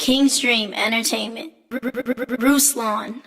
King's Dream Entertainment. Ruslan.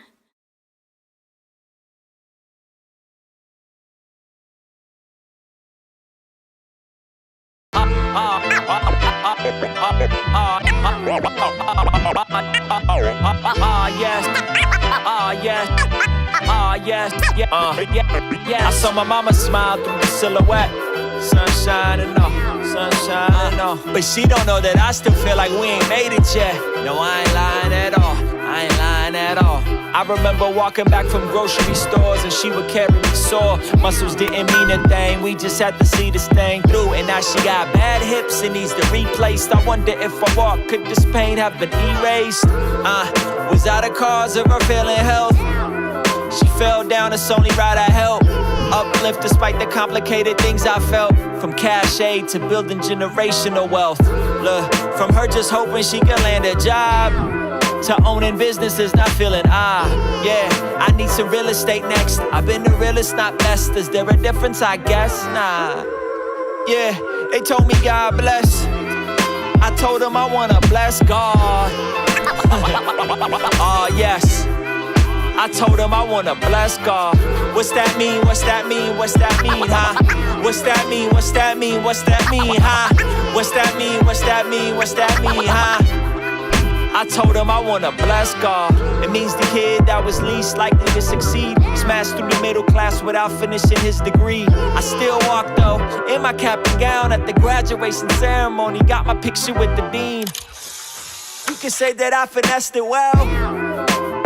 I saw my mama smile through the silhouette. Sunshine and all, sunshine and all. But she don't know that I still feel like we ain't made it yet. No, I ain't lying at all, I ain't lying at all. I remember walking back from grocery stores and she would carry me sore. Muscles didn't mean a thing, we just had to see this thing through. And now she got bad hips and needs to replaced. I wonder if I walk, could this pain have been erased? Was that a cause of her failing health? She fell down, it's only right I help. Uplift despite the complicated things I felt. From cash aid to building generational wealth. Look, from her just hoping she could land a job to owning businesses, not feeling yeah, I need some real estate next. I've been the realest, not best. Is there a difference? I guess, nah. Yeah, they told me God bless. I told them I wanna bless God. Oh yes, I told him I wanna bless God. What's that mean? What's that mean? What's that mean, huh? What's that mean? What's that mean? What's that mean, huh? What's that mean? What's that mean? What's that mean, huh? I told him I wanna bless God. It means the kid that was least likely to succeed smashed through the middle class without finishing his degree. I still walk though, in my cap and gown at the graduation ceremony. Got my picture with the dean. You can say that I finessed it well.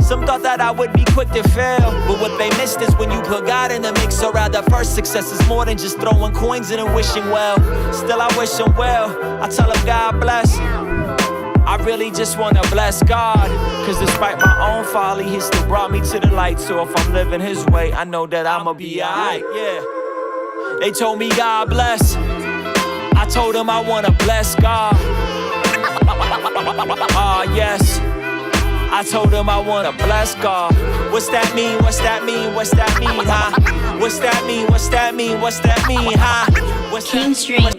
Some thought that I would be quick to fail, but what they missed is when you put God in the mix. Or rather, first success is more than just throwing coins in and wishing well. Still I wish him well, I tell him God bless. I really just wanna bless God, cause despite my own folly, he still brought me to the light. So if I'm living his way, I know that I'ma be alright, yeah. They told me God bless, I told them I wanna bless God. Oh yes, I told them I wanna bless God. What's that mean? What's that mean? What's that mean, huh? What's that mean? What's that mean? What's that mean, huh? What's King's Dream.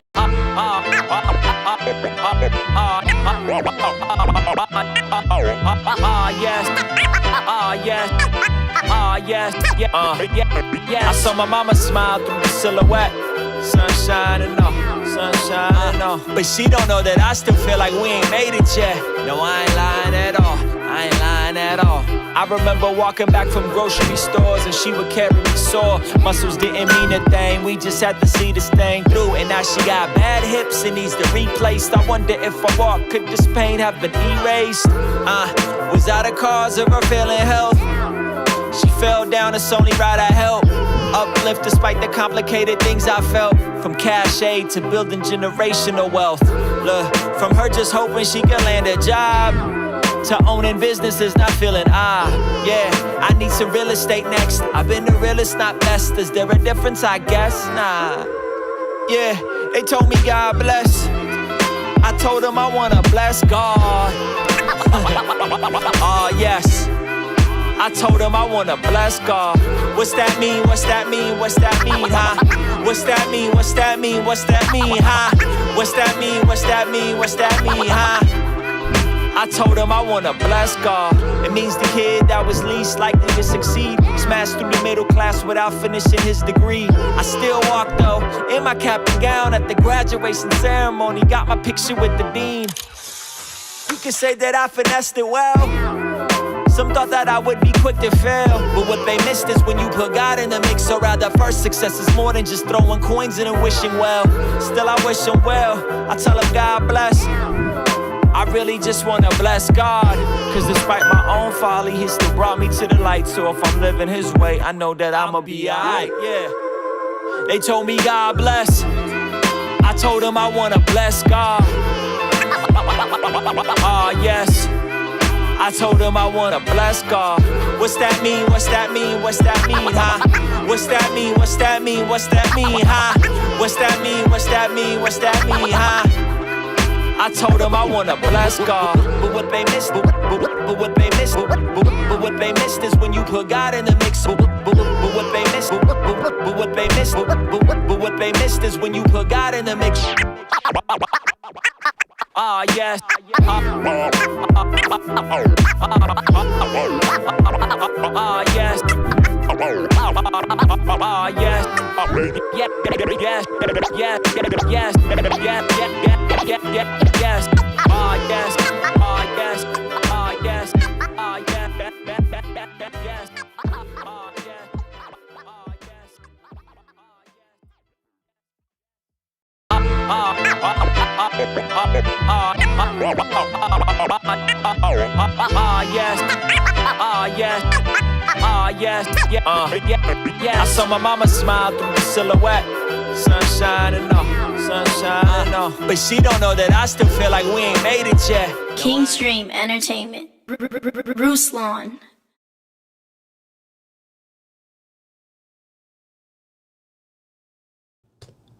I saw my mama smile through the silhouette. Sunshine and all, sunshine and all. But she don't know that I still feel like we ain't made it yet. No, I ain't lying at all, I ain't lying at all. I remember walking back from grocery stores and she would carry me sore. Muscles didn't mean a thing, we just had to see this thing through. And now she got bad hips and needs to replaced. I wonder if I walk, could this pain have been erased? Was that a cause of her failing health? She fell down, it's only right I help. Uplift despite the complicated things I felt. From cash aid to building generational wealth. Look, from her just hoping she could land a job to owning businesses, not feeling yeah, I need some real estate next. I've been the realest, not best. Is there a difference? I guess, nah. Yeah, they told me God bless. I told them I wanna bless God. Oh yes, I told him I wanna bless God. What's that mean? What's that mean? What's that mean, huh? What's that mean? What's that mean? What's that mean, huh? What's that mean? What's that mean? What's that mean, huh? I told him I wanna bless God. It means the kid that was least likely to succeed smashed through the middle class without finishing his degree. I still walk though, in my cap and gown at the graduation ceremony. Got my picture with the dean. You can say that I finessed it well. Some thought that I would be quick to fail, but what they missed is when you put God in the mix. Or rather, first success is more than just throwing coins in and wishing well. Still I wish him well, I tell him God bless. I really just wanna bless God, cause despite my own folly, he still brought me to the light. So if I'm living his way, I know that I'ma be alright, yeah. They told me God bless, I told them I wanna bless God. Oh yes, I told him I wanna bless God. What's that mean? What's that mean? What's that mean, huh? What's that mean? What's that mean? What's that mean, huh? What's that mean? What's that mean? What's that mean, huh? I told him I wanna bless God. But what they missed, but what they missed, but what they missed is when you put God in the mix. But what they missed, but what they missed, but what they missed is when you put God in the mix. Ah yes. yes. Yes. Yes. Yes. Yes. Yes. Yes. Yes. Yes. Yes. I saw my mama smile through the silhouette. Sunshine and all, sunshine and all. But she don't know that I still feel like we ain't made it yet. King's Dream Entertainment. Ruslan.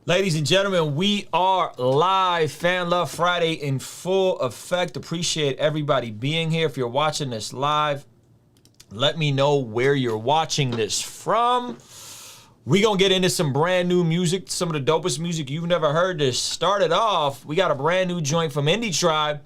Ladies and gentlemen, we are live. Fan Love Friday in full effect. Appreciate everybody being here. If you're watching this live, let me know where you're watching this from. We gonna get into some brand new music, some of the dopest music you've never heard. To start it off, we got a brand new joint from Indie Tribe.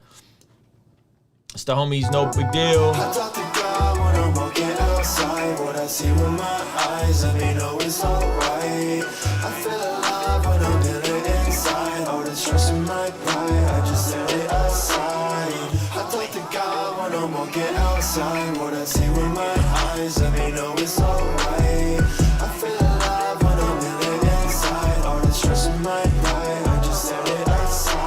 It's the homies No Big Deal. I talk to God when I'm walking outside. What I see with my eyes, let me know it's alright. I feel alive when I'm feeling inside. All the stress in my pride, I just set it aside. I talk to God when I'm walking outside. What I see with my eyes, let me know it's alright. I feel alive when I'm feeling inside. All the stress in my pride, I just set it aside.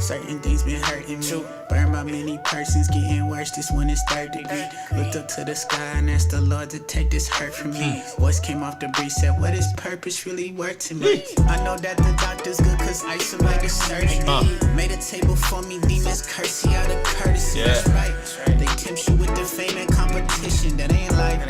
Certain things been hurting me. Burned by many persons, getting worse. This one is third degree. Looked up to the sky and asked the Lord to take this hurt from me. Voice came off the breeze, said, what is purpose really worth to me? I know that the doctor's good cause isolated surgery. Made a table for me, demons curse you out of courtesy. That's right. They tempt you with the fame and competition. That ain't life.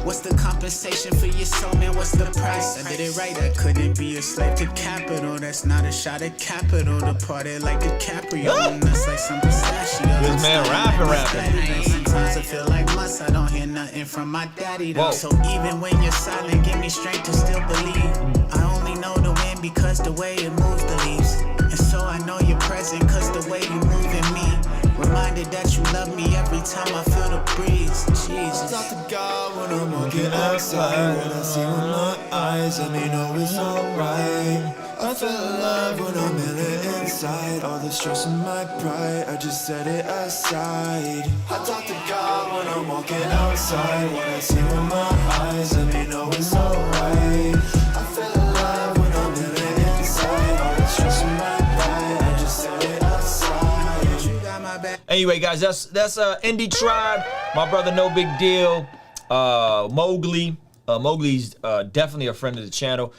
What's the compensation for your soul, man? What's the price? I did it right. I couldn't be a slave to capital. That's not a shot at capital. The party like DiCaprio. That's like some pistachio. This man rapping. Sometimes I feel like months. I don't hear nothing from my daddy though. So even when you're silent, give me strength to still believe. I only know the wind because the way it moves the leaves. And so I know you're present cause the way you move in me. Reminded that you love me every time I feel the breeze. Jesus. I talk to God when I'm walking outside. What I see with my eyes, let me know it's alright. I feel alive when I'm in it inside. All the stress in my pride, I just set it aside. I talk to God when I'm walking outside. What I see with my eyes, let me know it's alright. I feel alive when I'm in it inside. All the stress in my pride, I just set it aside. You got my back. Anyway, guys, that's Indie Tribe. My brother No Big Deal. Mowgli. Mowgli's definitely a friend of the channel.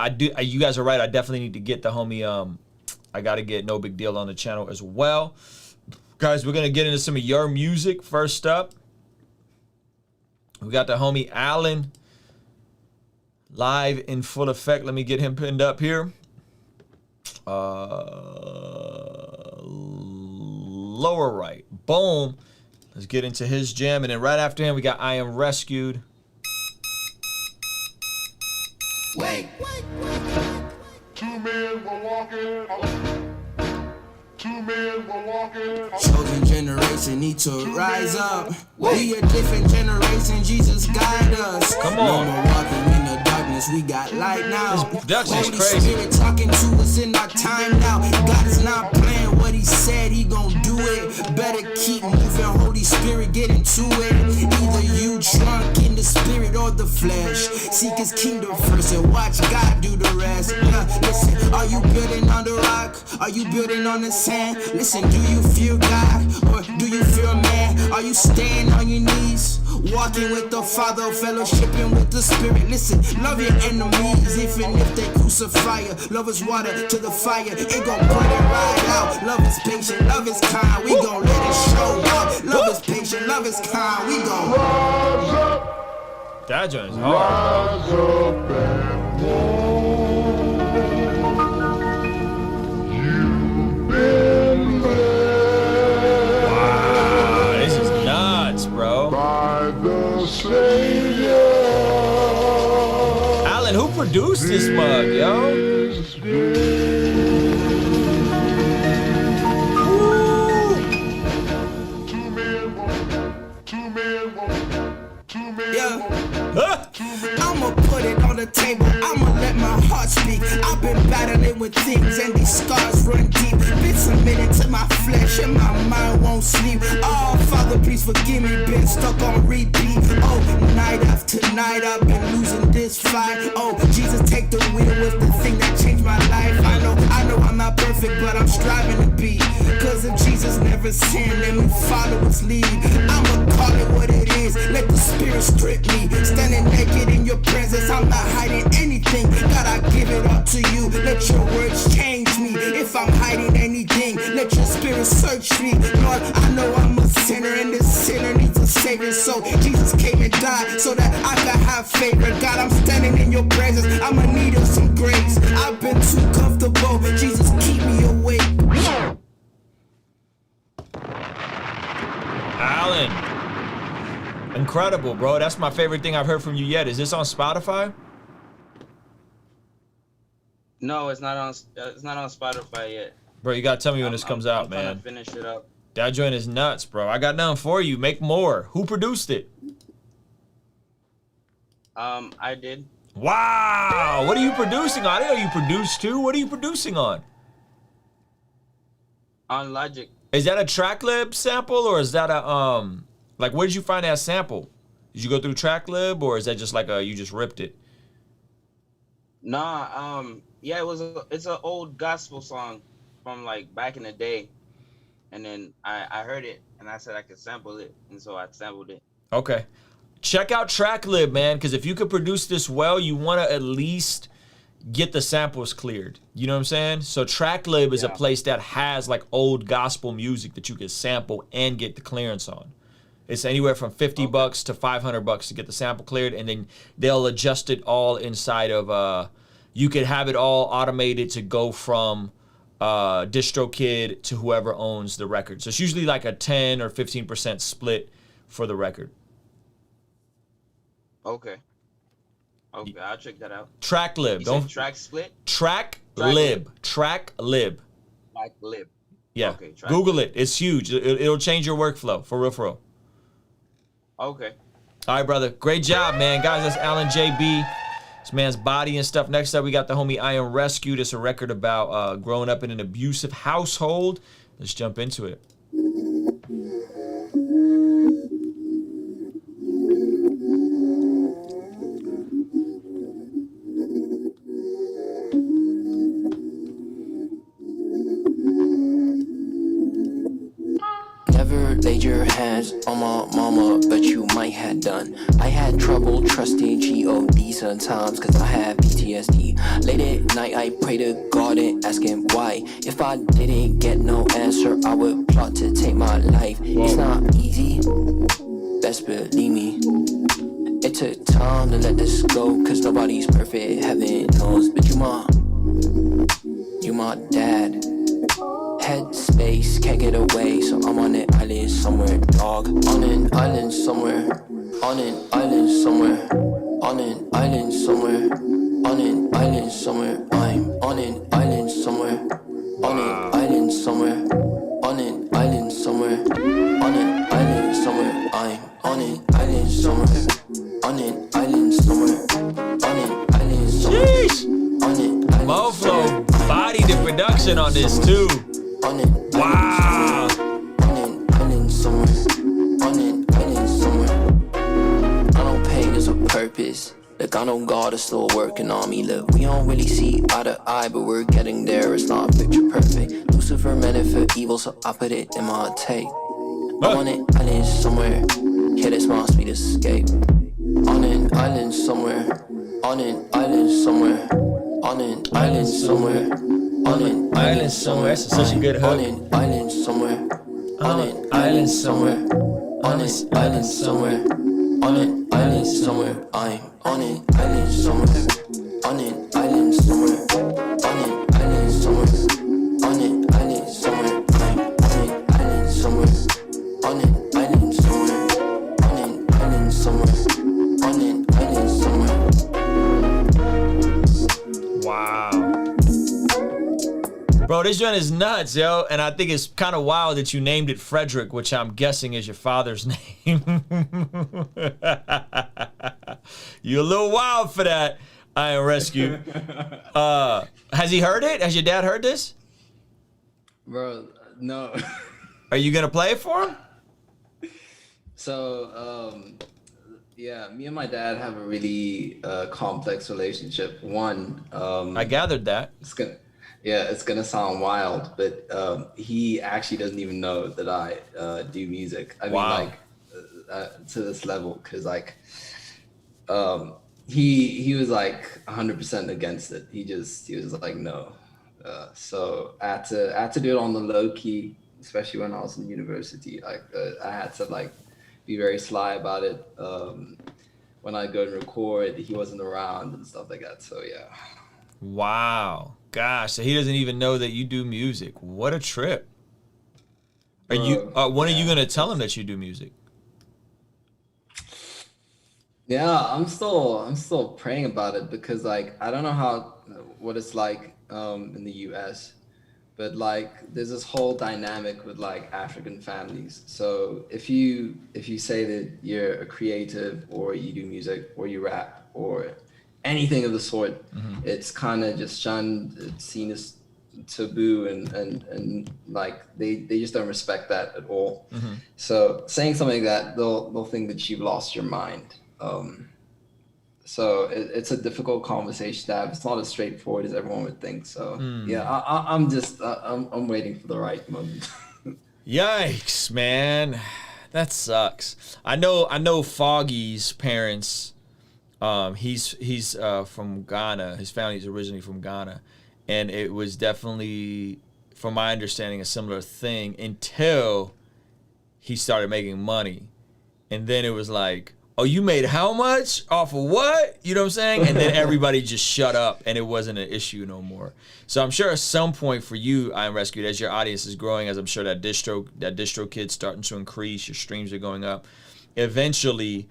You guys are right. I definitely need to get the homie. I got to get No Big Deal on the channel as well. Guys, we're going to get into some of your music. First up, we got the homie Alan live in full effect. Let me get him pinned up here. Lower right. Boom. Let's get into his jam. And then right after him, we got I Am Rescued. Wait. Two men were walking. Chosen generation need to rise up. We a different generation, Jesus guide us. Come on. No more walking in the darkness, we got light now. This production is Holy crazy. Spirit talking to us in our time now. God is not playing what he said, he gon' do it. Better keep moving, Holy Spirit, get into it. Either you drunk in the spirit or the flesh. Seek his kingdom first and watch God do the rest. Listen, are you building on the rock? Are you building on the sand? Listen, do you fear God or do you fear man? Are you staying on your knees? Walking with the Father, fellowshipping with the Spirit. Listen, love your enemies, even if they crucify you. Love is water to the fire, it gon' put it right out. Love is patient, love is kind, we gon' let it show out. Love is patient, love is kind, we gon' Rise up, That joint is hard. rise up and walk. You've been led Wow, this is nuts, bro. by the Savior. Alan, who produced this mug, yo? This day. Woo! to my flesh and my mind won't sleep. Oh, Father, please forgive me, been stuck on repeat. Oh, night after night, I've been losing this fight. Oh, Jesus, take the wheel with the thing that changed my life. I know I'm not perfect, but I'm striving to be. Cause if Jesus never sinned, let me follow his lead. I'ma call it what it is, let the Spirit strip me. Standing naked in your presence, I'm not hiding anything. God, I give it all to you, let your words change me. If I'm hiding anything, let your Spirit search me. Lord, I know I'm a sinner, and this sinner needs a savior. So Jesus came and died so that I could have favor. God, I'm standing in your presence, I'm in need of some grace. I've been too comfortable, Jesus, keep me awake. Alan, incredible, bro. That's my favorite thing I've heard from you yet. Is this on Spotify? No, it's not on Spotify yet. Bro, you gotta tell me when this comes out, I'm man. trying to finish it up. That joint is nuts, bro. I got nothing for you. Make more. Who produced it? I did. Wow. What are you producing on? I didn't know you produced too. What are you producing on? On Logic. Is that a TrackLib sample, or is that a like, where did you find that sample? Did you go through TrackLib, or is that just like you just ripped it? Nah, yeah, it's an old gospel song from like back in the day. And then I heard it and I said I could sample it, and so I sampled it. Okay. Check out TrackLib, man, because if you could produce this well, you want to at least get the samples cleared. You know what I'm saying? So TrackLib is a place that has like old gospel music that you can sample and get the clearance on. It's anywhere from $50 to $500 to get the sample cleared, and then they'll adjust it all inside of you could have it all automated to go from DistroKid to whoever owns the record. So it's usually like a 10 or 15% split for the record. Okay, I'll check that out. TrackLib. You Don't said track split? TrackLib. TrackLib. TrackLib. Yeah. Okay, Google it. It's huge. It'll change your workflow. For real, for real. Okay. All right, brother. Great job, man. Guys, that's Alan JB. This man's body and stuff. Next up, we got the homie I Am Rescued. It's a record about growing up in an abusive household. Let's jump into it. Never laid your hands on my mama, but you might have done. I had trouble trusting God sometimes, cause I have PTSD. Late at night I pray to God and ask him why. If I didn't get no answer, I would plot to take my life. It's not easy, best believe me. It took time to let this go, cause nobody's perfect, heaven knows. But you my dad. Headspace, can't get away, so I'm on an island somewhere, dog. On an island somewhere, on an island somewhere, on an island somewhere, on an island somewhere. I'm on an island somewhere, on an island somewhere, on an island somewhere, on an island somewhere. I'm on an island somewhere, on an island somewhere, on an island somewhere. Jeez. On an island Moflo bodied the production on this too. Wow. On an island somewhere. I know pain is a purpose. Look, I know God is still working on me. Look, we don't really see eye to eye, but we're getting there. It's not picture perfect. Lucifer meant it for evil, so I put it in my tape. I'm on an island somewhere. Yeah, that's my sweet escape. On an island somewhere. On an island somewhere. On an island somewhere. On an island somewhere. That's such a good hook. On an island somewhere. On an island somewhere. On an island somewhere. On an island somewhere. I'm on an island somewhere. On an island somewhere. On an island somewhere. On an island somewhere. I'm on an island somewhere. On an island somewhere. On an island somewhere. On an island somewhere. Wow. Bro, this joint is nuts, yo. And I think it's kind of wild that you named it Frederick, which I'm guessing is your father's name. You're a little wild for that, I Am Rescued. Has he heard it? Has your dad heard this? Bro, No. Are you gonna play it for him? So, yeah, me and my dad have a really complex relationship. One, I gathered that. it's gonna sound wild, but he actually doesn't even know that I do music. I mean, like to this level, because like he was like 100% against it. He was like no. So I had to do it on the low key, especially when I was in university. Like I had to like be very sly about it. When I go and record, he wasn't around and stuff like that. So yeah. Wow. Gosh, so he doesn't even know that you do music. What a trip. Are when are you gonna tell him that you do music? Yeah, I'm still praying about it, because like I don't know what it's like in the US, but like there's this whole dynamic with like African families. So if you say that you're a creative, or you do music, or you rap, or anything of the sort, it's kind of just shunned. It's seen as taboo, and like they just don't respect that at all. So saying something like that, they'll think that you've lost your mind. So it's a difficult conversation to have. It's not as straightforward as everyone would think. So yeah, I'm waiting for the right moment. Yikes, man, that sucks. I know Foggy's parents. He's from Ghana. His family's originally from Ghana, and it was definitely, from my understanding, a similar thing until he started making money, and then it was like, oh, you made how much off of what? You know what I'm saying? And then everybody just shut up, and it wasn't an issue no more. So I'm sure at some point for you, I Am Rescued, as your audience is growing, as I'm sure that distro kid's starting to increase, your streams are going up, eventually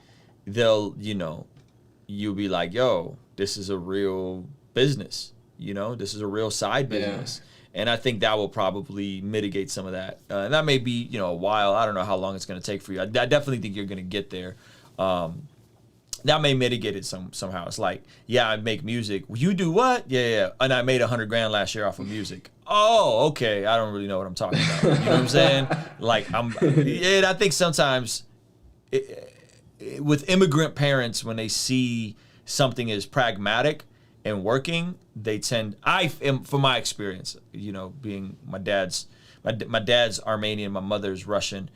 they'll, you'll be like, yo, this is a real business. This is a real side business. And I think that will probably mitigate some of that. And that may be, a while. I don't know how long it's going to take for you. I definitely think you're going to get there. That may mitigate it somehow. It's like, yeah, I make music. You do what? Yeah. And I made $100,000 last year off of music. Oh, okay. I don't really know what I'm talking about. You know what I'm saying? Like, I think sometimes with immigrant parents, when they see something as pragmatic and working, they tend, from my experience, being my dad's Armenian, my mother's Russian,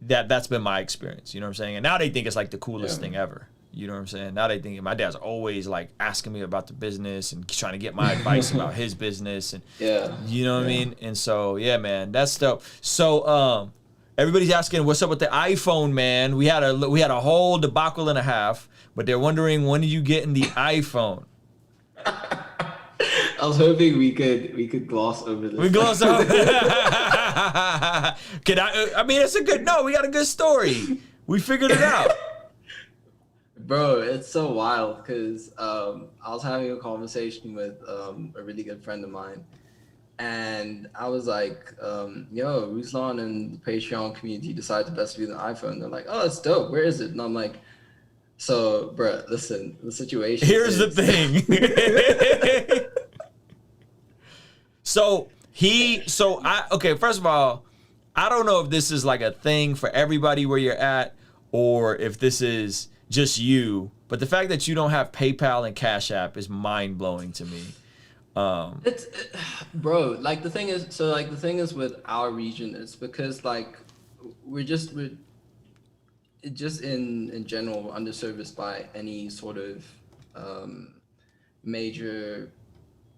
that's been my experience, you know what I'm saying? And now they think it's like the coolest thing ever. You know what I'm saying? Now they think, my dad's always like asking me about the business and trying to get my advice about his business, and you know what I mean? And so, yeah, man, that's dope. So, everybody's asking, what's up with the iPhone, man? We had a whole debacle and a half, but they're wondering, when are you getting the iPhone? I was hoping we could gloss over this. We gloss over. I mean, it's a good. No, we got a good story. We figured it out. Bro, it's so wild, because I was having a conversation with a really good friend of mine, and I was like, yo, Ruslan and the Patreon community decided to best view the iPhone. They're like, oh, that's dope. Where is it? And I'm like, so, bro, listen, the situation. Here's the thing. Okay, first of all, I don't know if this is like a thing for everybody where you're at, or if this is just you, but the fact that you don't have PayPal and Cash App is mind blowing to me. Bro, like the thing is with our region, it's because like we're just in general underserviced by any sort of major,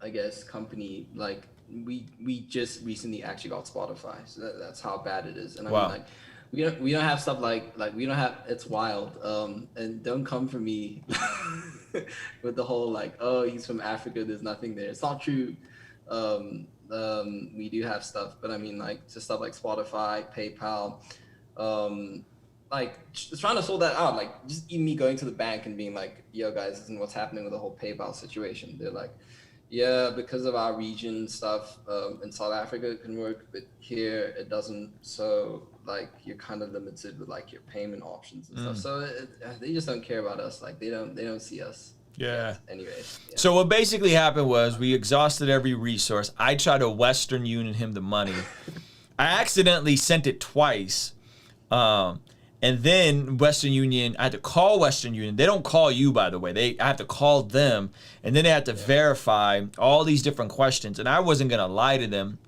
I guess, company. Like we just recently actually got Spotify, so that's how bad it is. And I mean, like we don't have stuff like we don't have. It's wild. And don't come for me with the whole like, oh, he's from Africa, there's nothing there. It's not true. We do have stuff, but I mean, like, just stuff like Spotify, PayPal, like just trying to sort that out. Like, just even me going to the bank and being like, yo guys, this isn't what's happening with the whole PayPal situation. They're like, yeah, because of our region stuff, in South Africa it can work, but here it doesn't. So like, you're kind of limited with like your payment options and stuff. So they just don't care about us. Like they don't see us. Yeah. Anyways. Yeah. So what basically happened was we exhausted every resource. I tried to Western Union him the money. I accidentally sent it twice. And then Western Union, I had to call Western Union. They don't call you, by the way. I have to call them, and then they had to verify all these different questions. And I wasn't gonna lie to them.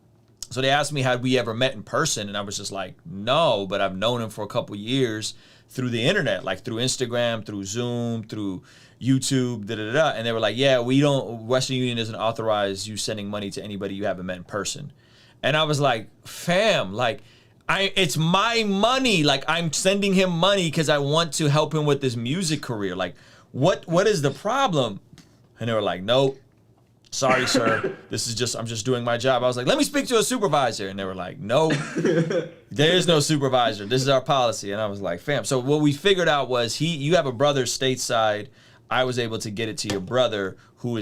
So they asked me, had we ever met in person? And I was just like, no, but I've known him for a couple years through the internet, like through Instagram, through Zoom, through YouTube, da-da-da. And they were like, yeah, Western Union doesn't authorize you sending money to anybody you haven't met in person. And I was like, fam, like, it's my money. Like, I'm sending him money because I want to help him with his music career. Like, what is the problem? And they were like, nope. Sorry, sir. I'm just doing my job. I was like, let me speak to a supervisor. And they were like, no, there's no supervisor. This is our policy. And I was like, fam. So what we figured out was you have a brother stateside. I was able to get it to your brother who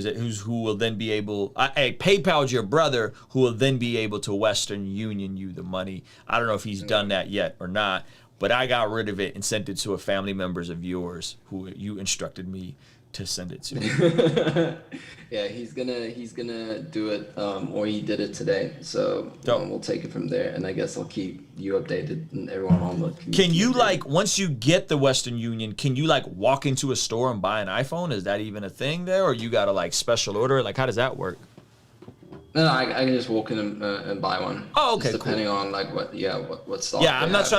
will then be able, I PayPal'd your brother who will then be able to Western Union you the money. I don't know if he's done that yet or not, but I got rid of it and sent it to a family members of yours who you instructed me to send it to. Yeah, he's gonna do it, or he did it today. So we'll take it from there, and I guess I'll keep you updated and everyone on the community. Can you once you get the Western Union, can you walk into a store and buy an iPhone? Is that even a thing there, or you gotta special order? Like, how does that work? No, I can just walk in and buy one. Oh, okay, just depending on what stock. Yeah, I'm not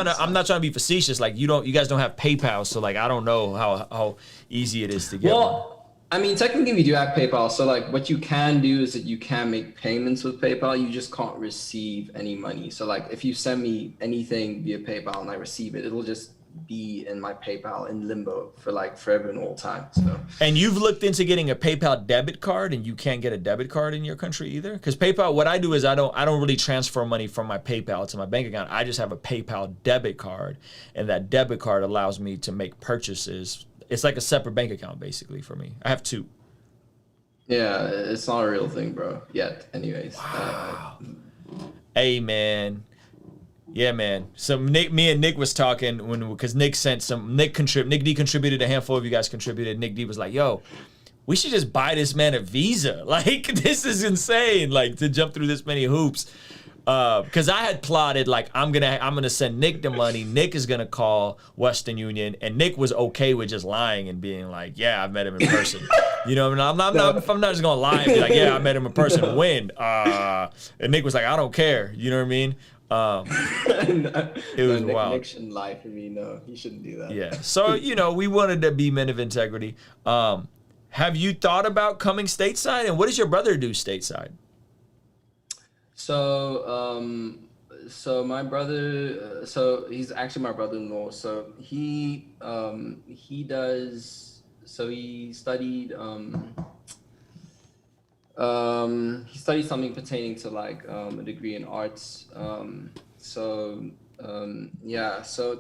trying to be facetious. Like, you guys don't have PayPal, so I don't know how easy it is to get. Well, I mean, technically we do have PayPal. So what you can do is that you can make payments with PayPal. You just can't receive any money. So if you send me anything via PayPal and I receive it, it'll just be in my PayPal in limbo for forever and all time. So. And you've looked into getting a PayPal debit card, and you can't get a debit card in your country either? Because PayPal, what I do is I don't really transfer money from my PayPal to my bank account. I just have a PayPal debit card, and that debit card allows me to make purchases. It's like a separate bank account basically for me. I have two. Yeah, it's not a real thing, bro. Yet, anyways. Wow. Hey, man. Yeah, man. So me and Nick was talking because Nick D contributed, a handful of you guys contributed. Nick D was like, yo, we should just buy this man a visa. This is insane, to jump through this many hoops. Because I had plotted I'm gonna send Nick the money. Nick is gonna call Western Union, and Nick was okay with just lying and being like, yeah, I've met him in person. You know, I'm not just gonna lie and be like, yeah, I met him in person. When? And Nick was like, I don't care. You know what I mean? It was wild. Nick shouldn't lie for me. No, he shouldn't do that. Yeah. So we wanted to be men of integrity. Have you thought about coming stateside? And what does your brother do stateside? So my brother, he's actually my brother-in-law. So he studied something pertaining to a degree in arts. So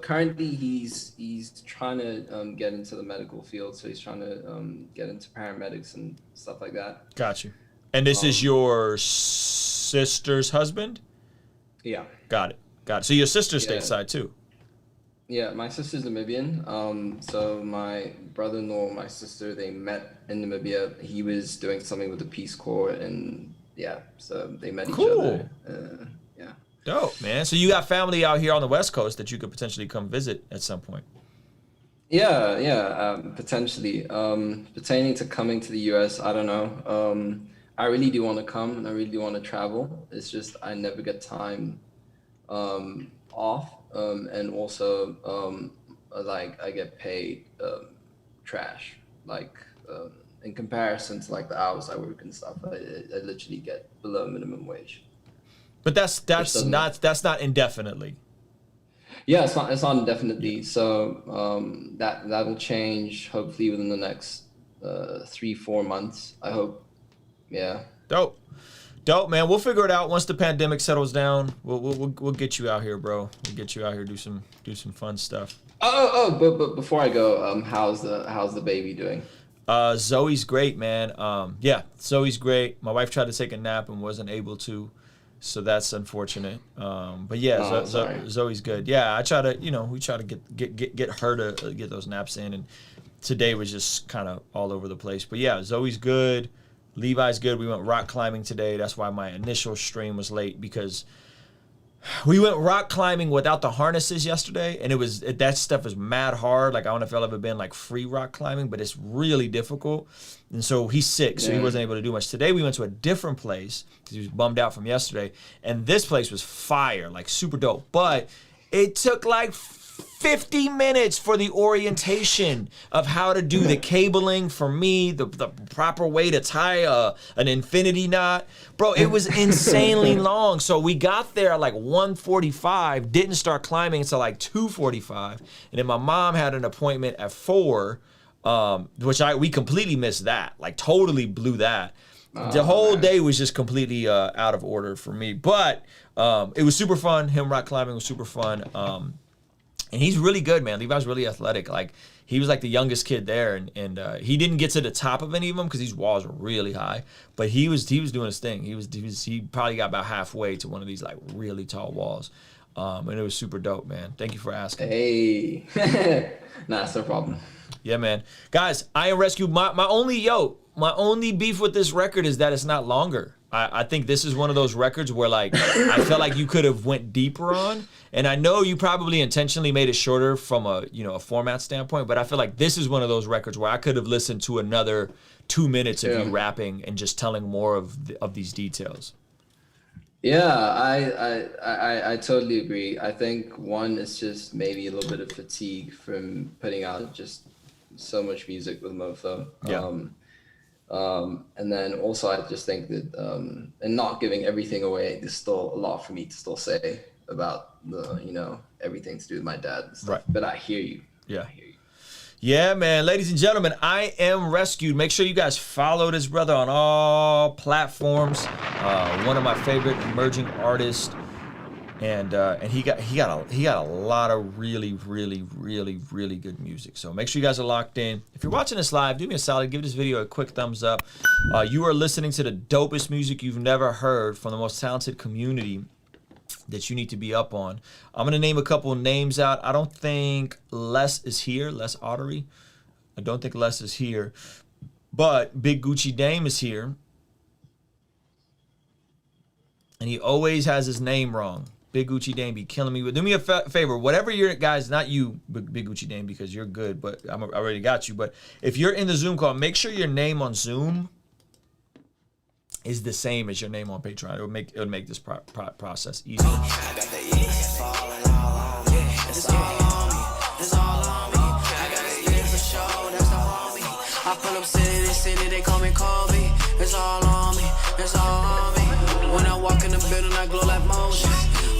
currently he's trying to get into the medical field. So he's trying to get into paramedics and stuff like that. Got you. And this is your sister's husband? Yeah. Got it. So your sister's stateside too? Yeah, my sister's Namibian. So my brother-in-law and my sister, they met in Namibia. He was doing something with the Peace Corps, and so they met each other. Yeah. Dope, man. So you got family out here on the West Coast that you could potentially come visit at some point? Yeah, potentially. Pertaining to coming to the U.S., I don't know. I really do want to come, and I really do want to travel. It's just I never get time off. And also I get paid trash, in comparison to the hours I work and stuff. I literally get below minimum wage. But that's not indefinitely. Yeah, it's not indefinitely. So that'll change hopefully within the next 3-4 months, I hope. Yeah. Dope, man. We'll figure it out once the pandemic settles down. We'll get you out here, bro. We'll get you out here, do some fun stuff. But before I go, how's the baby doing? Zoe's great, man. Zoe's great. My wife tried to take a nap and wasn't able to, so that's unfortunate. But yeah, Zoe's good. Yeah, I try to, we try to get her to get those naps in, and today was just kind of all over the place. But yeah, Zoe's good. Levi's good. We went rock climbing today. That's why my initial stream was late, because we went rock climbing without the harnesses yesterday, and that stuff is mad hard. Like, I don't know if y'all ever been like free rock climbing, but it's really difficult. And so he's sick, so he wasn't able to do much. Today we went to a different place because he was bummed out from yesterday, and this place was fire, like super dope. But it took like 50 minutes for the orientation of how to do the cabling for me, the proper way to tie an infinity knot. Bro, it was insanely long. So we got there at like 1:45, didn't start climbing until like 2:45. And then my mom had an appointment at 4, which we completely missed that, like totally blew that. The whole day was just completely out of order for me. But it was super fun. Him rock climbing was super fun. And he's really good, man. Levi's really athletic. Like, he was like the youngest kid there, and he didn't get to the top of any of them because these walls were really high. But he was doing his thing. He probably got about halfway to one of these like really tall walls, and it was super dope, man. Thank you for asking. Hey, nah, it's no problem. Yeah, man. Guys, I Am Rescue. My only beef with this record is that it's not longer. I think this is one of those records where, like, I felt like you could have went deeper on. And I know you probably intentionally made it shorter from a format standpoint, but I feel like this is one of those records where I could have listened to another 2 minutes of you rapping and just telling more of these details. Yeah, I totally agree. I think one is just maybe a little bit of fatigue from putting out just so much music with Mofo. Yeah. And then also I just think that and not giving everything away, there's still a lot for me to still say about the everything to do with my dad and stuff. Right. But I hear you. Yeah. I hear you. Yeah, man. Ladies and gentlemen, I Am Rescued. Make sure you guys follow this brother on all platforms. One of my favorite emerging artists. And he got a lot of really good music. So make sure you guys are locked in. If you're watching this live, do me a solid, give this video a quick thumbs up. You are listening to the dopest music you've never heard from the most talented community that you need to be up on. I'm gonna name a couple names out. I don't think Les is here, Les Ottery. I don't think Les is here, but Big Gucci Dame is here, and he always has his name wrong. Big Gucci Dame be killing me. Do me a favor, whatever you're, guys, not you, Big Gucci Dame, because you're good, but I already got you. But if you're in the Zoom call, make sure your name on Zoom is the same as your name on Patreon. It'll make this process easy. I pull up city, they call me Kobe. It's all on me, it's all on me. When I walk in the building, I glow like Moses.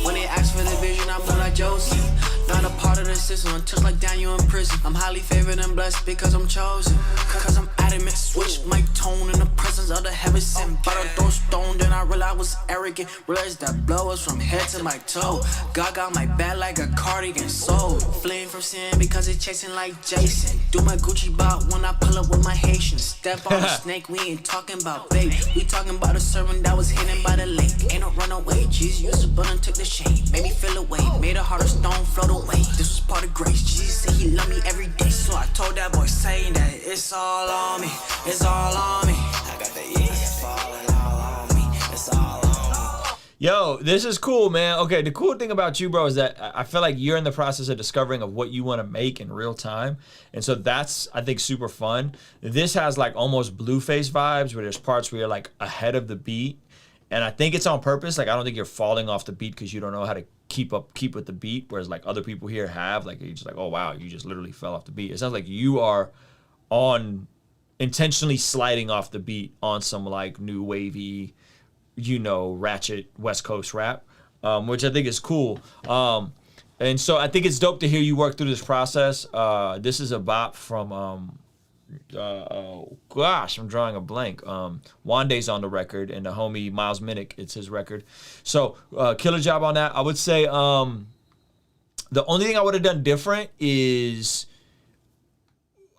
When they ask for the vision, I move like Joseph. Not a part of the system, I'm just like Daniel in prison. I'm highly favored and blessed because I'm chosen. Cause I'm adamant, switch my tone in the presence of the heaven sent. But I throw stone, then I realized I was arrogant. Realized that blow was from head to my toe. God got my back like a cardigan soul. Fleeing from sin because it's chasing like Jason. Do my Gucci bop when I pull up with my Haitians. Step on the snake, we ain't talking about bait. We talking about a servant that was hidden by the lake. Ain't no runaway, Jesus used the button, took the shame. Made me feel away, made a heart of stone float away. This was part of grace, Jesus said he loved me every day. So I told that boy saying that it's all on me, it's all on me. I got the east falling all on me, it's all on me. Yo, this is cool, man. Okay, the cool thing about you, bro, is that I feel like you're in the process of discovering of what you want to make in real time. And so that's, I think, super fun. This has like almost Blueface vibes where there's parts where you're like ahead of the beat. And I think it's on purpose. Like, I don't think you're falling off the beat because you don't know how to keep with the beat. Whereas like other people here have, like, you're just like, oh wow, you just literally fell off the beat. It sounds like you are on intentionally sliding off the beat on some like new wavy, ratchet West Coast rap, which I think is cool. And so I think it's dope to hear you work through this process. This is a bop from oh gosh, I'm drawing a blank. Wande's on the record, and the homie Miles Minnick, it's his record. So killer job on that. I would say the only thing I would have done different is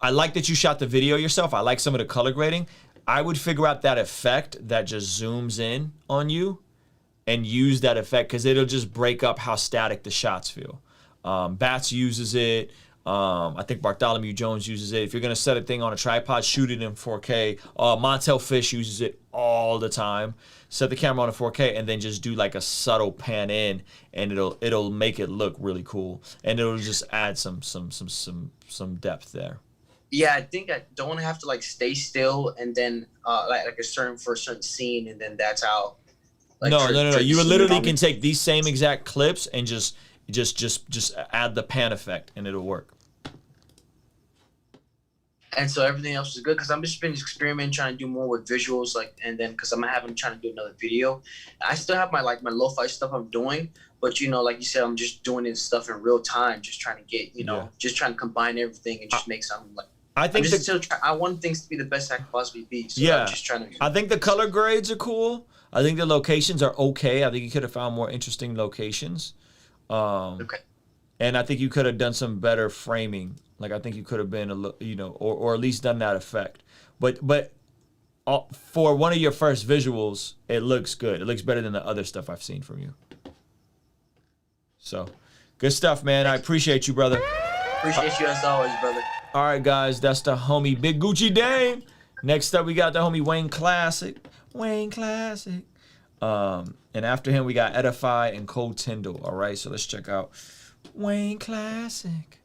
I like that you shot the video yourself. I like some of the color grading. I would figure out that effect that just zooms in on you and use that effect because it'll just break up how static the shots feel. Bats uses it. I think Bartholomew Jones uses it. If you're gonna set a thing on a tripod, shoot it in 4K. Montel Fish uses it all the time. Set the camera on a 4K and then just do like a subtle pan in, and it'll make it look really cool, and it'll just add some depth there. Yeah, I think I don't have to like stay still and then like a certain scene, and then that's how. Like, No. You literally can take these same exact clips and just add the pan effect, and it'll work. And so everything else is good because I'm just been experimenting, trying to do more with visuals, like, and then because I'm trying to do another video. I still have my lo-fi stuff I'm doing, but like you said, I'm just doing this stuff in real time, just trying to get just trying to combine everything and just make something like. I think I want things to be the best I can possibly be. So I'm just trying to. I think the color grades are cool. I think the locations are okay. I think you could have found more interesting locations. Okay. And I think you could have done some better framing. Like I think you could have been or at least done that effect. But for one of your first visuals, it looks good. It looks better than the other stuff I've seen from you. So, good stuff, man. I appreciate you, brother. Appreciate you as always, brother. All right, guys, that's the homie Big Gucci Dame. Next up, we got the homie Wayne Classic. And after him, we got Edify and Cold Tyndall. All right, so let's check out Wayne Classic.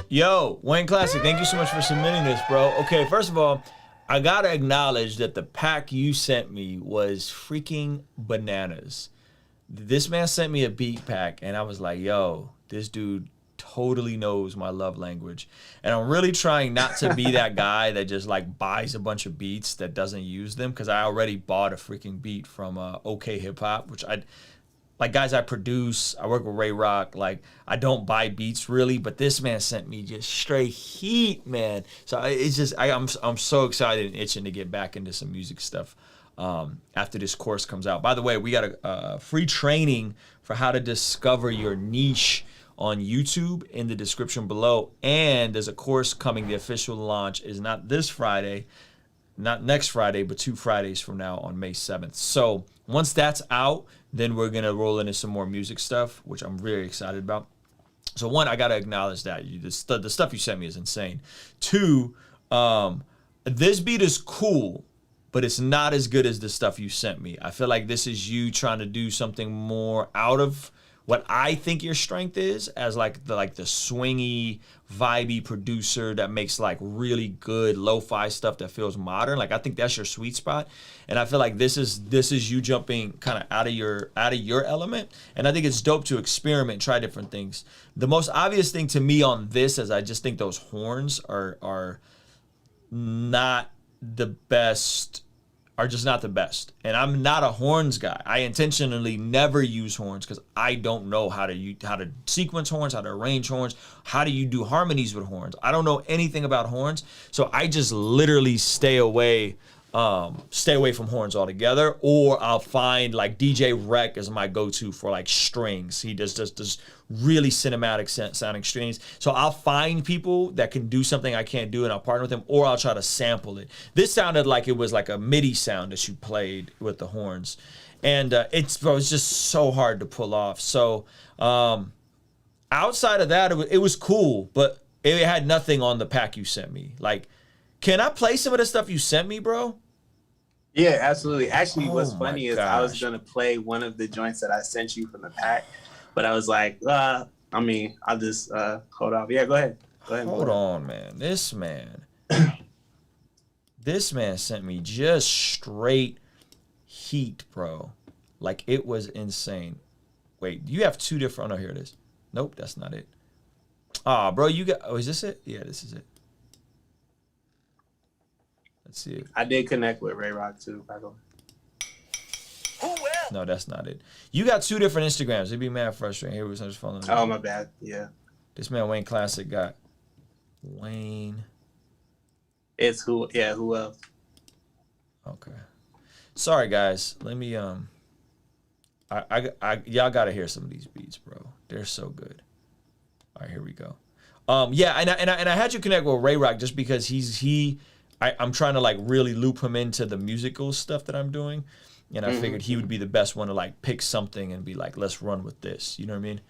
Yo, Wayne Classic, thank you so much for submitting this, bro. Okay, first of all, I gotta acknowledge that the pack you sent me was freaking bananas. This man sent me a beat pack, and I was like, yo, this dude totally knows my love language. And I'm really trying not to be that guy that just like buys a bunch of beats that doesn't use them, because I already bought a freaking beat from OK Hip Hop, which like guys I produce, I work with Ray Rock, like I don't buy beats really, but this man sent me just straight heat, man. So it's just, I'm so excited and itching to get back into some music stuff after this course comes out. By the way, we got a free training for how to discover your niche on YouTube in the description below. And there's a course coming. The official launch is not this Friday, not next Friday, but 2 Fridays from now on May 7th. So once that's out, then we're going to roll into some more music stuff, which I'm very excited about. So one, I got to acknowledge that. The stuff you sent me is insane. 2, this beat is cool, but it's not as good as the stuff you sent me. I feel like this is you trying to do something more out of what I think your strength is, as like the swingy, vibey producer that makes like really good lo-fi stuff that feels modern. Like I think that's your sweet spot, and I feel like this is you jumping kind of out of your element. And I think it's dope to experiment, try different things. The most obvious thing to me on this is I just think those horns are not the best. Are just not the best. And I'm not a horns guy. I intentionally never use horns because I don't know how to sequence horns, how to arrange horns, how do you do harmonies with horns. I don't know anything about horns, so I just literally stay away from horns altogether. Or I'll find like DJ Rec as my go-to for like strings. He does really cinematic sounding strings. So I'll find people that can do something I can't do, and I'll partner with them, or I'll try to sample it. This sounded like it was like a MIDI sound that you played with the horns, and it's just so hard to pull off. So I outside of that, it was cool, but it had nothing on the pack you sent me. Like, can I play some of the stuff you sent me, bro? Yeah, absolutely. Actually, Oh what's my funny is I was gosh. gonna play one of the joints that I sent you from the pack, but I was like, I mean, I'll just hold off. Yeah, go ahead. Go ahead. Hold on, man. This man sent me just straight heat, bro. Like, it was insane. Wait, you have two different. Oh no, here it is. Nope, that's not it. Ah, bro, you got. Oh, is this it? Yeah, this is it. Let's see it. I did connect with Ray Rock too, by the way. No, that's not it. You got two different Instagrams. It'd be mad frustrating. Here was just following. Oh, my bad. Yeah. This man Wayne Classic got Wayne. It's who else? Okay. Sorry guys. Let me y'all gotta hear some of these beats, bro. They're so good. All right, here we go. Yeah, and I had you connect with Ray Rock just because I'm trying to like really loop him into the musical stuff that I'm doing, and I figured he would be the best one to like pick something and be like, let's run with this. You know what I mean?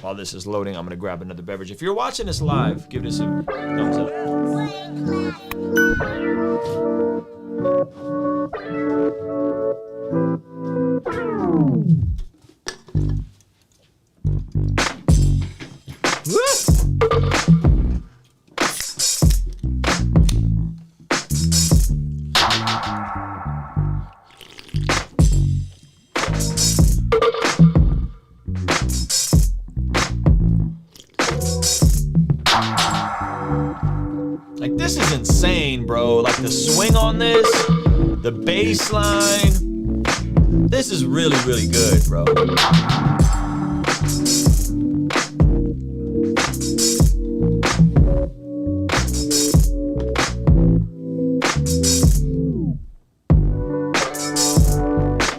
While this is loading, I'm gonna grab another beverage. If you're watching this live, give this a thumbs up. Like, this is insane, bro. Like, the swing on this, the bass line. This is really, really good, bro.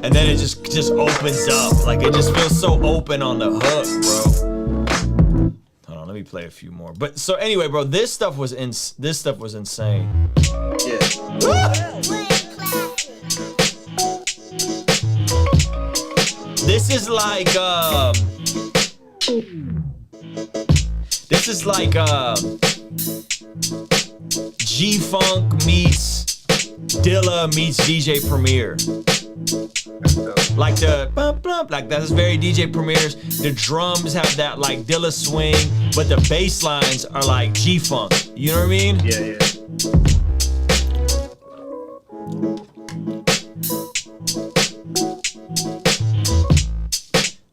And then it just opens up. Like, it just feels so open on the hook, bro. Hold on, let me play a few more. But so anyway, bro, this stuff was insane. Yeah. This is like G-Funk meets Dilla meets DJ Premier. Like the bump bump, like that's very DJ Premier's. The drums have that like Dilla swing, but the bass lines are like G-Funk. You know what I mean? Yeah, yeah.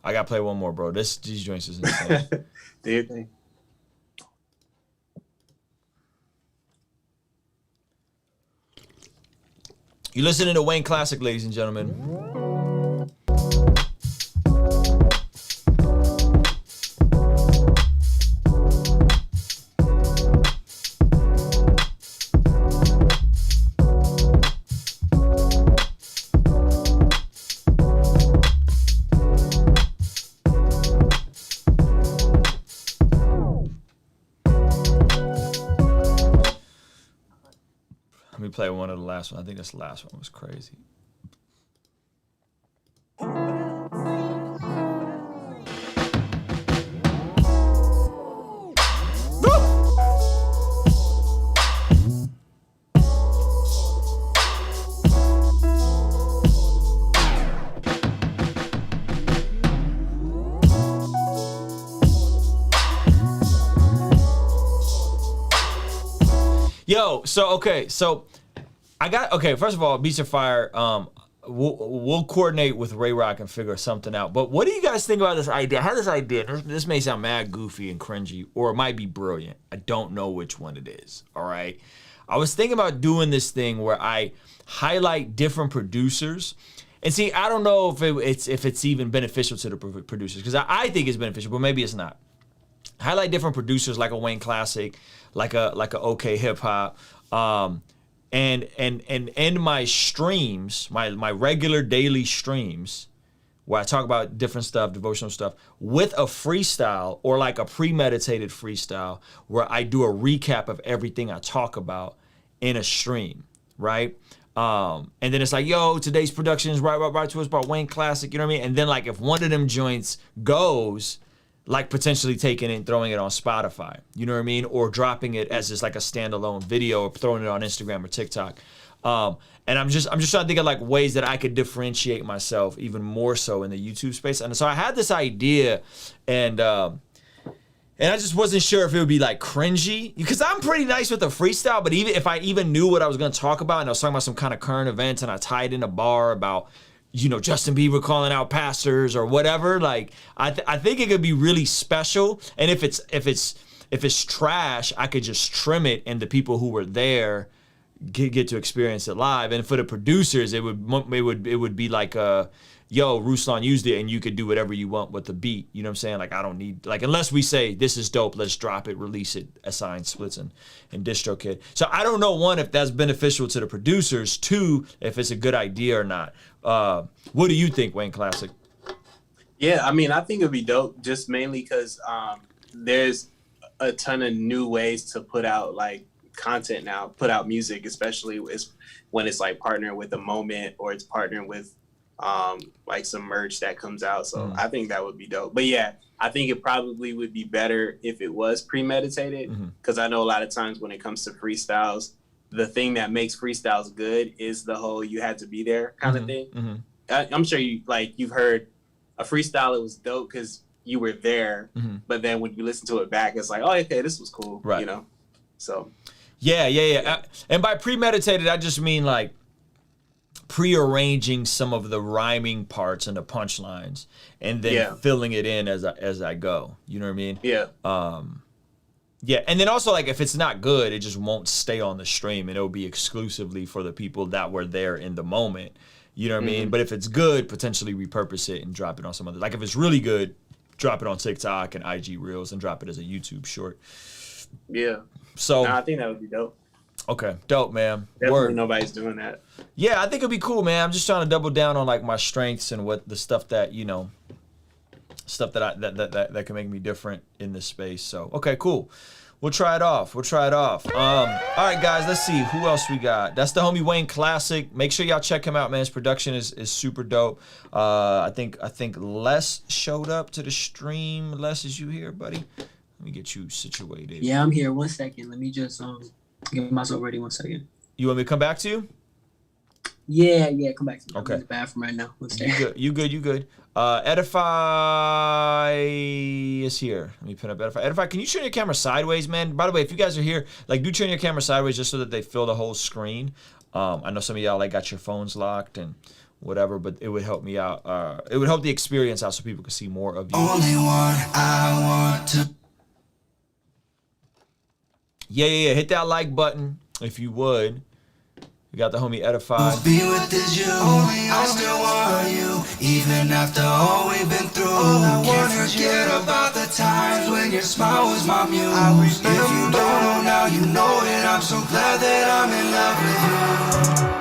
I gotta play one more, bro. These joints is insane. Do you think? You listening to Wayne Classic, ladies and gentlemen. Let me play one of the last one. I think this last one was crazy. Yo, so first of all, Beats of Fire, we'll coordinate with Ray Rock and figure something out. But what do you guys think about this idea? I had this idea. This may sound mad goofy and cringy, or it might be brilliant. I don't know which one it is, all right? I was thinking about doing this thing where I highlight different producers. And see, I don't know if it's even beneficial to the producers, because I think it's beneficial, but maybe it's not. Highlight different producers like a Wayne Classic, like a OK Hip Hop, and end my streams, my regular daily streams, where I talk about different stuff, devotional stuff, with a freestyle or like a premeditated freestyle where I do a recap of everything I talk about in a stream, right? And then it's like, yo, today's production is right to us by Wayne Classic, you know what I mean? And then like if one of them joints goes, like potentially taking it and throwing it on Spotify, you know what I mean? Or dropping it as just like a standalone video or throwing it on Instagram or TikTok. And I'm just trying to think of like ways that I could differentiate myself even more so in the YouTube space. And so I had this idea and I just wasn't sure if it would be like cringy because I'm pretty nice with the freestyle, but even if I even knew what I was going to talk about and I was talking about some kind of current events and I tied in a bar about, you know, Justin Bieber calling out pastors or whatever, like I think it could be really special. And if it's trash, I could just trim it and the people who were there get to experience it live. And for the producers, it would be like yo, Ruslan used it and you could do whatever you want with the beat. You know what I'm saying? Like I don't need, like unless we say this is dope, let's drop it, release it, assign splits and DistroKid. So I don't know, one, if that's beneficial to the producers, two, if it's a good idea or not. What do you think, Wayne Classic? Yeah, I mean, I think it'd be dope just mainly because there's a ton of new ways to put out like content now, put out music, especially when it's like partnering with a moment or it's partnering with like some merch that comes out. So I think that would be dope. But yeah, I think it probably would be better if it was premeditated because I know a lot of times when it comes to freestyles, the thing that makes freestyles good is the whole you had to be there kind of thing. I'm sure you've heard a freestyle that was dope because you were there, but then when you listen to it back, it's like, oh, okay, this was cool, right? You know, so yeah. And by premeditated, I just mean like prearranging some of the rhyming parts and the punchlines, and then filling it in as I go. You know what I mean? Yeah. Yeah, and then also like if it's not good, it just won't stay on the stream, and it'll be exclusively for the people that were there in the moment. You know what I mean? But if it's good, potentially repurpose it and drop it on some other. Like if it's really good, drop it on TikTok and IG Reels and drop it as a YouTube short. Yeah. So I think that would be dope. Okay, dope, man. Definitely nobody's doing that. Yeah, I think it'd be cool, man. I'm just trying to double down on like my strengths and what the stuff that, you know, stuff that that can make me different in this space. So, okay, cool. We'll try it off. All right, guys, let's see who else we got. That's the homie Wayne Classic. Make sure y'all check him out, man. His production is super dope. I think Les showed up to the stream. Les, is you here, buddy? Let me get you situated. Yeah, I'm here. 1 second. Let me just get myself ready. 1 second. You want me to come back to you? Yeah, come back to me. Okay. I'm in the bathroom right now. 1 second. You good. Edify is here. Let me pin up Edify. Edify, can you turn your camera sideways, man? By the way, if you guys are here, like, do turn your camera sideways just so that they fill the whole screen. I know some of y'all like got your phones locked and whatever, but it would help me out. It would help the experience out so people can see more of you. Only one I want to. Yeah. Hit that like button if you would. We got the homie Edify. Be with is you. I still want you, even after all we've been through. Can't forget about the times when your smile was my muse. If you don't know now, you know it. I'm so glad that I'm in love with you.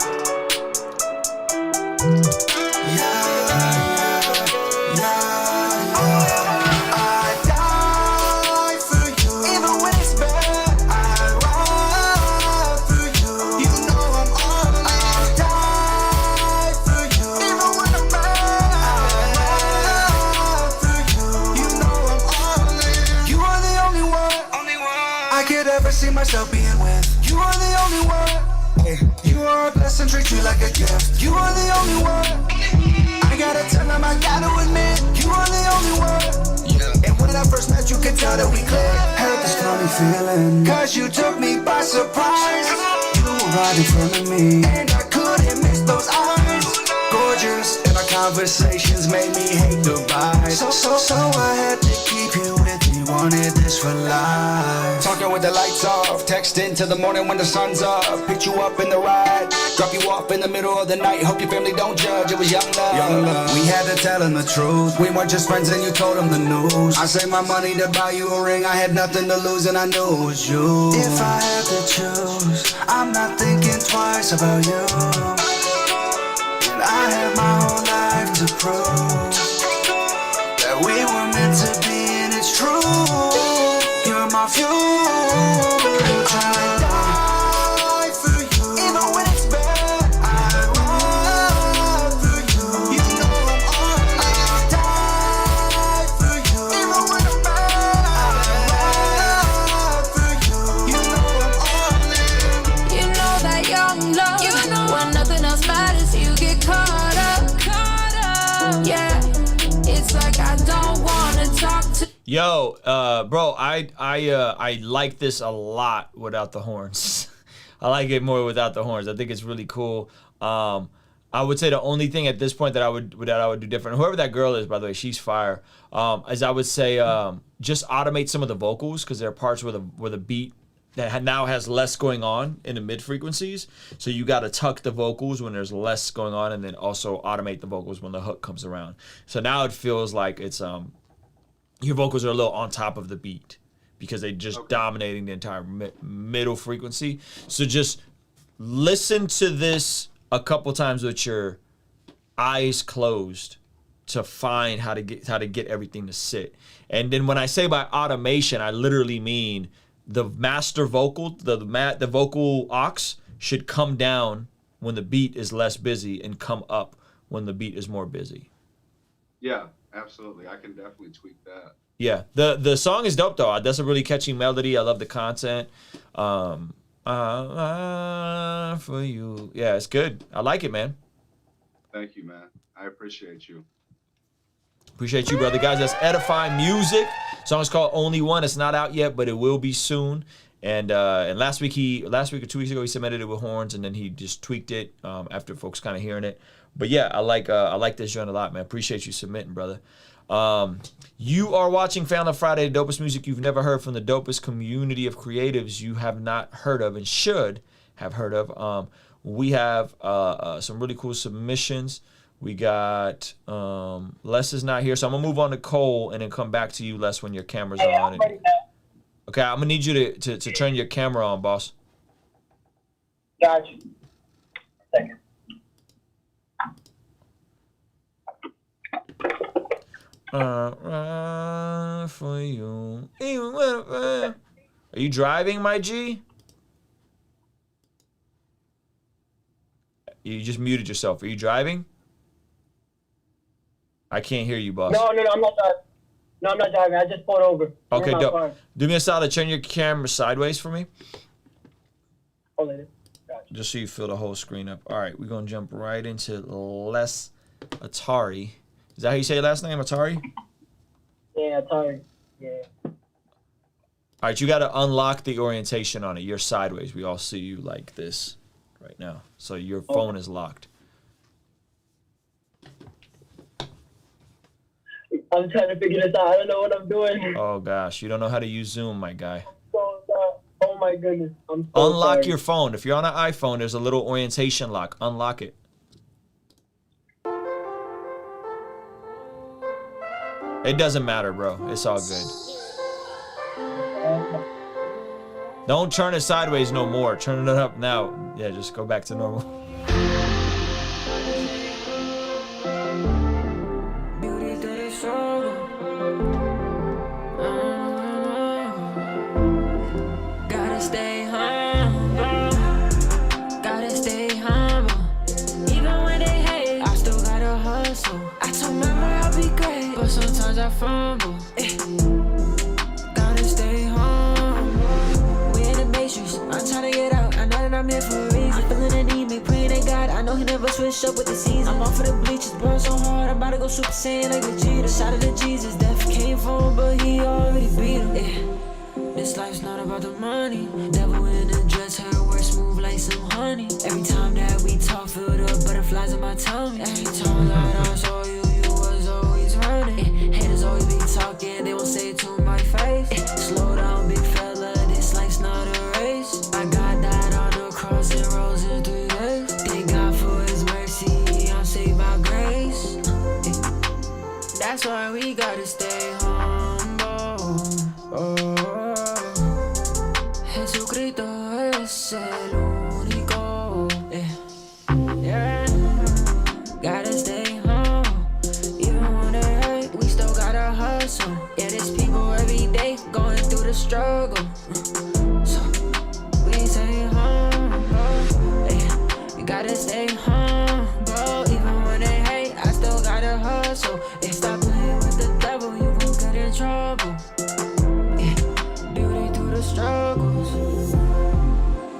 See myself being with. You are the only one. You are a blessing, treat you like a gift. You are the only one. I gotta tell them, I gotta admit, you are the only one. And when I first met you, could tell that we clicked. Had this funny feeling, cause you took me by surprise. You were right in front of me, and I couldn't miss those eyes. Gorgeous, and our conversations made me hate goodbyes. So I had to keep you with me. Wanted this for life. Talking with the lights off, texting till the morning when the sun's up. Picked you up in the ride, drop you off in the middle of the night. Hope your family don't judge, it was young love. We had to tell them the truth. We weren't just friends and you told them the news. I saved my money to buy you a ring. I had nothing to lose and I knew it was you. If I had to choose, I'm not thinking twice about you. And I had my whole life to prove that we were meant to be. It's true, you're my fuel. I die for you, even when it's bad. I Yo, bro, I like this a lot without the horns. I like it more without the horns. I think it's really cool. I would say the only thing at this point that I would do different, whoever that girl is, by the way, she's fire. As I would say, just automate some of the vocals, because there are parts where the beat that now has less going on in the mid frequencies. So you got to tuck the vocals when there's less going on, and then also automate the vocals when the hook comes around. So now it feels like it's your vocals are a little on top of the beat because they just dominating the entire middle frequency. So just listen to this a couple times with your eyes closed to find how to get everything to sit. And then when I say by automation, I literally mean the master vocal, the vocal aux should come down when the beat is less busy and come up when the beat is more busy. Yeah, absolutely. I can definitely tweak that. Yeah, the song is dope though. That's a really catchy melody. I love the content. For you. Yeah, it's good. I like it, man. Thank you, man. I appreciate you. Appreciate you, brother. Guys, that's Edify Music. Song is called Only One. It's not out yet, but it will be soon. And last week or 2 weeks ago, he submitted it with horns, and then he just tweaked it after folks kind of hearing it. But yeah, I like this joint a lot, man. Appreciate you submitting, brother. You are watching Family Friday, the dopest music you've never heard from the dopest community of creatives you have not heard of and should have heard of. We have some really cool submissions. We got Les is not here, so I'm gonna move on to Cole and then come back to you, Les, when your camera's on. Okay, I'm gonna need you to turn your camera on, boss. Got you. Second. For you. Are you driving, my G? You just muted yourself. Are you driving? I can't hear you, boss. No, I'm not driving. No, I'm not driving. I just pulled over. Okay, dope. Do me a solid. Turn your camera sideways for me. Hold it. Gotcha. Just so you fill the whole screen up. All right, we're going to jump right into Les Atari. Is that how you say your last name, Atari? Yeah, Atari. Yeah. All right, you got to unlock the orientation on it. You're sideways. We all see you like this right now. So your phone is locked. I'm trying to figure this out. I don't know what I'm doing. Oh, gosh. You don't know how to use Zoom, my guy. Oh, my goodness. I'm so Unlock sorry. your phone. If you're on an iPhone, there's a little orientation lock. Unlock it. It doesn't matter, bro. It's all good. Don't turn it sideways no more. Turn it up now. Yeah, just go back to normal. Gotta stay humble. Gotta stay humble. Even when they hate, I still gotta hustle. I told mama I'll be great, but sometimes I fumble. Gotta stay humble. We in the matrix, I'm trying to get out. I know that I'm here for a reason. I'm feeling anemic, praying to God. I know he never switched up with the season. I'm off for the bleachers, blowing so hard. I'm about to go Super Saiyan like Vegeta. Shout out to Jesus, death came for him, but he already beat him. Yeah. This life's not about the money. Devil in a dress, her words smooth like some honey. Every time that we talk, feel the butterflies in my tummy. Every time that I saw you, you was always running. Haters always be talking, they won't say it to my face. Slow down, big fella, this life's not a race. I got that on the cross and rose in 3 days. Thank God for his mercy, I'm saved by grace. That's why we gotta stay humble. Jesucristo es el único. Yeah. Gotta stay home. Even when they hurt, we still gotta hustle. Yeah, there's people every day going through the struggle. So we stay humble. Yeah. You gotta stay humble. Even when they hate, I still gotta hustle. Yeah, stop playing with the devil, you won't get in trouble. Yeah. Beauty through the struggles.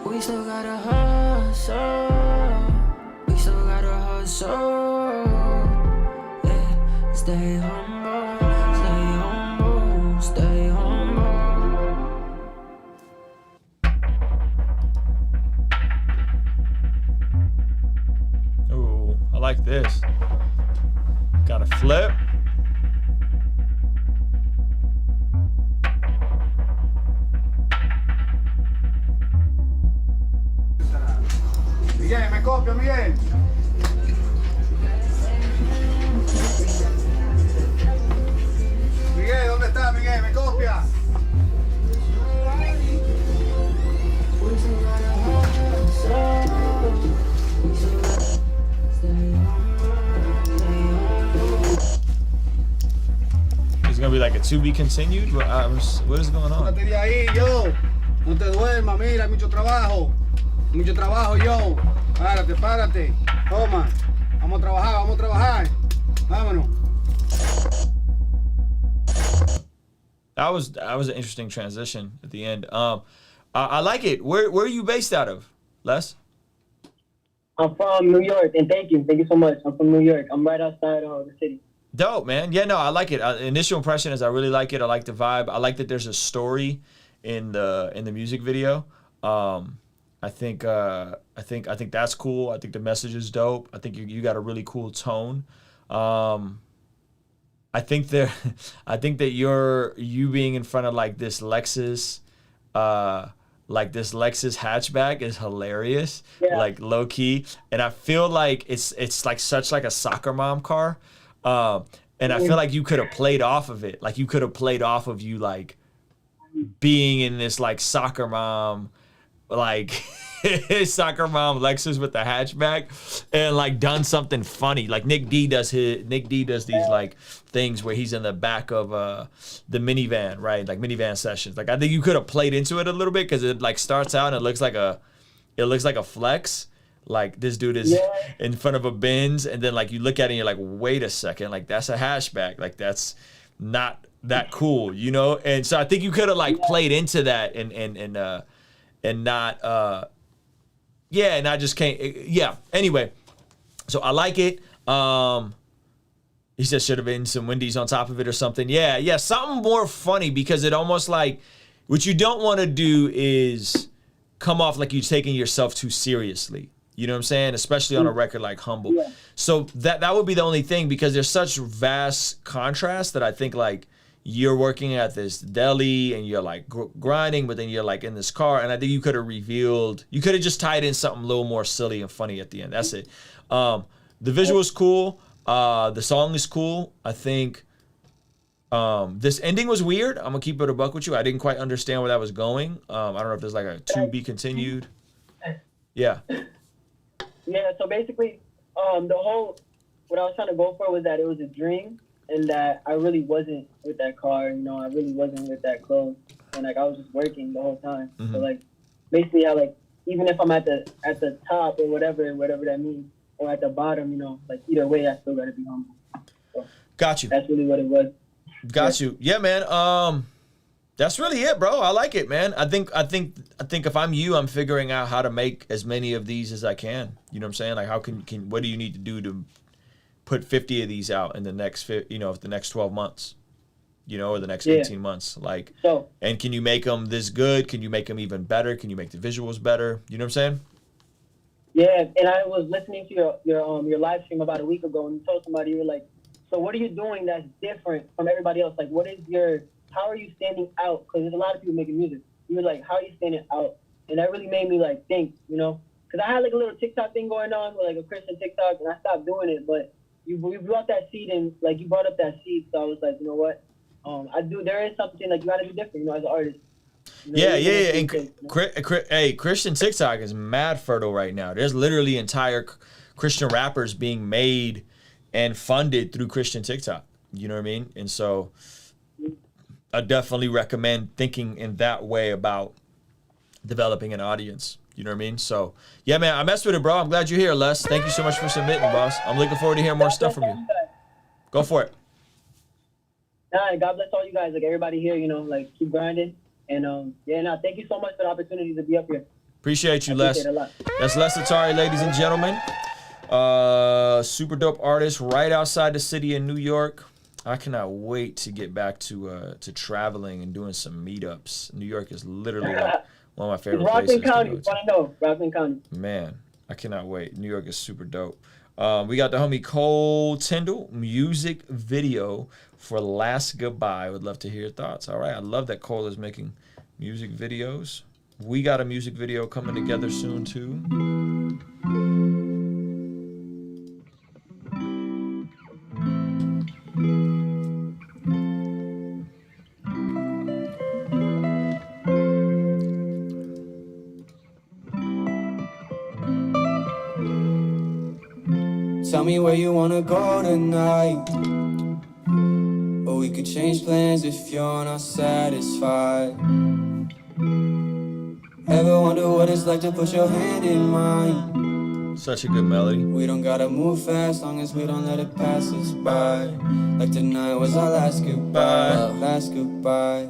We still gotta hustle. We still gotta hustle. Yeah. Stay humble. Stay humble. this. Got a flip. Miguel, me copia, Miguel. Miguel, ¿dónde está Miguel? Me copia. It's gonna be like a to be continued. What is going on? Párate de ahí, yo. No te duermas, mira, hay mucho trabajo. Mucho trabajo, yo. Párate, párate. Toma. Vamos a trabajar, vamos a trabajar. Vámonos. That was an interesting transition at the end. I like it. Where are you based out of, Les? I'm from New York, and thank you so much. I'm from New York. I'm right outside the city. Dope, man. Yeah, no, I like it. Initial impression is I really like it. I like the vibe. I like that there's a story in the music video. I think that's cool. I think the message is dope. I think you got a really cool tone. I think that you being in front of like this Lexus hatchback is hilarious. Yeah. Like low key. And I feel like it's like such like a soccer mom car. And I feel like you could have played off of it. Like you could have played off of you like being in this like soccer mom like soccer mom Lexus with the hatchback and like done something funny. Like Nick D does these like things where he's in the back of the minivan, right? Like minivan sessions. Like I think you could have played into it a little bit because it like starts out and it looks like a flex. Like this dude is in front of a Benz, and then like you look at it and you're like, wait a second, like that's a hatchback. Like that's not that cool, you know? And so I think you could have like played into that and not and I just can't anyway, so I like it. He said should have been some Wendy's on top of it or something. Yeah, something more funny, because it almost like what you don't want to do is come off like you're taking yourself too seriously. You know what I'm saying? Especially on a record like Humble. Yeah. So that would be the only thing, because there's such vast contrast that I think like you're working at this deli and you're like grinding, but then you're like in this car, and I think you could have just tied in something a little more silly and funny at the end. That's it. The visual's cool. The song is cool. I think this ending was weird. I'm gonna keep it a buck with you. I didn't quite understand where that was going. I don't know if there's like a to be continued. Yeah. Yeah, so basically, what I was trying to go for was that it was a dream, and that I really wasn't with that car, you know, I really wasn't with that clothes, and like I was just working the whole time. Mm-hmm. So like, basically, how like even if I'm at the top or whatever that means, or at the bottom, you know, like either way, I still gotta be humble. So got you. That's really what it was. Got you. Yeah, man. That's really it, bro. I like it, man. I think if I'm you, I'm figuring out how to make as many of these as I can. You know what I'm saying? Like, how can what do you need to do to put 50 of these out in the next, the next 12 months, or the next 18 months? Like, and can you make them this good? Can you make them even better? Can you make the visuals better? You know what I'm saying? Yeah, and I was listening to your live stream about a week ago, and you told somebody, you were like, so what are you doing that's different from everybody else? Like, how are you standing out? Because there's a lot of people making music. You were like, how are you standing out? And that really made me like think, because I had like a little TikTok thing going on with like a Christian TikTok, and I stopped doing it. But you brought that seed, and like you brought up that seed, so I was like, you know what? There is something like you got to be different, as an artist. Yeah. And hey, Christian TikTok is mad fertile right now. There's literally entire Christian rappers being made and funded through Christian TikTok. You know what I mean? And so I definitely recommend thinking in that way about developing an audience. You know what I mean? So, yeah, man, I messed with it, bro. I'm glad you're here, Les. Thank you so much for submitting, boss. I'm looking forward to hearing more stuff from you. Go for it. God bless all you guys, like everybody here, like keep grinding. And, thank you so much for the opportunity to be up here. Appreciate you, Les. That's Les Atari, ladies and gentlemen. Super dope artist right outside the city in New York. I cannot wait to get back to traveling and doing some meetups. New York is literally like one of my favorite places. Rockland County. Want to know? Rockland County. Man, I cannot wait. New York is super dope. We got the homie Cole Tyndall, music video for Last Goodbye. Would love to hear your thoughts. All right, I love that Cole is making music videos. We got a music video coming together soon too. Tell me where you wanna go tonight. Or we could change plans if you're not satisfied. Ever wonder what it's like to put your hand in mine? Such a good melody. We don't gotta move fast, long as we don't let it pass us by. Like tonight was our last goodbye, last goodbye.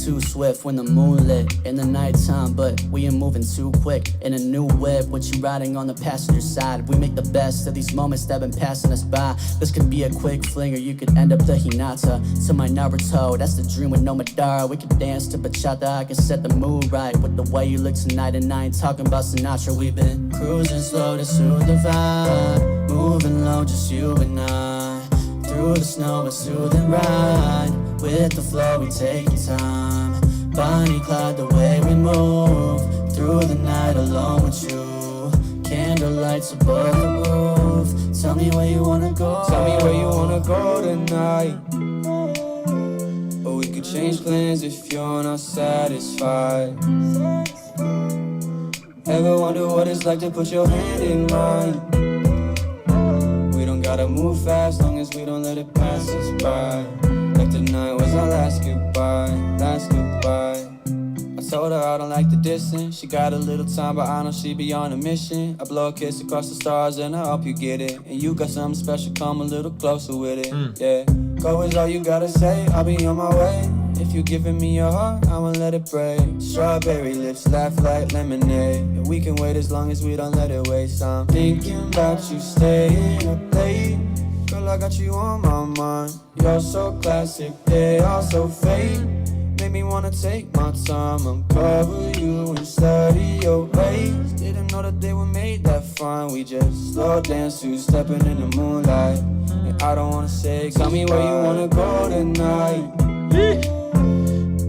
Too swift when the moon lit in the nighttime, but we ain't moving too quick. In a new whip, with you riding on the passenger side. We make the best of these moments that been passing us by. This could be a quick fling, or you could end up the Hinata to my Naruto. That's the dream with no Madara. We could dance to bachata, I can set the mood right with the way you look tonight. And I ain't talking about Sinatra. We've been cruising slow to soothe the vibe, moving low, just you and I. Through the snow, a soothing ride. With the flow, we take your time. Bonnie Clyde, the way we move. Through the night alone with you. Candlelights above the roof. Tell me where you wanna go. Tell me where you wanna go tonight. Or we could change plans if you're not satisfied. Ever wonder what it's like to put your hand in mine? Gotta move fast, long as we don't let it pass us by. Like tonight was our last goodbye, last goodbye. I told her I don't like the distance. She got a little time, but I know she be on a mission. I blow a kiss across the stars and I hope you get it. And you got something special, come a little closer with it. Yeah, go is all you gotta say, I'll be on my way. If you giving me your heart, I'ma let it break. Strawberry lips, laugh like lemonade. And we can wait as long as we don't let it waste. I'm thinking about you staying up late. Girl, I got you on my mind. You're so classic, they are so fake. Make me wanna take my time, uncover you and study your ways. Didn't know that they were made that fine. We just slow dance, two-stepping in the moonlight. And I don't wanna say, tell me where you wanna go tonight.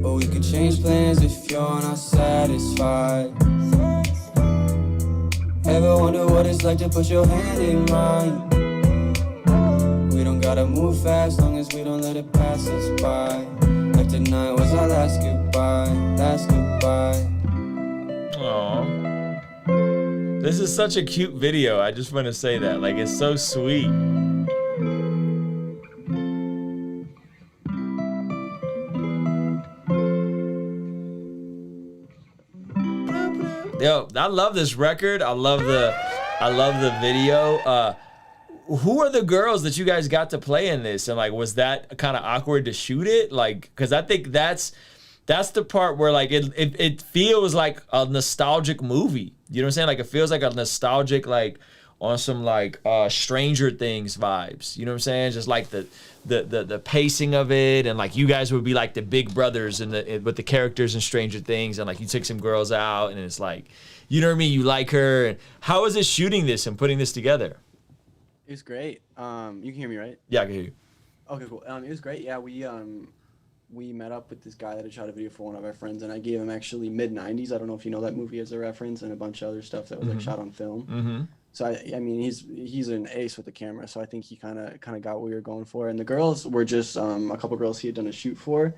Or we could change plans if you're not satisfied. Ever wonder what it's like to put your hand in mine? We don't gotta move fast, long as we don't let it pass us by. Like tonight was our last goodbye, last goodbye. Aww. This is such a cute video. I just want to say that. Like, it's so sweet. Yo, I love this record. I love the video. Who are the girls that you guys got to play in this? And like, was that kind of awkward to shoot it? Like, cause I think that's the part where like it feels like a nostalgic movie. You know what I'm saying? Like, it feels like a nostalgic, like on some like Stranger Things vibes. You know what I'm saying? Just like the pacing of it, and like you guys would be like the big brothers with the characters in Stranger Things, and like you took some girls out, and it's like, you know what I mean? You like her. And how is it shooting this and putting this together? It was great. You can hear me, right? Yeah, I can hear you. Okay, cool. It was great. Yeah, we met up with this guy that had shot a video for one of our friends, and I gave him actually mid-90s. I don't know if you know that movie as a reference, and a bunch of other stuff that was like shot on film. Mm-hmm. So I mean, he's an ace with the camera. So I think he kind of got what we were going for. And the girls were just a couple girls he had done a shoot for,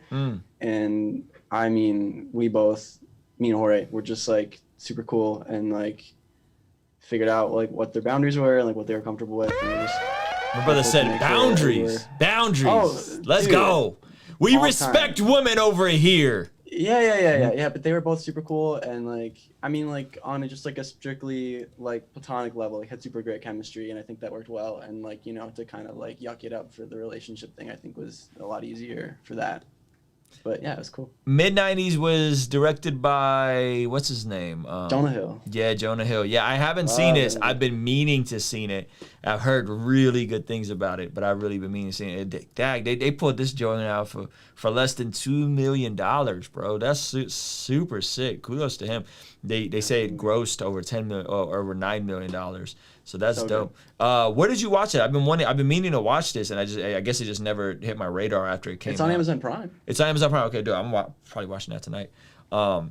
and I mean, me and Jorge were just like super cool and like figured out like what their boundaries were and like what they were comfortable with. And my brother said boundaries. Boundaries. Oh, let's dude, go. We all respect time. women over here. Yeah. But they were both super cool, and like, I mean, like on just like a strictly like platonic level, like had super great chemistry, and I think that worked well. And like, you know, to kind of like yuck it up for the relationship thing, I think was a lot easier for that. But yeah, it was cool. Mid-90s was directed by, what's his name? Jonah Hill. Yeah, Jonah Hill. Yeah, I haven't seen this. I've been meaning to see it. I've heard really good things about it, but I've really been meaning to see it. They pulled this joint out for less than $2 million, bro. That's super sick. Kudos to him. They say it grossed over $10 million or over $9 million. So that's So dope. Where did you watch it? I've been meaning to watch this, and I guess it just never hit my radar after it came out. It's on Amazon Prime. It's on Amazon Prime. Okay, dude, I'm probably watching that tonight. Nah,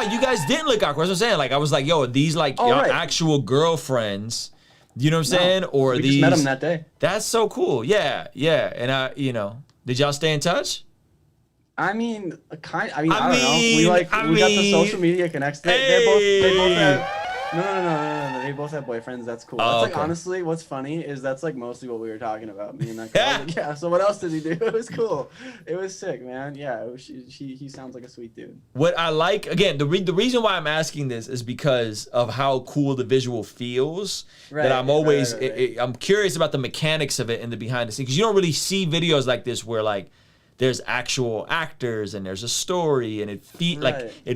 you guys didn't look awkward. That's what I'm saying. Like, I was like, yo, are these like your actual girlfriends? You know what I'm saying? Or we these? just met them that day. That's so cool. Yeah. And did y'all stay in touch? I mean, I don't know. We got the social media connects. They both have. No. They both have boyfriends. That's cool. That's like honestly, what's funny is that's like mostly what we were talking about. Me and that girl. Like, yeah. So what else did he do? It was cool. It was sick, man. Yeah. He sounds like a sweet dude. What I like again, the reason why I'm asking this is because of how cool the visual feels. That I'm always I'm curious about the mechanics of it and the behind the scenes, because you don't really see videos like this where like there's actual actors and there's a story and it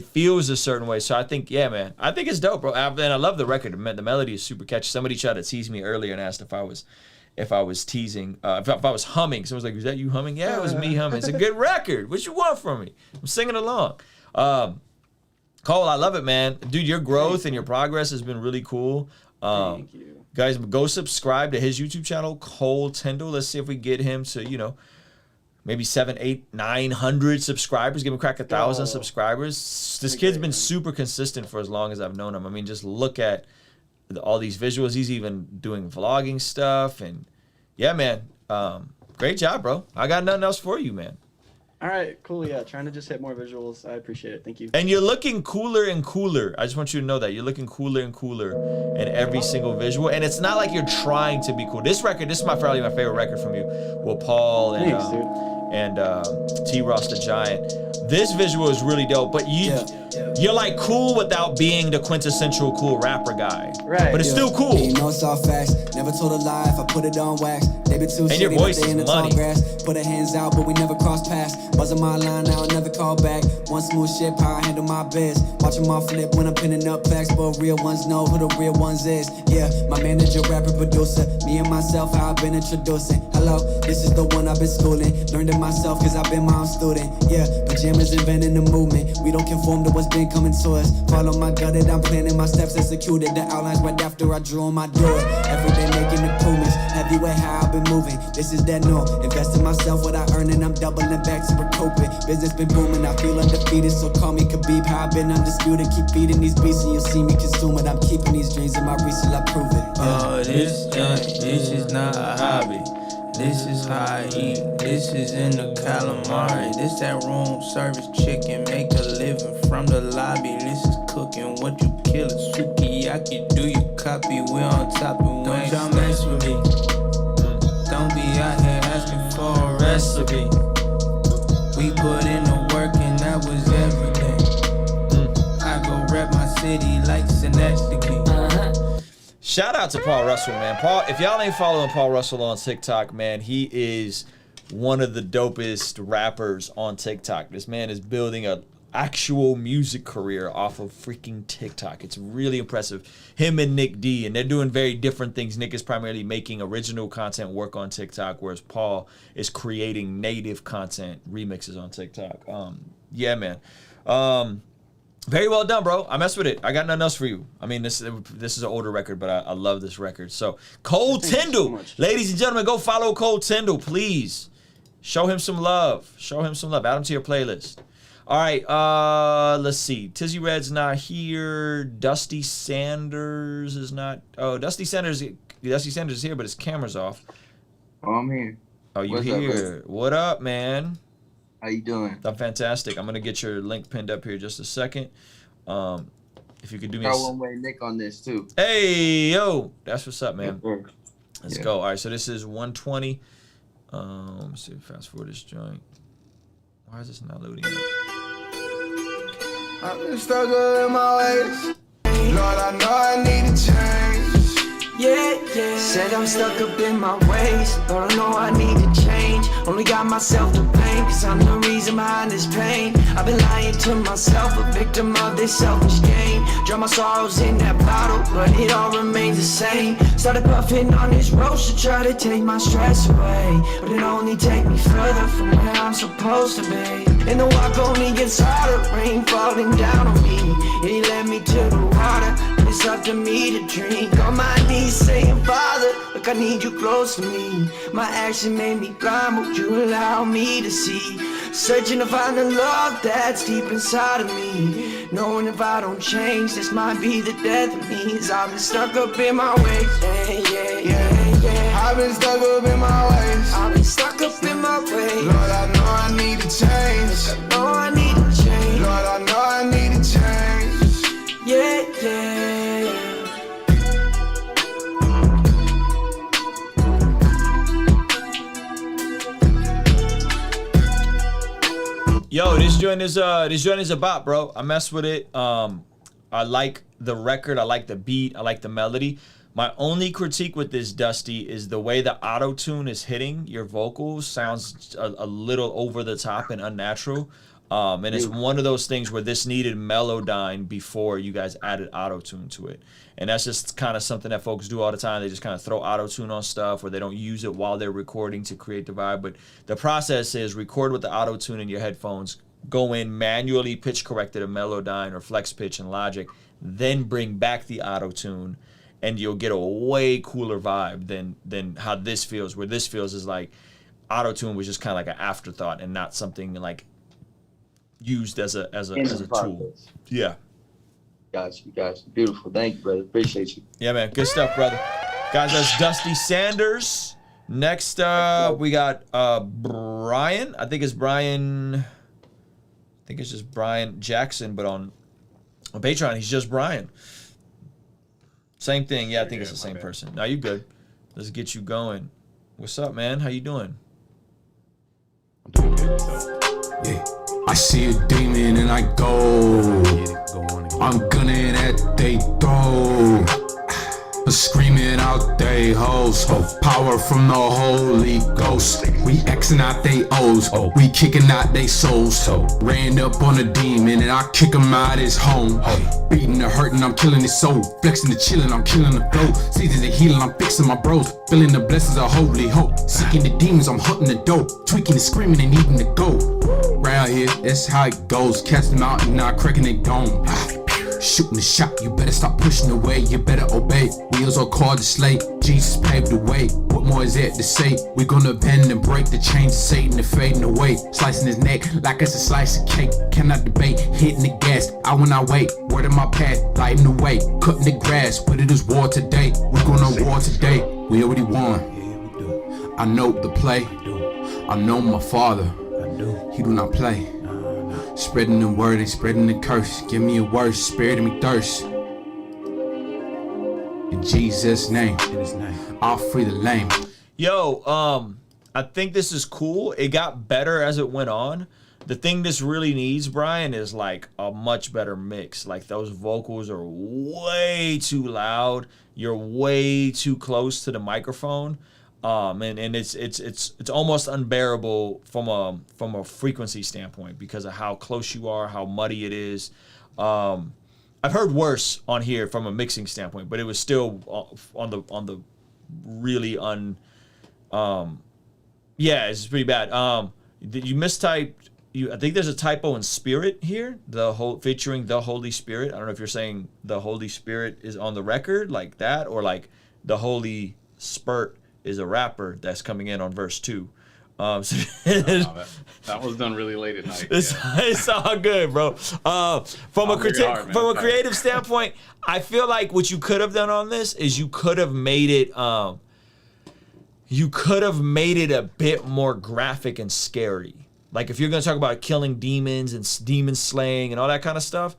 feels a certain way. So I think, yeah, man, I think it's dope, bro. And I love the record. The melody is super catchy. Somebody tried to tease me earlier and asked if I was teasing, if I was humming. Someone was like, "Was that you humming?" Yeah, it was me humming. It's a good record. What you want from me? I'm singing along. Cole, I love it, man. Dude, your growth and your progress has been really cool. Thank you. Guys, go subscribe to his YouTube channel, Cole Tyndall. Let's see if we get him to, maybe 700, 800, 900 subscribers. Give him a crack 1,000 subscribers. This kid's been super consistent for as long as I've known him. I mean, just look at all these visuals. He's even doing vlogging stuff. And yeah, man, great job, bro. I got nothing else for you, man. All right, cool. Yeah, trying to just hit more visuals. I appreciate it. Thank you. And you're looking cooler and cooler. I just want you to know that you're looking cooler and cooler in every single visual. And it's not like you're trying to be cool. This is probably my favorite record from you. Well, Paul and Thanks, dude. T-Ross the Giant. This visual is really dope, but you're like cool without being the quintessential cool rapper guy. Right. But it's still cool. You know it's all facts. Never told a lie if I put it on wax. They been too and your voice is money. Put our hands out, but we never cross paths. Buzzing my line now, never call back. One smooth shit, power handle my biz. Watch them all flip when I'm pinning up facts, but real ones know who the real ones is. Yeah, my manager, rapper, producer. Me and myself, how I've been introducing. Hello, this is the one I've been schooling. Learned it myself, cause I've been my own student. Yeah, pajamas inventing the movement. We don't conform to what's been coming to us. Follow my gut, I'm planning my steps, executed the outlines right after I drew on my door. Every day making improvements. Heavyweight, how I've been moving. This is that no. Invest in myself, what I earn, and I'm doubling back to recoup it. Business been booming, I feel undefeated, so call me Khabib. How I've been undisputed. Keep feeding these beasts, and you'll see me consume it. I'm keeping these dreams in my reach till I prove it. Oh, this is not a hobby. This is how I eat. This is in the calamari. This that room service chicken. Make a living from the lobby. This is cooking. What you kill is sukiyaki. Do you copy? We on top and don't y'all mess with me. Don't be out here asking for a recipe. We put in the work and that was everything. I go rep my city like Synecdoche. Shout out to Paul Russell, man. Paul, if y'all ain't following Paul Russell on TikTok, man, he is one of the dopest rappers on TikTok. This man is building a actual music career off of freaking TikTok. It's really impressive. Him and Nick D, and they're doing very different things. Nick is primarily making original content work on TikTok, whereas Paul is creating native content remixes on TikTok. Yeah, man. Very well done, bro. I mess with it. I got nothing else for you. I mean, this is an older record, but I love this record. So, Cole Tyndall. Ladies and gentlemen, go follow Cole Tyndall, please. Show him some love. Show him some love. Add him to your playlist. All right, let's see. Tizzy Red's not here. Dusty Sanders is not. Oh, Dusty Sanders is here, but his camera's off. Oh, I'm here. Oh, you What's here? up, What up, man? How you doing? I'm fantastic. I'm gonna get your link pinned up here just a second. If you could do me Got one way Nick on this too. Hey, yo, that's what's up, man. Yeah. Let's Yeah. go. All right, so this is 120. Let's see. Fast forward this joint. Why is this not loading up? I've been struggling in my ways. Lord, I know I need to change. Yeah, yeah. Said I'm stuck up in my ways. Lord, I know I need to change. Only got myself to blame, cause I'm the reason behind this pain. I've been lying to myself, a victim of this selfish game. Drown my sorrows in that bottle, but it all remains the same. Started puffing on this roast to try to take my stress away, but it only take me further from where I'm supposed to be. And the walk only gets harder, rain falling down on me. He led me to the water. It's up to me to drink. On my knees saying, Father, look, I need you close to me. My action made me blind, would you allow me to see? Searching to find the love that's deep inside of me. Knowing if I don't change, this might be the death of me. I've been stuck up in my ways. I've been stuck up in my ways. I've been stuck up in my ways. Lord, I know I need to change. I know I need to change. Lord, I know I need to change. Yeah, yeah. Yo, this joint is a bop, bro. I mess with it. I like the record. I like the beat. I like the melody. My only critique with this, Dusty, is the way the auto-tune is hitting your vocals sounds a little over the top and unnatural. And it's one of those things where this needed Melodyne before you guys added auto-tune to it. And that's just kind of something that folks do all the time. They just kind of throw auto-tune on stuff, or they don't use it while they're recording to create the vibe. But the process is record with the auto-tune in your headphones, go in, manually pitch correct it a Melodyne or flex pitch in Logic, then bring back the auto-tune, and you'll get a way cooler vibe than how this feels, where this feels is like auto-tune was just kind of like an afterthought and not something like used as a tool. Yeah. Got you. Beautiful. Thank you, brother. Appreciate you. Yeah, man. Good stuff, brother. Guys, that's Dusty Sanders. Next, we got Brian. I think it's just Brian Jackson, but on Patreon, he's just Brian. Same thing. Yeah, I think it's the same person. Now you good. Let's get you going. What's up, man? How you doing? Yeah. I see a demon and I go. I'm gunning at they throat. Screaming out they hoes. Power from the Holy Ghost. We Xing out they O's. We kicking out they souls. Ran up on a demon and I kick him out his home. Beating the hurting, I'm killing his soul. Flexing the chilling, I'm killing the flow. Seasons of healing, I'm fixing my bros. Feeling the blessings of holy hope. Seeking the demons, I'm hunting the dope. Tweaking and screaming and needing to go. Round here, that's how it goes. Catch them out and not cracking their dome. Shooting the shot, you better stop pushing away, you better obey. Wheels are called to slay, Jesus paved the way. What more is there to say? We gonna bend and break the chains of Satan and fading away. Slicing his neck like it's a slice of cake. Cannot debate, hitting the gas, I when I wait. Word in my path, lighting the way. Cutting the grass, but it is war today. We're gonna war today, we already won. I know the play, I know my father, he do not play. Spreading the word and spreading the curse. Give me a word, spirit of me thirst. In Jesus' name, I'll free the lame. Yo, I think this is cool. It got better as it went on. The thing this really needs, Brian, is like a much better mix. Like those vocals are way too loud. You're way too close to the microphone. And it's almost unbearable from a frequency standpoint because of how close you are, how muddy it is. I've heard worse on here from a mixing standpoint, but it was still on the really it's pretty bad. You mistyped. I think there's a typo in Spirit here. Featuring the Holy Spirit. I don't know if you're saying the Holy Spirit is on the record like that, or like the Holy Spurt is a rapper that's coming in on verse 2. That was done really late at night. It's all good, bro. From a creative standpoint, I feel like what you could have done on this is you could have made it a bit more graphic and scary. Like if you're gonna talk about killing demons and demon slaying and all that kind of stuff,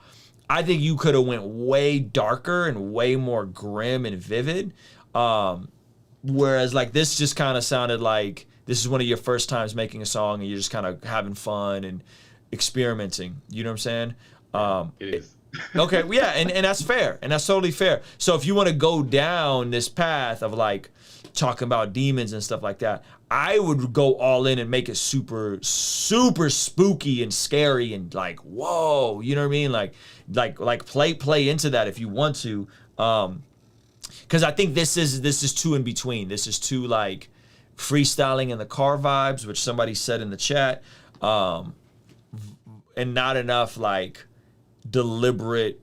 I think you could have went way darker and way more grim and vivid. Whereas like this just kind of sounded like this is one of your first times making a song and you're just kind of having fun and experimenting. You know what I'm saying? It is. Okay, well, yeah, and that's fair. And that's totally fair. So if you want to go down this path of like talking about demons and stuff like that, I would go all in and make it super, super spooky and scary and like, whoa, you know what I mean? Like play into that if you want to. Because I think this is too in between. This is too like freestyling in the car vibes, which somebody said in the chat, and not enough like deliberate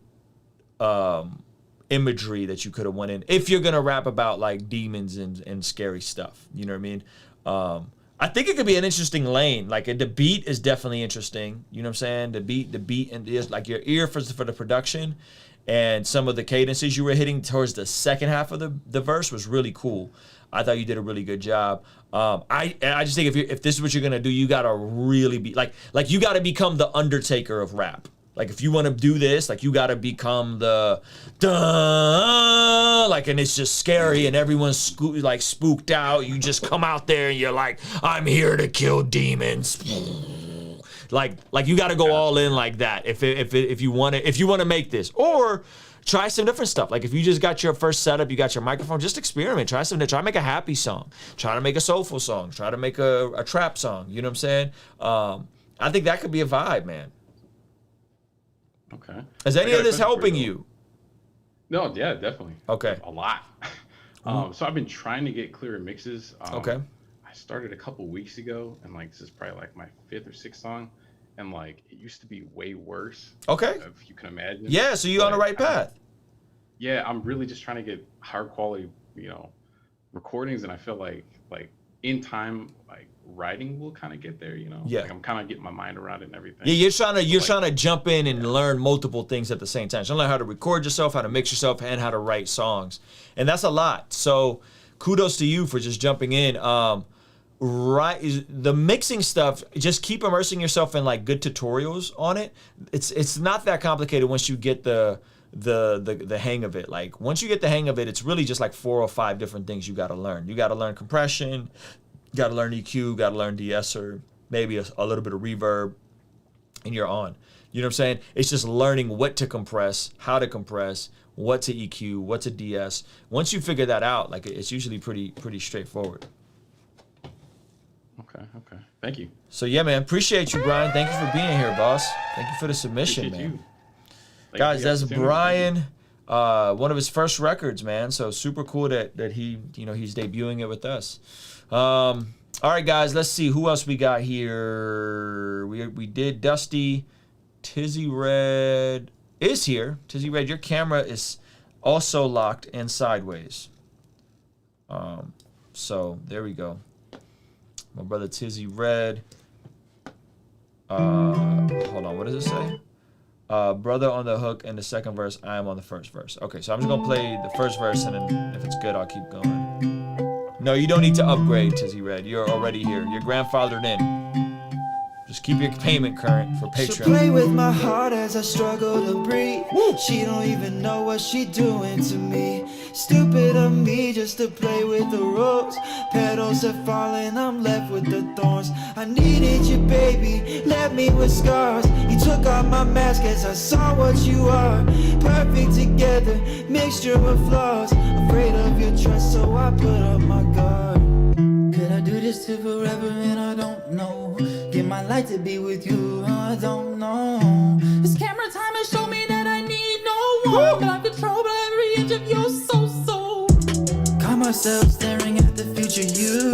imagery that you could have went in if you're gonna rap about like demons and scary stuff. You know what I mean? I think it could be an interesting lane. Like the beat is definitely interesting. You know what I'm saying? The beat and is like your ear for the production, and some of the cadences you were hitting towards the second half of the verse was really cool. I thought you did a really good job. I just think if this is what you're gonna do, you gotta really be like you gotta become the Undertaker of rap. Like if you want to do this, like you got to become the like, and it's just scary and everyone's spooked out. You just come out there and you're like, I'm here to kill demons. Like you got to go all in like that. If you want to make this, or try some different stuff. Like if you just got your first setup, you got your microphone, just experiment. Try to make a happy song. Try to make a soulful song. Try to make a trap song. You know what I'm saying? I think that could be a vibe, man. Okay. Is any of this helping you? No, yeah, definitely. Okay. A lot. So I've been trying to get clearer mixes. Okay. I started a couple weeks ago, and like this is probably like my 5th or 6th song, and like it used to be way worse. Okay. If you can imagine. Yeah, so you're on the right path. Yeah, I'm really just trying to get higher quality, recordings, and I feel like in time, like writing will kind of get there, Yeah. Like I'm kind of getting my mind around it and everything. Yeah, you're trying to jump in and learn multiple things at the same time. So learn how to record yourself, how to mix yourself, and how to write songs. And that's a lot. So kudos to you for just jumping in. The mixing stuff, just keep immersing yourself in like good tutorials on it. It's not that complicated once you get the hang of it. Like once you get the hang of it, it's really just like 4 or 5 different things you got to learn. You got to learn compression, got to learn EQ, got to learn de-esser, maybe a little bit of reverb, and you're on. You know what I'm saying? It's just learning what to compress, how to compress, what to EQ, what to de-ess. Once you figure that out, like it's usually pretty straightforward. Okay. Thank you. So yeah, man, appreciate you, Brian. Thank you for being here, boss. Thank you for the submission, Appreciate man. you. Guys, that's Brian, one of his first records, man. So super cool that he, he's debuting it with us. All right, guys, let's see who else we got here. We did Dusty. Tizzy Red is here. Tizzy Red, your camera is also locked and sideways. So there we go. My brother Tizzy Red. Hold on, what does it say? Brother on the hook in the second verse, I am on the first verse. Okay, so I'm just gonna play the first verse, and then if it's good, I'll keep going. No, you don't need to upgrade, Tizzy Red. You're already here. You're grandfathered in. Just keep your payment current for Patreon. She'll play with my heart as I struggle to breathe. She don't even know what she doing to me. Stupid of me just to play with the ropes. Petals are falling, I'm left with the thorns. I needed you, baby, left me with scars. You took off my mask as I saw what you are. Perfect together, mixture of flaws. Afraid of your trust, so I put up my guard. Could I do this to forever and I don't know. Give my life to be with you, I don't know. This camera time has shown me that I need no one. But I'm controlled by every inch of your soul. Caught myself staring at the future you.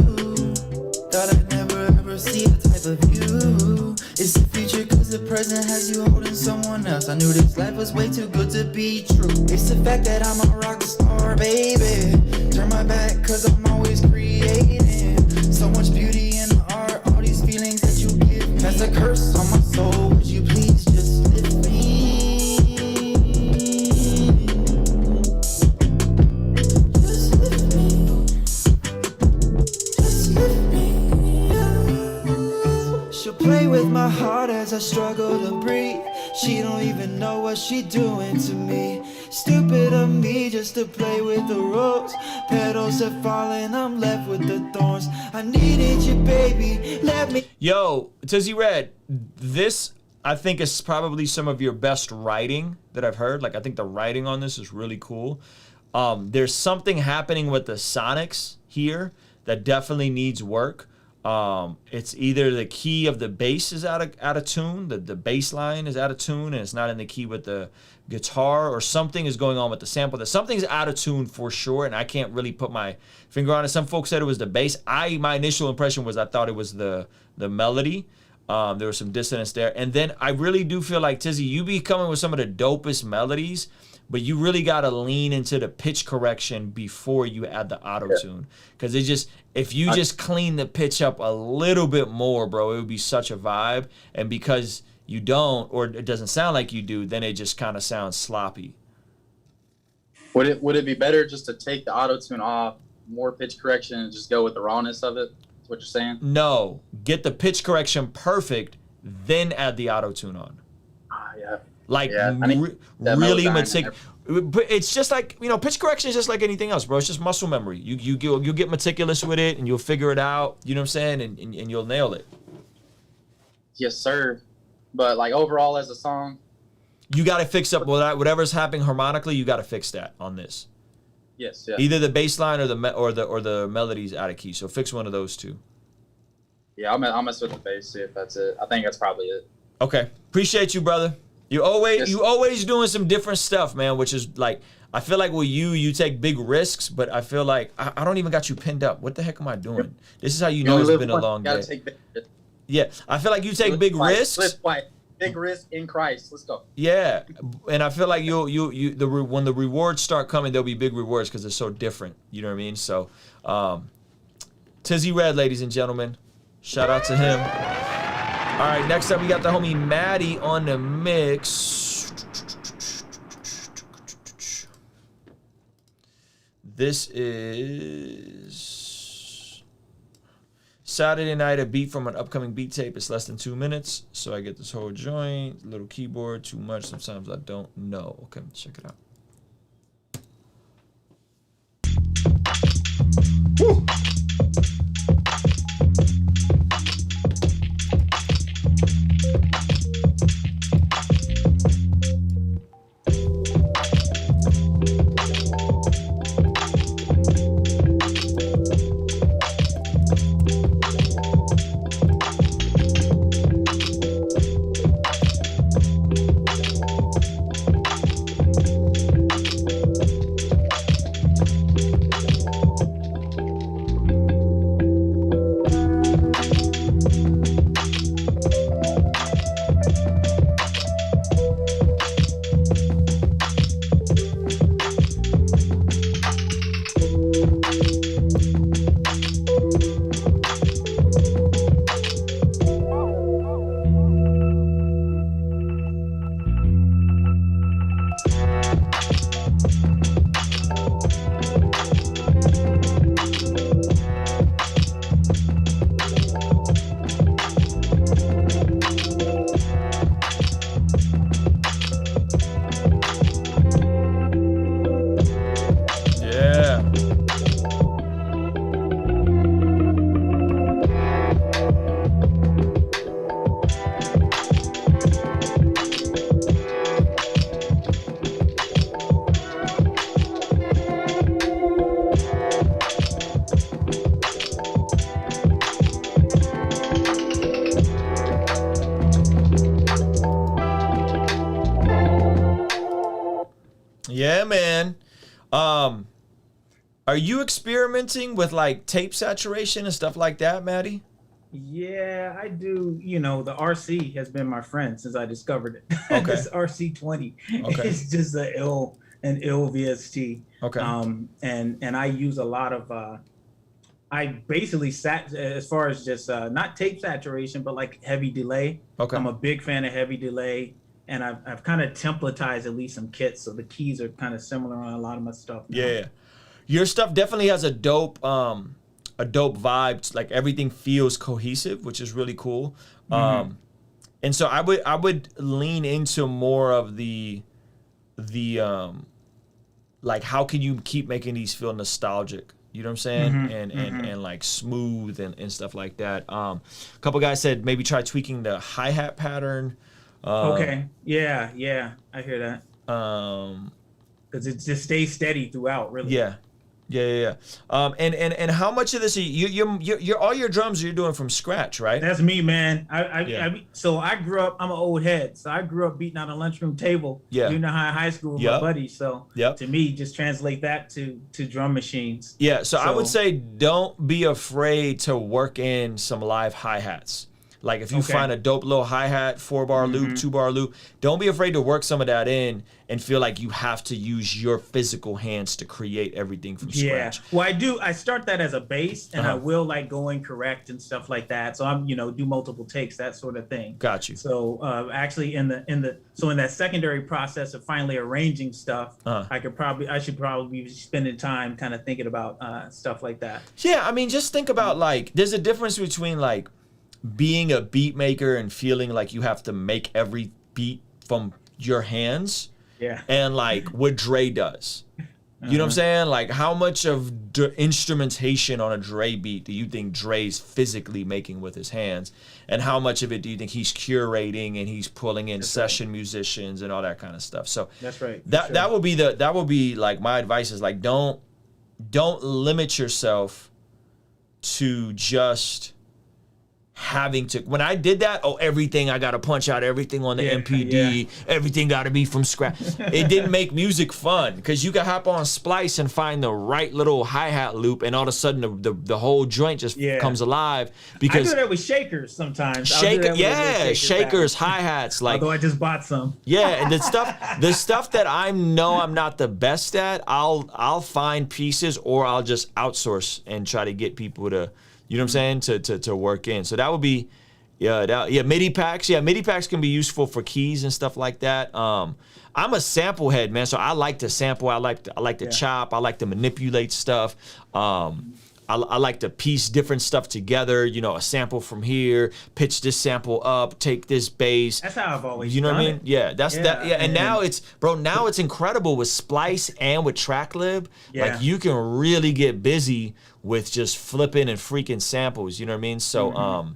Thought I'd never ever see a type of you. It's the future cause the present has you holding someone else. I knew this life was way too good to be true. It's the fact that I'm a rock star, baby. Turn my back cause I'm always creating. So much beauty in the art, all these feelings that you give. That's a curse on my soul, would you please just lift me? Just lift me. Just lift me. Yeah. She'll play with my heart as I struggle to breathe. She don't even know what she doing to me. Stupid of me just to play with the ropes. Petals are falling, I'm left with the thorns. I needed you, baby, let me. Yo, Tizzy Red, this I think is probably some of your best writing that I've heard. Like I think the writing on this is really cool. There's something happening with the sonics here that definitely needs work. It's either the key of the bass is out of tune, the bass line is out of tune, and it's not in the key with the guitar, or something is going on with the sample. That something's out of tune for sure, and I can't really put my finger on it. Some folks said it was the bass. My initial impression was I thought it was the melody. There was some dissonance there, and then I really do feel like Tizzy, you be coming with some of the dopest melodies, but you really got to lean into the pitch correction before you add the auto-tune. Because if you just clean the pitch up a little bit more, bro, it would be such a vibe. And because you don't, or it doesn't sound like you do, then it just kind of sounds sloppy. Would it be better just to take the auto-tune off, more pitch correction, and just go with the rawness of it? That's what you're saying? No, get the pitch correction perfect, then add the auto-tune on. Yeah. Like really meticulous. But it's just like, pitch correction is just like anything else, bro. It's just muscle memory. You get meticulous with it, and you'll figure it out. You know what I'm saying? And you'll nail it. Yes, sir. But like overall as a song, you got to fix up whatever's happening harmonically. You got to fix that on this. Yes. Yeah. Either the bass line or the melody's out of key. So fix one of those two. Yeah, I'll mess with the bass, see if that's it. I think that's probably it. Okay. Appreciate you, brother. You always doing some different stuff, man, which is like, I feel like with you take big risks, but I feel like I don't even got you pinned up. What the heck am I doing? This is how you know it's been a long day. Yeah, I feel like you take big risks. Big risk in Christ. Let's go. Yeah, and I feel like when the rewards start coming, there'll be big rewards because it's so different. You know what I mean? So, Tizzy Red, ladies and gentlemen, shout out to him. All right, next up we got the homie Maddie on the mix. This is Saturday night, a beat from an upcoming beat tape. It's less than 2 minutes, so I get this whole joint. Little keyboard, too much. Sometimes I don't know. Okay, check it out. Woo! Yeah, man. Are you experimenting with like tape saturation and stuff like that, Maddie? Yeah, I do. You know, the RC has been my friend since I discovered it. Okay. This RC20. Okay. It's just an ill VST. Okay. And I use a lot of I basically sat as far as just not tape saturation, but like heavy delay. Okay. I'm a big fan of heavy delay, and I've kind of templatized at least some kits, so the keys are kind of similar on a lot of my stuff now. Yeah. Your stuff definitely has a dope vibe. Like everything feels cohesive, which is really cool. Mhm. And so I would lean into more of the like how can you keep making these feel nostalgic? You know what I'm saying? Mhm, And like smooth and stuff like that. A couple guys said maybe try tweaking the hi-hat pattern. Okay. Yeah, I hear that. Because it just stays steady throughout, really. Yeah. And how much of this are you're all your drums you're doing from scratch, right? That's me, man. So I grew up. I'm an old head, so I grew up beating on a lunchroom table. Yeah. Junior high school with my buddies. So to me, just translate that to drum machines. Yeah. So I would say don't be afraid to work in some live hi-hats. Like if you find a dope little hi-hat, 4-bar loop, 2-bar loop, don't be afraid to work some of that in and feel like you have to use your physical hands to create everything from scratch. Well, I start that as a base, and I will like go and correct and stuff like that. So I'm, do multiple takes, that sort of thing. Got you. So actually in that secondary process of finally arranging stuff, I should probably be spending time kind of thinking about stuff like that. Yeah, I mean, just think about like, there's a difference between like being a beat maker and feeling like you have to make every beat from your hands. Yeah. And like what Dre does. You know what I'm saying? Like how much of instrumentation on a Dre beat do you think Dre's physically making with his hands? And how much of it do you think he's curating and he's pulling in session musicians and all that kind of stuff? So that's right. That would be like my advice is like don't limit yourself to just having to. When I did that, everything I gotta punch out everything on the MPD, everything gotta be from scratch. It didn't make music fun because you can hop on Splice and find the right little hi-hat loop, and all of a sudden the whole joint just comes alive. Because I do that with shakers sometimes. Shakers, hi-hats. Like, although I just bought some. Yeah, and the stuff that I know I'm not the best at, I'll find pieces or I'll just outsource and try to get people to. You know what I'm saying? To work in. So that would be, MIDI packs. Yeah, MIDI packs can be useful for keys and stuff like that. I'm a sample head, man. So I like to sample. I like to chop. I like to manipulate stuff. I like to piece different stuff together. A sample from here, pitch this sample up, take this bass. That's how I've always. You know what I mean? Yeah, that. Yeah, and now now it's incredible with Splice and with TrackLib. Yeah. Like you can really get busy with just flipping and freaking samples. You know what I mean? So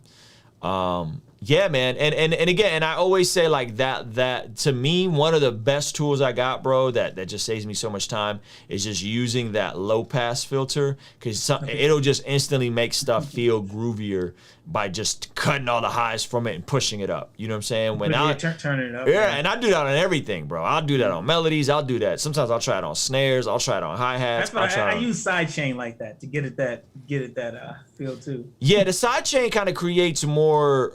yeah, man. And again, and I always say like that to me, one of the best tools I got, bro, that just saves me so much time is just using that low pass filter, because it'll just instantly make stuff feel groovier by just cutting all the highs from it and pushing it up. You know what I'm saying? When turning it up. Yeah, and I do that on everything, bro. I'll do that on melodies. I'll do that. Sometimes I'll try it on snares. I'll try it on hi-hats. That's what I use sidechain like that to get it that feel too. Yeah, the sidechain kind of creates more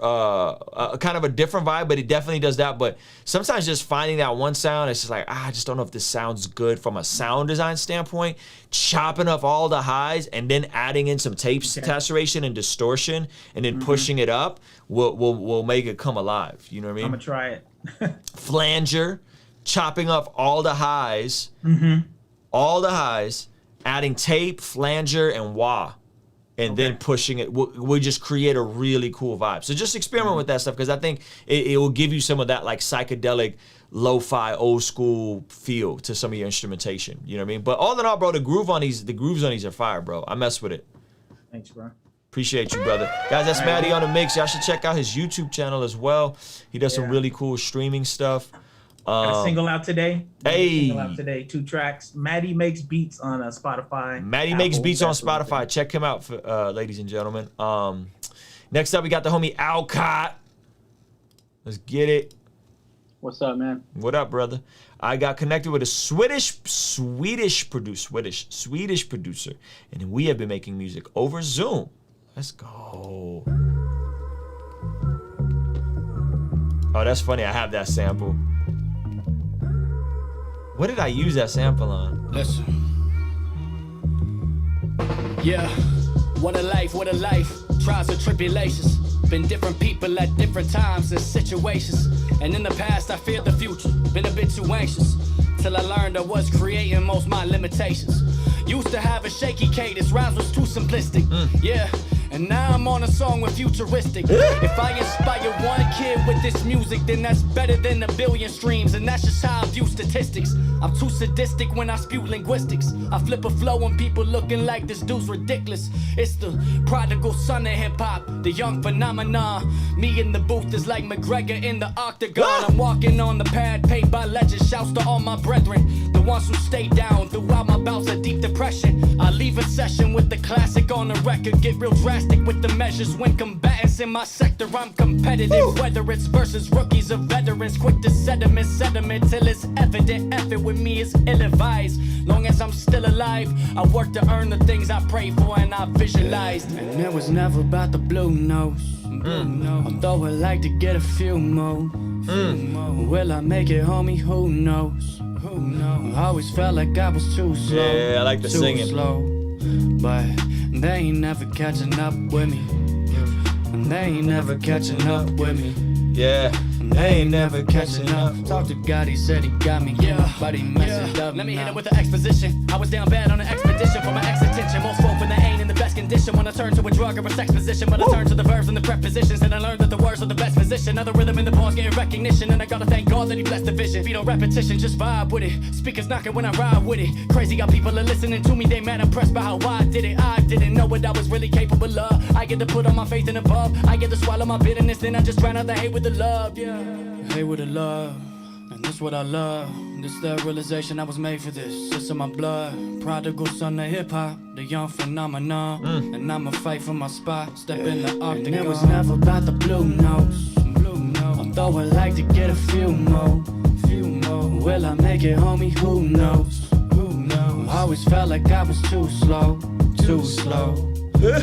kind of a different vibe, but it definitely does that. But sometimes just finding that one sound, it's just like, I just don't know if this sounds good from a sound design standpoint. Chopping up all the highs and then adding in some tape saturation and distortion and then pushing it up will make it come alive. You know what I mean? I'm gonna try it. Flanger, chopping up all the highs, adding tape, flanger, and wah. And then pushing it, we'll just create a really cool vibe. So just experiment with that stuff, because I think it will give you some of that like psychedelic, lo-fi, old school feel to some of your instrumentation. You know what I mean? But all in all, bro, the grooves on these are fire, bro. I mess with it. Thanks, bro. Appreciate you, brother. Guys, that's Maddie on the mix. Y'all should check out his YouTube channel as well. He does some really cool streaming stuff. Got a single out today. Hey. Single out today, 2 tracks. Maddie Makes Beats on Spotify. Maddie Makes Beats on Spotify. Check him out, ladies and gentlemen. Next up, we got the homie Alcott. Let's get it. What's up, man? What up, brother? I got connected with a Swedish producer, and we have been making music over Zoom. Let's go. Oh, that's funny. I have that sample. What did I use that sample on? Listen. Yeah. What a life, what a life. Trials and tribulations. Been different people at different times and situations. And in the past, I feared the future. Been a bit too anxious. Till I learned I was creating most my limitations. Used to have a shaky cadence, rhymes was too simplistic. Yeah. And now I'm on a song with futuristic. If I inspire one kid with this music, then that's better than 1 billion streams. And that's just how I view statistics. I'm too sadistic when I spew linguistics. I flip a flow and people looking like this dude's ridiculous. It's the prodigal son of hip hop, the young phenomenon. Me in the booth is like McGregor in the octagon. I'm walking on the pad, paid by legends. Shouts to all my brethren, the ones who stay down throughout my bouts of deep depression. I leave a session with the classic on the record, get real drastic with the measures when combatants in my sector. I'm competitive, whether it's versus rookies or veterans, quick to sediment till it's evident. Effort with me is ill-advised. Long as I'm still alive, I work to earn the things I pray for and I visualized. And it was never about the blue nose. Although I like to get a few more. Will I make it, homie? Who knows? I always felt like I was too slow. Yeah, I like the singing. Slow. But they ain't never catching up with me. They ain't never catching up with me. Yeah. They ain't never catching up. Talk to God, he said he got me. Nobody messed up. Let me hit it with the exposition. I was down bad on an expedition for my ex-attention. Most folk when they ain't in the best condition. When I turn to a drug or a sex position. But I turn to the verbs and the prepositions. And I learned that the words are the best position. Now the rhythm in the pause getting recognition. And I gotta thank God that he blessed the vision. Beat on repetition, just vibe with it. Speakers knocking when I ride with it. Crazy how people are listening to me. They mad impressed by how I did it. I didn't know what I was really capable of. I get to put on my faith in above. I get to swallow my bitterness. Then I just drown out the hate with the love. Hate with the love, and that's what I love. This that realization I was made for this. It's in my blood. Prodigal son of hip hop, the young phenomenon. And I'ma fight for my spot. Step in the octagon. And it was never about the blue notes. Although I like to get a few more. Will I make it, homie? Who knows? I always felt like I was too slow.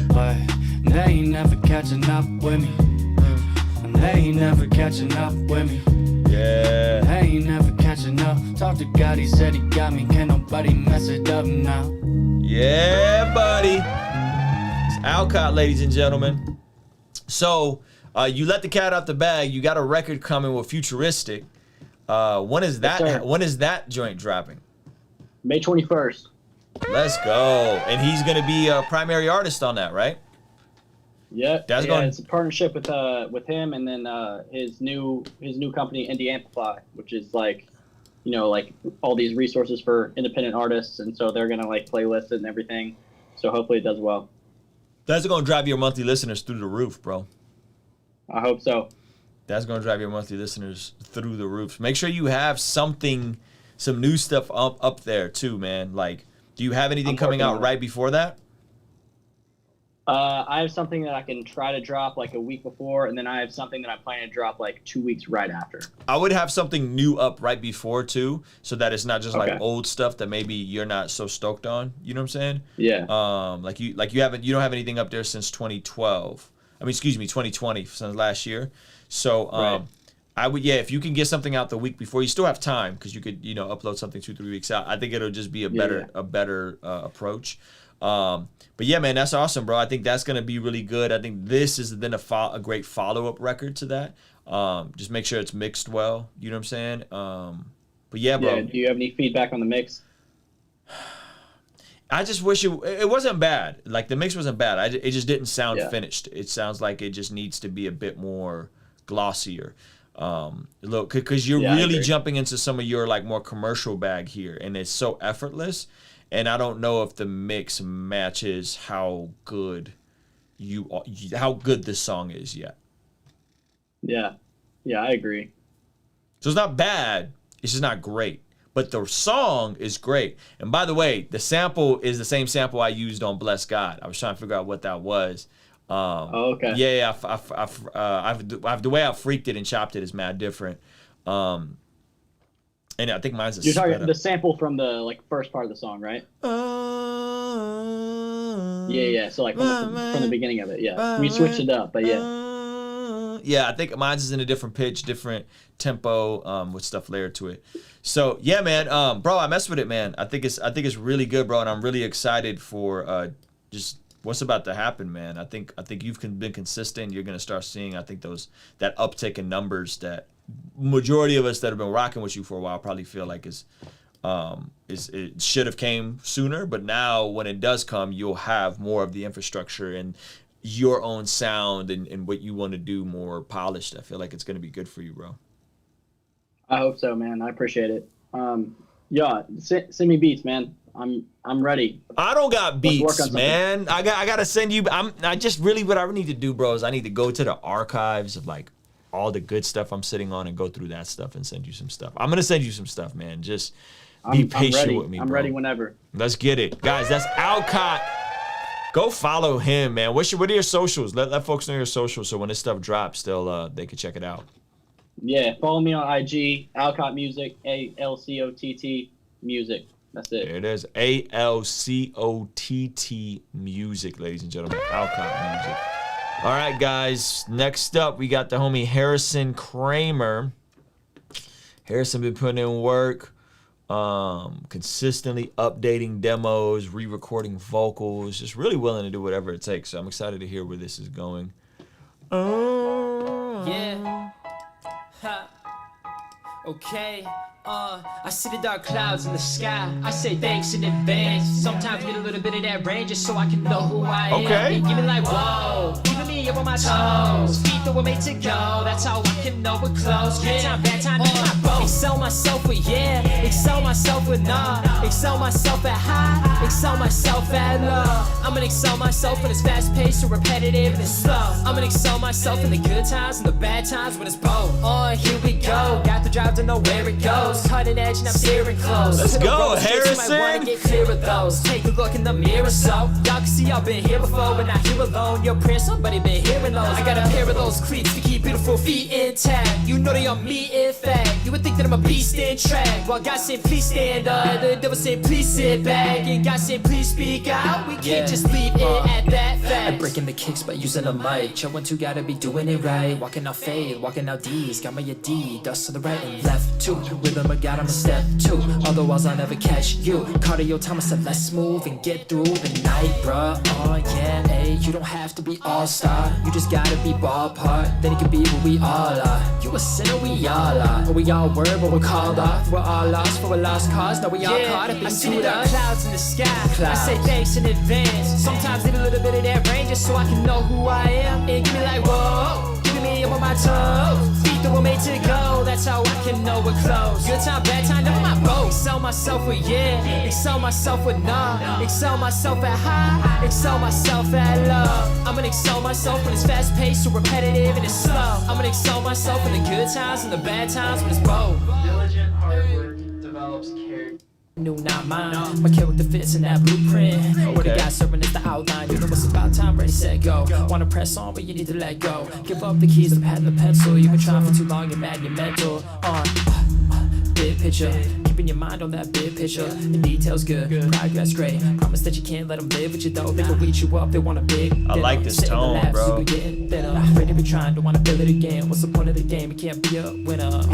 But they ain't never catching up with me. They ain't never catching up with me. Yeah. They ain't never catching up. Talk to God, he said he got me. Can't nobody mess it up now. Yeah, buddy. It's Alcott, ladies and gentlemen. So, you let the cat out the bag. You got a record coming with Futuristic. When is that? Yes, when is that joint dropping? May 21st. Let's go. And he's gonna be a primary artist on that, right? Yeah, That's going. It's a partnership with him and then his new company Indie Amplify, which is like all these resources for independent artists, and so they're gonna like playlist it and everything. So hopefully it does well. That's gonna drive your monthly listeners through the roof, bro. I hope so. That's gonna drive your monthly listeners through the roof. Make sure you have some new stuff up there too, man. Like, do you have anything coming out right before that? I have something that I can try to drop like a week before, and then I have something that I plan to drop like 2 weeks right after. I would have something new up right before too, so that it's not just Okay. like old stuff that maybe you're not so stoked on. You know what I'm saying? Yeah. You don't have anything up there since 2012. I mean, excuse me, 2020, since last year. So Right. I would, if you can get something out the week before, you still have time because you could, upload something 2-3 weeks out. I think it'll just be a better approach. But yeah, man, that's awesome, bro. I think that's gonna be really good. I think this is then a great follow-up record to that. Just make sure it's mixed well. You know what I'm saying? But yeah, bro. Yeah, do you have any feedback on the mix? I just wish it wasn't bad. Like the mix wasn't bad. It just didn't sound Yeah. finished. It sounds like it just needs to be a bit more glossier. Look, because you're Yeah, I really agree. jumping into some of your like more commercial bag here, and it's so effortless. And I don't know if the mix matches how good this song is yet. Yeah, I agree. So it's not bad. It's just not great. But the song is great. And by the way, the sample is the same sample I used on Bless God. I was trying to figure out what that was. Okay. Yeah. The way I freaked it and chopped it is mad different. And I think mine's a You're sped talking up. the sample from the like first part of the song, right? Yeah. So like from the beginning of it, yeah. We switched it up, but yeah. Yeah, I think mine's is in a different pitch, different tempo, with stuff layered to it. So yeah, man, bro, I messed with it, man. I think it's really good, bro, and I'm really excited for just what's about to happen, man. I think you've been consistent. You're gonna start seeing, I think that uptick in numbers that majority of us that have been rocking with you for a while probably feel like it should have came sooner, but now when it does come, you'll have more of the infrastructure and your own sound and what you want to do more polished. I feel like it's going to be good for you, bro. I hope so, man. I appreciate it. Yeah, send me beats, man. I'm ready. I don't got Let's work beats, on something. man. I gotta send you. I just really what I need to do, bro, is I need to go to the archives of like all the good stuff I'm sitting on and go through that stuff and send you some stuff. I'm gonna send you some stuff, man. Just be patient I'm ready. with me, I'm bro. ready whenever. Let's get it, guys. That's Alcott. Go follow him, man. What are your socials? Let folks know your socials so when this stuff drops, they can check it out. Yeah, follow me on IG, Alcott Music, ALCOTT Music. That's it. There it is. ALCOTT Music, ladies and gentlemen. Alcott Music. All right, guys. Next up, we got the homie Harrison Kramer. Harrison been putting in work, consistently updating demos, re-recording vocals, just really willing to do whatever it takes. So I'm excited to hear where this is going. Yeah. Ha. Okay. I see the dark clouds in the sky. I say thanks in advance. Sometimes get a little bit of that rain just so I can know who I am. Okay. Give me like whoa, keeping me up on my toes. Feet that were made to go. That's how I can know we're close. Good time, bad time, in my boat. Excel myself with yeah. Excel myself with nah. Excel myself at high. Excel myself at low. I'm gonna excel myself when it's fast paced or repetitive and it's slow. I'm gonna excel myself in the good times and the bad times when it's both. Here we go. Got the drive to know where it goes. Cutting edge and I'm steering close. Let's go, Harrison. You might wanna get clear of those. Take a look in the mirror, so y'all can see I've been here before, but not here alone. Your prayer, somebody been hearing those. I got a pair of those cleats to keep beautiful feet intact. You know they on me, in fact. You would think that I'm a beast in track. While God said please stand up, the devil said please sit back, and God said please speak out. We can't just leave it at that fact. I'm breaking the kicks by using a mic. Yo, one, two, gotta be doing it right. Walking out fade, walking out D's. Got my D, dust to the right and left. Two, rhythm I got, I'm a step two. Otherwise I'll never catch you. Cardio time, I said let's move and get through the night, bruh. Yeah, hey, you don't have to be all-star. You just gotta be ballpark. Then you can be what we all are. You a sinner, we all are. But we all were, but we're called off. We're all lost for a lost cause. Now we all caught up in the dark clouds in the sky. I say thanks in advance. Sometimes need a little bit of that rain just so I can know who I am. And give me like whoa, give me up on my toes. Feet that were made to go. That's how I can know we're close. Good time, bad time, never my boat. Excel myself with yeah. Excel myself with nah. Excel myself at high. Excel myself at low. I'm gonna excel myself when it's fast paced or repetitive and it's slow. I'm gonna excel myself in the good times and the bad times when it's both. Diligent hard work develops character. No, not mine. My character fits in that blueprint. What the guy serving is the outline. You know it's about time, ready, set, go. Wanna press on, but you need to let go. Give up the keys, the pad, and the pencil. You've been trying for too long, you're mad, you're mental. Big picture, keeping your mind on that big picture. The details good, progress great. Promise that you can't let them live with you though. They will beat you up, they want a big I like this tone, bro. Ready to be trying, don't wanna build it again. What's the point of the game? You can't be a winner.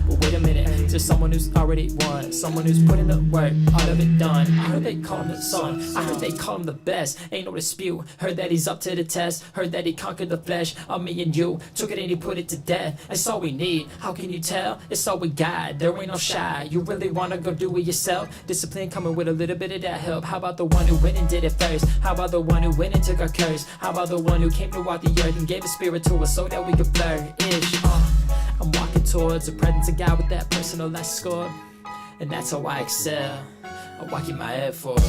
But wait a minute, there's someone who's already won. Someone who's put in the work, all of it done. I heard they call him the son, I heard they call him the best. Ain't no dispute, heard that he's up to the test. Heard that he conquered the flesh of me and you. Took it and he put it to death. That's all we need, how can you tell? It's all we got, there ain't no shy. You really wanna go do it yourself? Discipline coming with a little bit of that help. How about the one who went and did it first? How about the one who went and took our curse? How about the one who came to walk the earth and gave his spirit to us so that we could flourish? I'm walking towards the presence of God with that personal escort, and that's how I excel. I'm walking my head forward.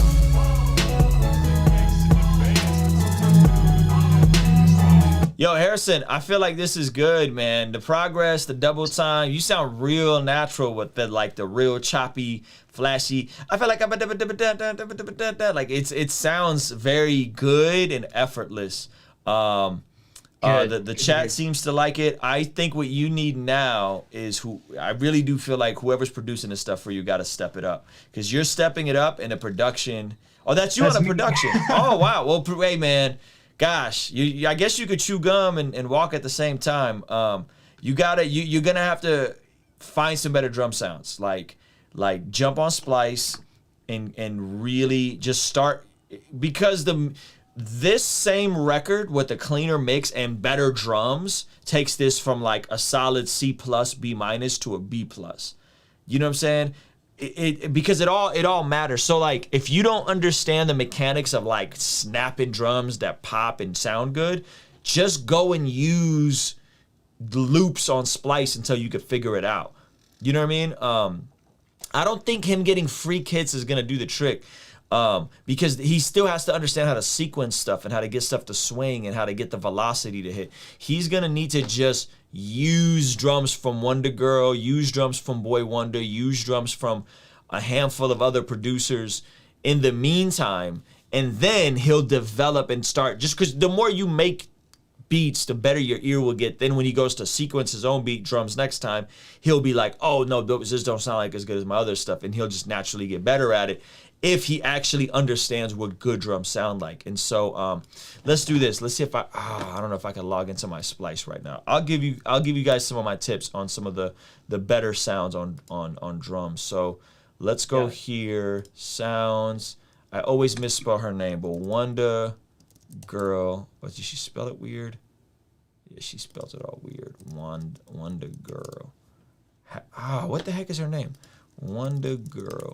Yo, Harrison, I feel like this is good, man. The progress, the double time, you sound real natural with the the real choppy, flashy. I feel like I'm like it sounds very good and effortless. The chat seems to like it. I think what you need now is I really do feel like whoever's producing this stuff for you got to step it up, because you're stepping it up in the production. Oh, that's you on the production. Oh, wow. Well, hey, man. Gosh, I guess you could chew gum and walk at the same time. You're gonna have to find some better drum sounds. Like jump on Splice and really just start, because this same record with the cleaner mix and better drums takes this from like a solid C+, B- to a B+. You know what I'm saying? Because it all matters. So like if you don't understand the mechanics of like snapping drums that pop and sound good, just go and use the loops on Splice until you can figure it out. You know what I mean? I don't think him getting free kits is gonna do the trick. Because he still has to understand how to sequence stuff and how to get stuff to swing and how to get the velocity to hit. He's gonna need to just use drums from Wonder Girl, use drums from Boy Wonder, use drums from a handful of other producers in the meantime, and then he'll develop and start, just because the more you make beats, the better your ear will get. Then when he goes to sequence his own beat drums next time, he'll be like, oh no, those just don't sound like as good as my other stuff. And he'll just naturally get better at it if he actually understands what good drums sound like. And so let's do this. Let's see if I don't know if I can log into my Splice right now. I'll give you guys some of my tips on some of the better sounds on drums. So let's go here, sounds. I always misspell her name, but Wonder Girl. What, did she spell it weird? Yeah, she spells it all weird. Wonder Girl. What the heck is her name? Wonder Girl.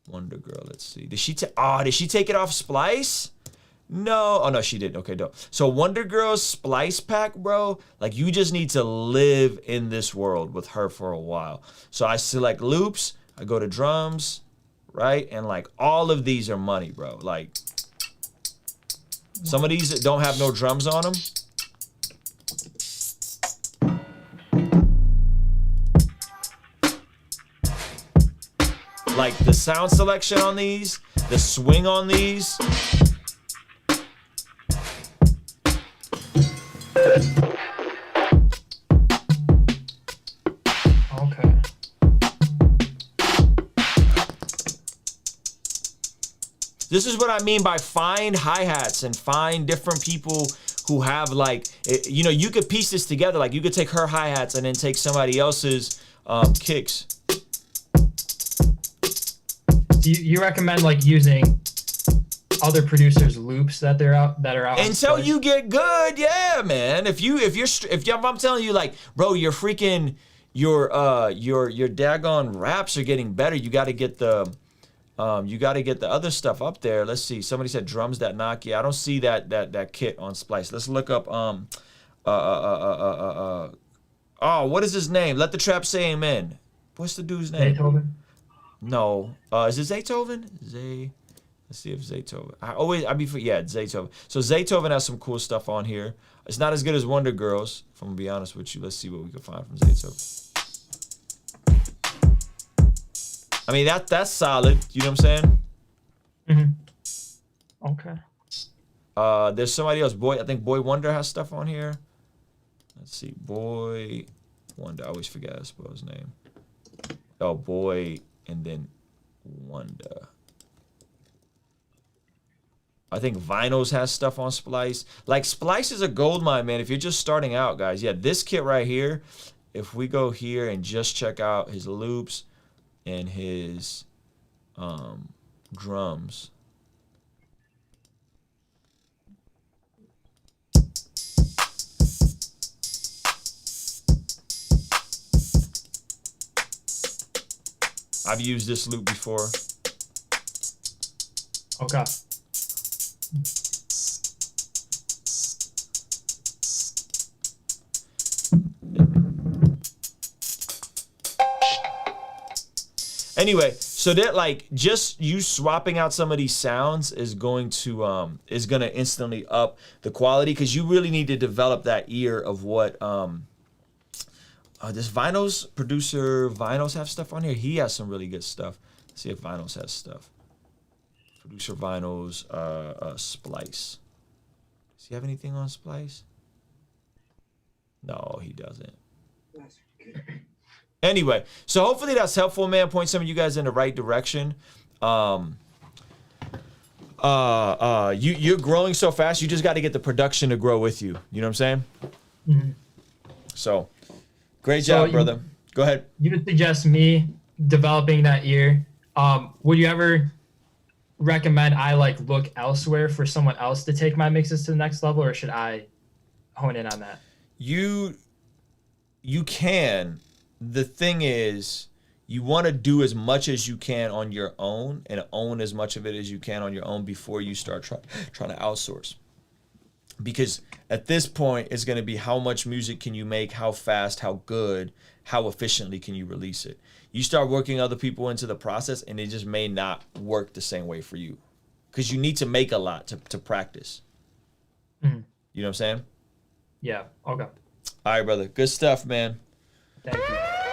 Wonder Girl. Let's see. Did she take it off Splice? No. Oh no, she didn't. Okay, dope. So Wonder Girl's Splice pack, bro. Like, you just need to live in this world with her for a while. So I select loops. I go to drums, right? And like all of these are money, bro. Like some of these don't have no drums on them. Like the sound selection on these, the swing on these. Okay. This is what I mean by find hi-hats and find different people who have like, you know, you could piece this together. Like you could take her hi-hats and then take somebody else's kicks. Do you recommend like using other producers' loops that are out until you get good? Yeah, man. If I'm telling you, like, bro, your daggone raps are getting better. You got to get the other stuff up there. Let's see. Somebody said drums that knock. Yeah, I don't see that kit on Splice. Let's look up what is his name? Let the trap say amen. What's the dude's name? Beethoven. No. Is it Zaytoven? Let's see if Zaytoven. Yeah, Zaytoven. So Zaytoven has some cool stuff on here. It's not as good as Wonder Girls, if I'm gonna be honest with you. Let's see what we can find from Zaytoven. I mean, that's solid. You know what I'm saying? Mm-hmm. Okay. There's somebody else. I think Boy Wonder has stuff on here. Let's see. Boy Wonder. I always forget how to spell his name. Oh, Boy, and then Wonder. I think Vinyls has stuff on Splice. Like, Splice is a gold mine, man. If you're just starting out, guys. Yeah, this kit right here, if we go here and just check out his loops and his drums. I've used this loop before. Okay. Anyway, so that like just you swapping out some of these sounds is going to instantly up the quality, because you really need to develop that ear of what this Vinyls producer Vinyls have stuff on here. He has some really good stuff. Let's see if Vinyls has stuff. Producer Vinyls, Splice. Does he have anything on Splice? No, he doesn't. Anyway, so hopefully that's helpful, man. Point some of you guys in the right direction. You're growing so fast. You just got to get the production to grow with you. You know what I'm saying? Mm-hmm. So, great job, brother. Go ahead. You would suggest me developing that ear. Would you ever recommend I like look elsewhere for someone else to take my mixes to the next level, or should I hone in on that? You can. The thing is, you want to do as much as you can on your own and own as much of it as you can on your own before you start trying to outsource. Because at this point, it's going to be how much music can you make, how fast, how good, how efficiently can you release it. You start working other people into the process, and it just may not work the same way for you. Because you need to make a lot to practice. Mm-hmm. You know what I'm saying? Yeah. Okay. All right, brother. Good stuff, man. Thank you.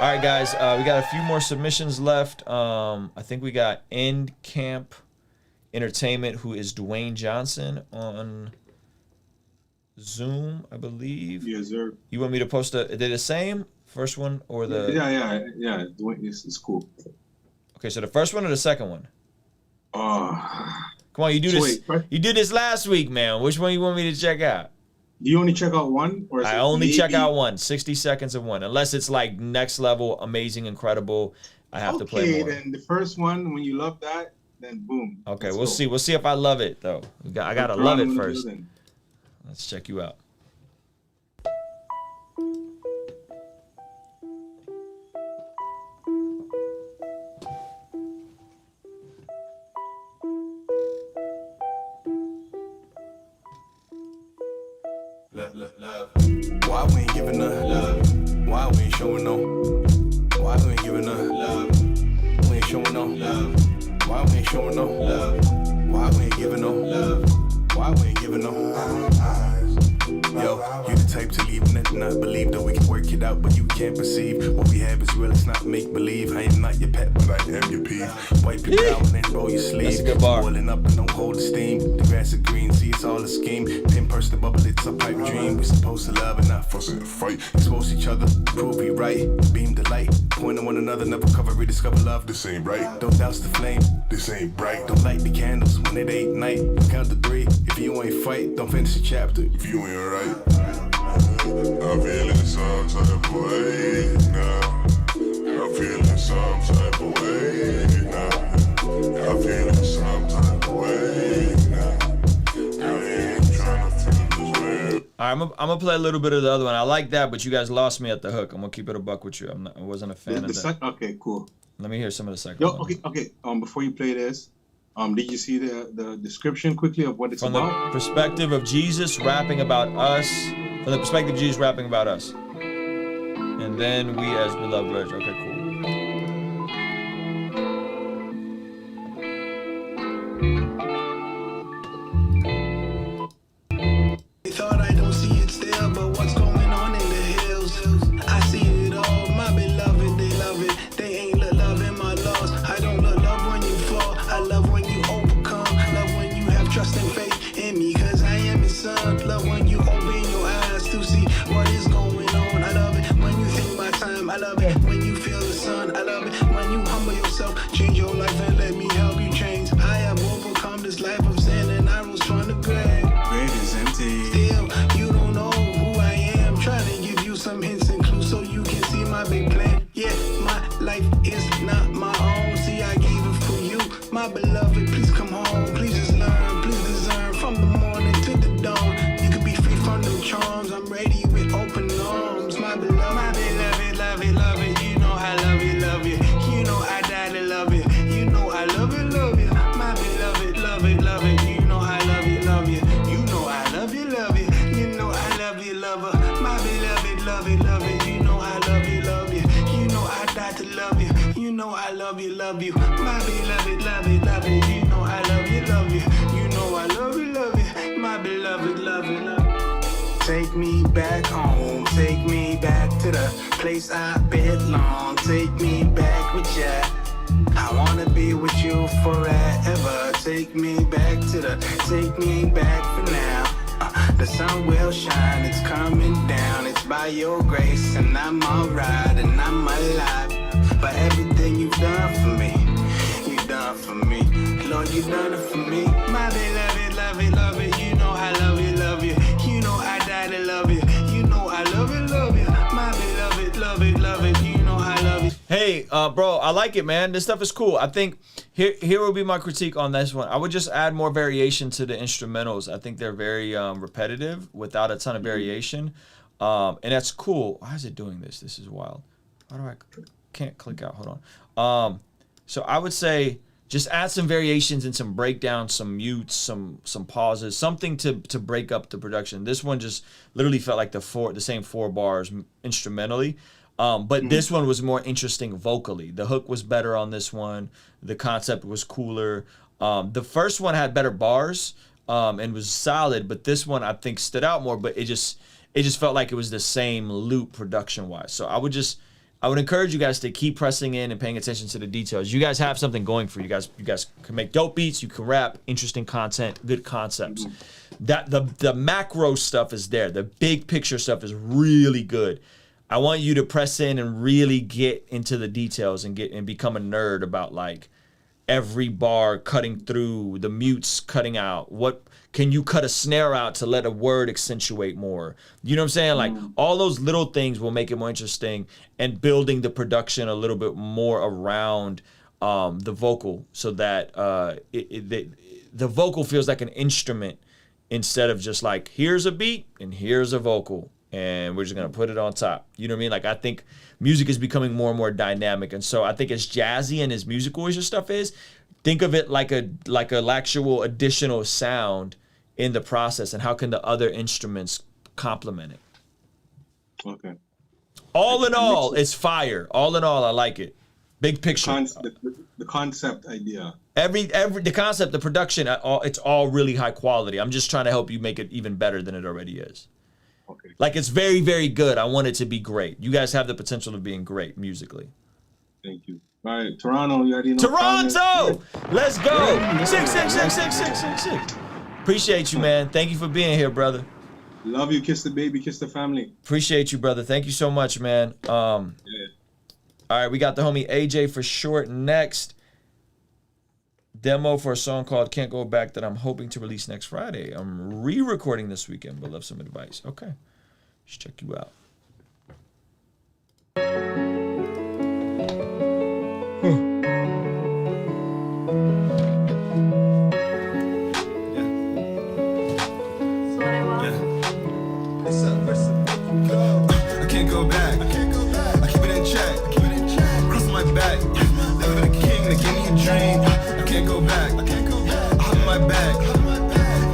All right, guys. We got a few more submissions left. I think we got End Camp Entertainment, who is Dwayne Johnson on Zoom, I believe. Yes, sir. You want me to post they the same first one or the? Yeah. It's cool. Okay, so the first one or the second one? Come on, you do so this. You did this last week, man. Which one you want me to check out? Do you only check out one, or is I it only check maybe- out one. 60 seconds of one, unless it's like next level, amazing, incredible. I have to play more. Okay, then the first one, when you love that, then boom. Okay, let's we'll go. see. We'll see if I love it though. I gotta No love it problem, first. then. Let's check you out. Why we ain't giving up love? Why we ain't showing no? Why we ain't giving up love? We ain't showing no love. Why we ain't showing no love? Why we ain't giving no love? Why we ain't giving no? Yo, you the type to leave and not believe that we can work it out, but you can't perceive what we have is real. It's not make believe. I am not your pet, but I am your peeve. Wipe your brow and then roll your sleeve. That's a good bar. Boiling up and don't hold the steam. The grass is green, see it's all a scheme. Pin purse the bubble, it's a pipe dream. We supposed to love and not fuss and fight. Expose each other, prove we right. Beam the light, point on one another, never cover, rediscover love. This ain't right. Don't douse the flame. This ain't bright. Don't light the candles when it ain't night. Count to 3. If you ain't fight, don't finish the chapter. If you ain't right. I'm feeling some type of way now. I'm feeling some type of way now. I'm feeling some type of way now. I ain't trying to feel this way. All right, I'm gonna play a little bit of the other one. I like that, but you guys lost me at the hook. I'm gonna keep it a buck with you. I wasn't a fan of that. Okay, cool. Let me hear some of the second Yo, one. okay. Before you play this, did you see the description quickly of what it's From about? the perspective of Jesus rapping about us. From the perspective of Jesus rapping about us. And then we as beloved virgin. Okay, cool. They thought I don't see it still, but what's going on in the hills? I see it all, my beloved, they love it. They ain't loving my loss. I don't love when you fall. I love when you overcome. Love when you have trust and faith in me, cause I am his son. Love when you open your eyes to see what is going on. I love it when you think my time. I love it when you feel the sun. I love it when you humble yourself, change your life and let me help you change. I have overcome this life of sin and I was trying to grab. Grave is empty. Still, you don't know who I am. Trying to give you some hints and clues so you can see my big plan. Yeah, my life is not my own. See, I gave it for you. My beloved, please come home. Please just learn, please discern from the morning to the dawn. You can be free from them charms. I'm ready with open arms. My beloved, love it. You know I love you. You know I die to love you. You know I love you. My beloved, love it. You know I love you. You know I love you. You know I love you, lover. My beloved, love it. You know I love you. You know I die to love you. You know I love you. My beloved, love it. You know I love you. You know I love you. My beloved, love it. Take me back home, take me back to the place I belong. Take me back with ya. I wanna be with you forever. Take me back for now. The sun will shine, it's coming down. It's by your grace, and I'm alright, and I'm alive. For everything you've done for me, Lord, you've done it for me. My beloved, love it. You know I love you. You know I die to love you. You know I love you. My beloved, love it. You know I love you. Hey, bro, I like it, man. This stuff is cool. I think here will be my critique on this one. I would just add more variation to the instrumentals. I think they're very repetitive without a ton of variation, and that's cool. Why is it doing this? This is wild. How do I can't click out? Hold on. So I would say just add some variations and some breakdowns, some mutes, some pauses, something to break up the production. This one just literally felt like the same 4 bars instrumentally. But this one was more interesting vocally. The hook was better on this one. The concept was cooler. The first one had better bars and was solid, but this one I think stood out more. But it just felt like it was the same loop production wise. So I would just I would encourage you guys to keep pressing in and paying attention to the details. You guys have something going for you guys. You guys can make dope beats. You can rap, interesting content, good concepts. That the macro stuff is there. The big picture stuff is really good. I want you to press in and really get into the details and become a nerd about like every bar cutting through, the mutes cutting out. What can you cut a snare out to let a word accentuate more? You know what I'm saying? Like all those little things will make it more interesting, and building the production a little bit more around the vocal, so that the vocal feels like an instrument instead of just like, here's a beat and here's a vocal and we're just gonna put it on top. You know what I mean? Like I think music is becoming more and more dynamic, and so I think as jazzy and as musical as your stuff is, think of it like an actual additional sound in the process, and how can the other instruments complement it? Okay. All in all, it's fire. All in all, I like it. Big picture. The concept idea. The concept, the production, it's all really high quality. I'm just trying to help you make it even better than it already is. Okay. Like it's very, very good. I want it to be great. You guys have the potential of being great musically. Thank you. All right, Toronto, you already know. Toronto! Let's go! 6666666. Appreciate you, man. Thank you for being here, brother. Love you. Kiss the baby. Kiss the family. Appreciate you, brother. Thank you so much, man. All right, we got the homie AJ for short next. Demo for a song called Can't Go Back that I'm hoping to release next Friday. I'm re-recording this weekend, but love some advice. Okay, let's check you out. I can't go back. I keep it in check. Cross my back. Live with a king that gave me a dream. I can't go back. I hop in my back.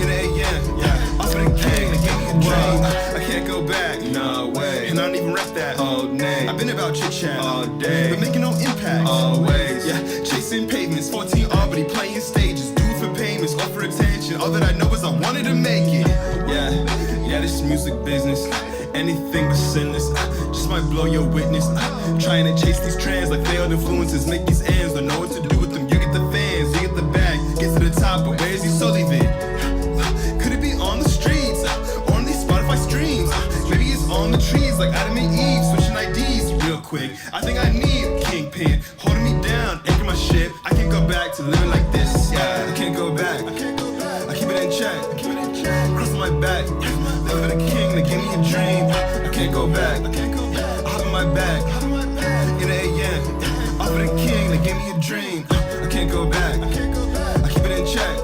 In the AM. Off with a king that gave me a dream. I can't go back. No way. And I don't even rap that. Oh, nay. I've been about chit chat all day. But making no impact. Always. Yeah. Chasing pavements. 14 Albany playing stages. Due for payments. All for attention. All that I know is I wanted to make it. Yeah, this music business. Anything but sinless. Just might blow your witness. Trying to chase these trends like failed influences. Make these ends, don't know what to do with them. You get the fans, you get the bag. Get to the top, but where's he so leaving? Could it be on the streets? Or on these Spotify streams? Maybe it's on the trees like Adam and Eve. Switching IDs real quick. I think I need a kingpin holding me down, anchor my ship. I can't go back to living like this. Yeah, I can't go back. I keep it in check. Cross my back. Live with a king that gave me a dream. I can't go back. I hop in my back. In the AM. Off with a king that gave me a dream. I can't go back. I keep it in check.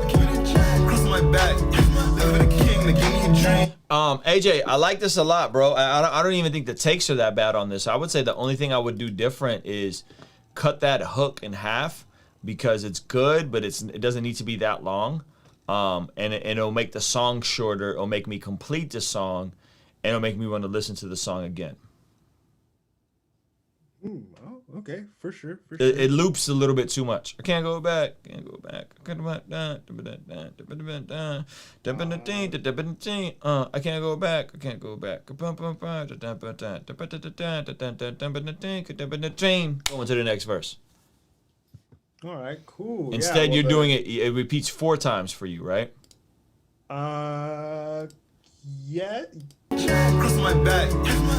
Cross my back. Live with a king that gave me a dream. AJ, I like this a lot, bro. I don't even think the takes are that bad on this. I would say the only thing I would do different is cut that hook in half, because it's good, but it doesn't need to be that long. And it'll make the song shorter. It'll make me complete the song, and it'll make me want to listen to the song again. Oh, okay, for sure. It loops a little bit too much. I can't go back. I can't go back. I can't go back. Going to the next verse. All right, cool. Instead, you're doing it. It repeats 4 times for you, right? Yeah. Cross my back.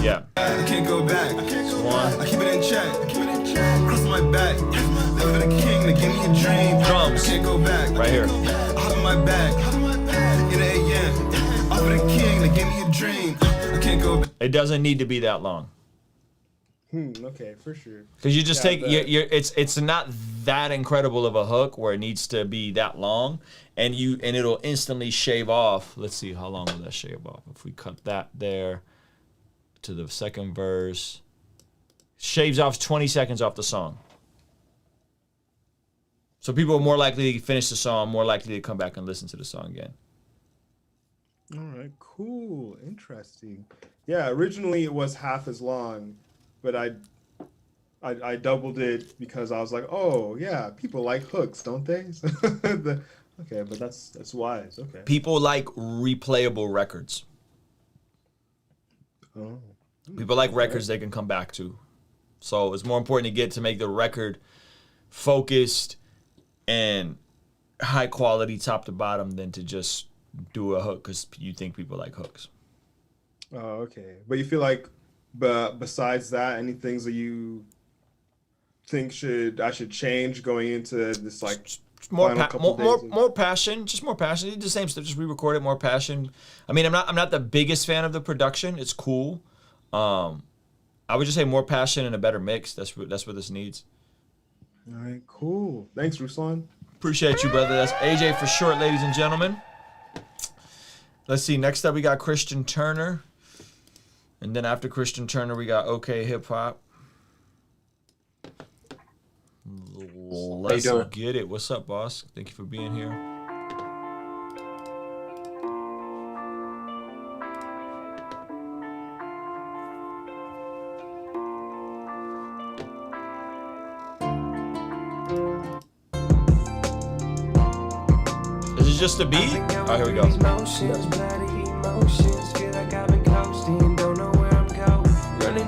Yeah. I can't go back. 1. I keep it in check. Cross my back. Live with a king that gave me a dream. Drums. I can't go back. Right here. I hop in my back. In the AM. Off with a king that gave me a dream. I can't go back. It doesn't need to be that long. Okay, for sure. Because you just take it's not that incredible of a hook where it needs to be that long, and it'll instantly shave off. Let's see, how long will that shave off? If we cut that there to the second verse, shaves off 20 seconds off the song. So people are more likely to finish the song, more likely to come back and listen to the song again. All right, cool, interesting. Yeah, originally it was half as long, but I doubled it because I was like, oh yeah, people like hooks, don't they? Okay, but that's wise. Okay. People like replayable records. Oh. People like records they can come back to. So it's more important to make the record focused and high quality top to bottom than to just do a hook because you think people like hooks. Oh, okay. But you feel like, but besides that, any things that you think I should change going into this like more passion, just more passion. The same stuff, just re-record it, more passion. I mean, I'm not the biggest fan of the production. It's cool. I would just say more passion and a better mix. That's what this needs. All right, cool. Thanks, Ruslan. Appreciate you, brother. That's AJ for short, ladies and gentlemen. Let's see. Next up, we got Christian Turner. And then after Christian Turner, we got OK Hip Hop. Let's get it. What's up, boss? Thank you for being here. Is it just a beat? Oh, here we go.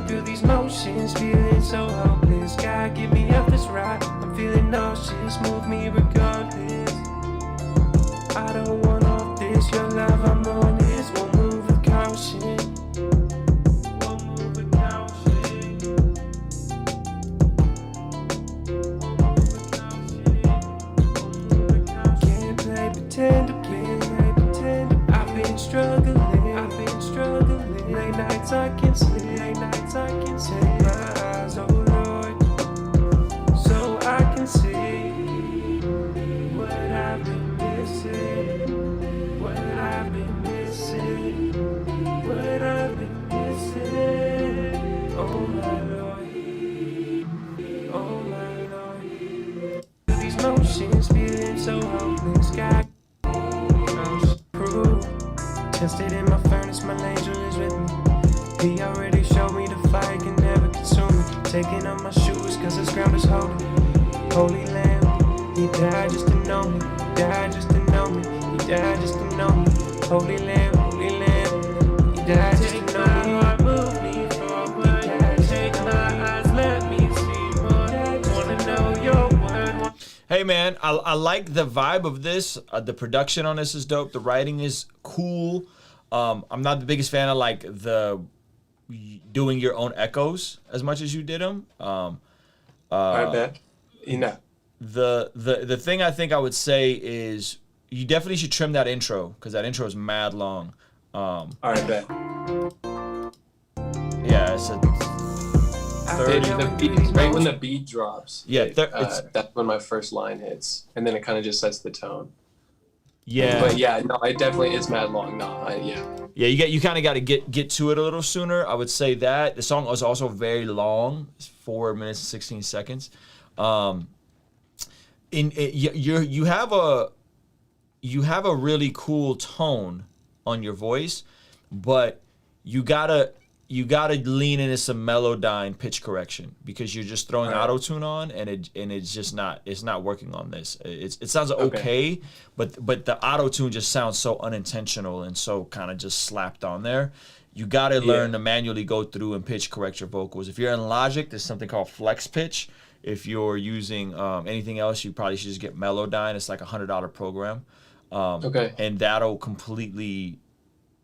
Through these motions, feeling so hopeless. God, get me off this ride. I'm feeling nauseous, move me regardless. I don't want off this, your love, I'm on this. Won't move with caution. Won't move with caution. Can't play pretend again. I've been struggling. Late nights I can sleep. Take my eyes, oh Lord, so I can see what I've been missing, what I've been missing, what I've been missing. Oh my Lord, oh my Lord. These motions feeling so hopeless. God, proof. Tested in my furnace, my angel is with me. He already showed me the fire can never consume me. Taking off my shoes cause this ground is holy. Holy Lamb, he died just to know me. He died just to know me. He died just to know me. Holy Lamb, he died just to know me. Heart move me forward. Take my eyes, let me see more. Wanna know your word. Hey man, I like the vibe of this. The production on this is dope. The writing is cool. I'm not the biggest fan of like the doing your own echoes as much as you did them. I bet. Enough. The thing I think I would say is you definitely should trim that intro because that intro is mad long. All right, bet. Yeah, it's a 30. The beat, right when the beat drops. Yeah, that's when my first line hits, and then it kind of just sets the tone. Yeah. But yeah, no, it definitely is mad long. No, yeah. Yeah, you kind of got to get to it a little sooner. I would say that the song was also very long. It's 4 minutes and 16 seconds. You have a really cool tone on your voice, but you gotta lean into some Melodyne pitch correction because you're just throwing auto-tune on and it's just not working on this. It sounds okay, but the auto-tune just sounds so unintentional and so kind of just slapped on there. You gotta learn to manually go through and pitch correct your vocals. If you're in Logic, there's something called Flex Pitch. If you're using anything else, you probably should just get Melodyne. It's like $100 program. And that'll completely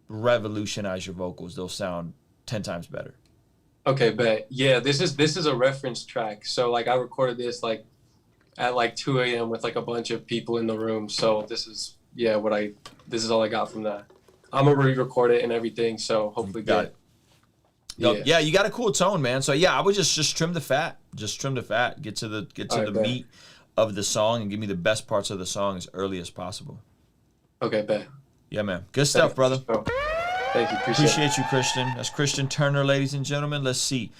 revolutionize your vocals. They'll sound 10 times better. Okay, bet. Yeah, this is a reference track. So like I recorded this like at like 2 a.m. with like a bunch of people in the room. So this is this is all I got from that. I'm gonna re-record it and everything. So hopefully got it. Yeah, you got a cool tone, man. So yeah, I would just trim the fat. Just trim the fat. Get to the meat of the song and give me the best parts of the song as early as possible. Okay, bet. Yeah, man. Good stuff, brother. Thank you. Appreciate you, Christian. That's Christian Turner, ladies and gentlemen. Let's see.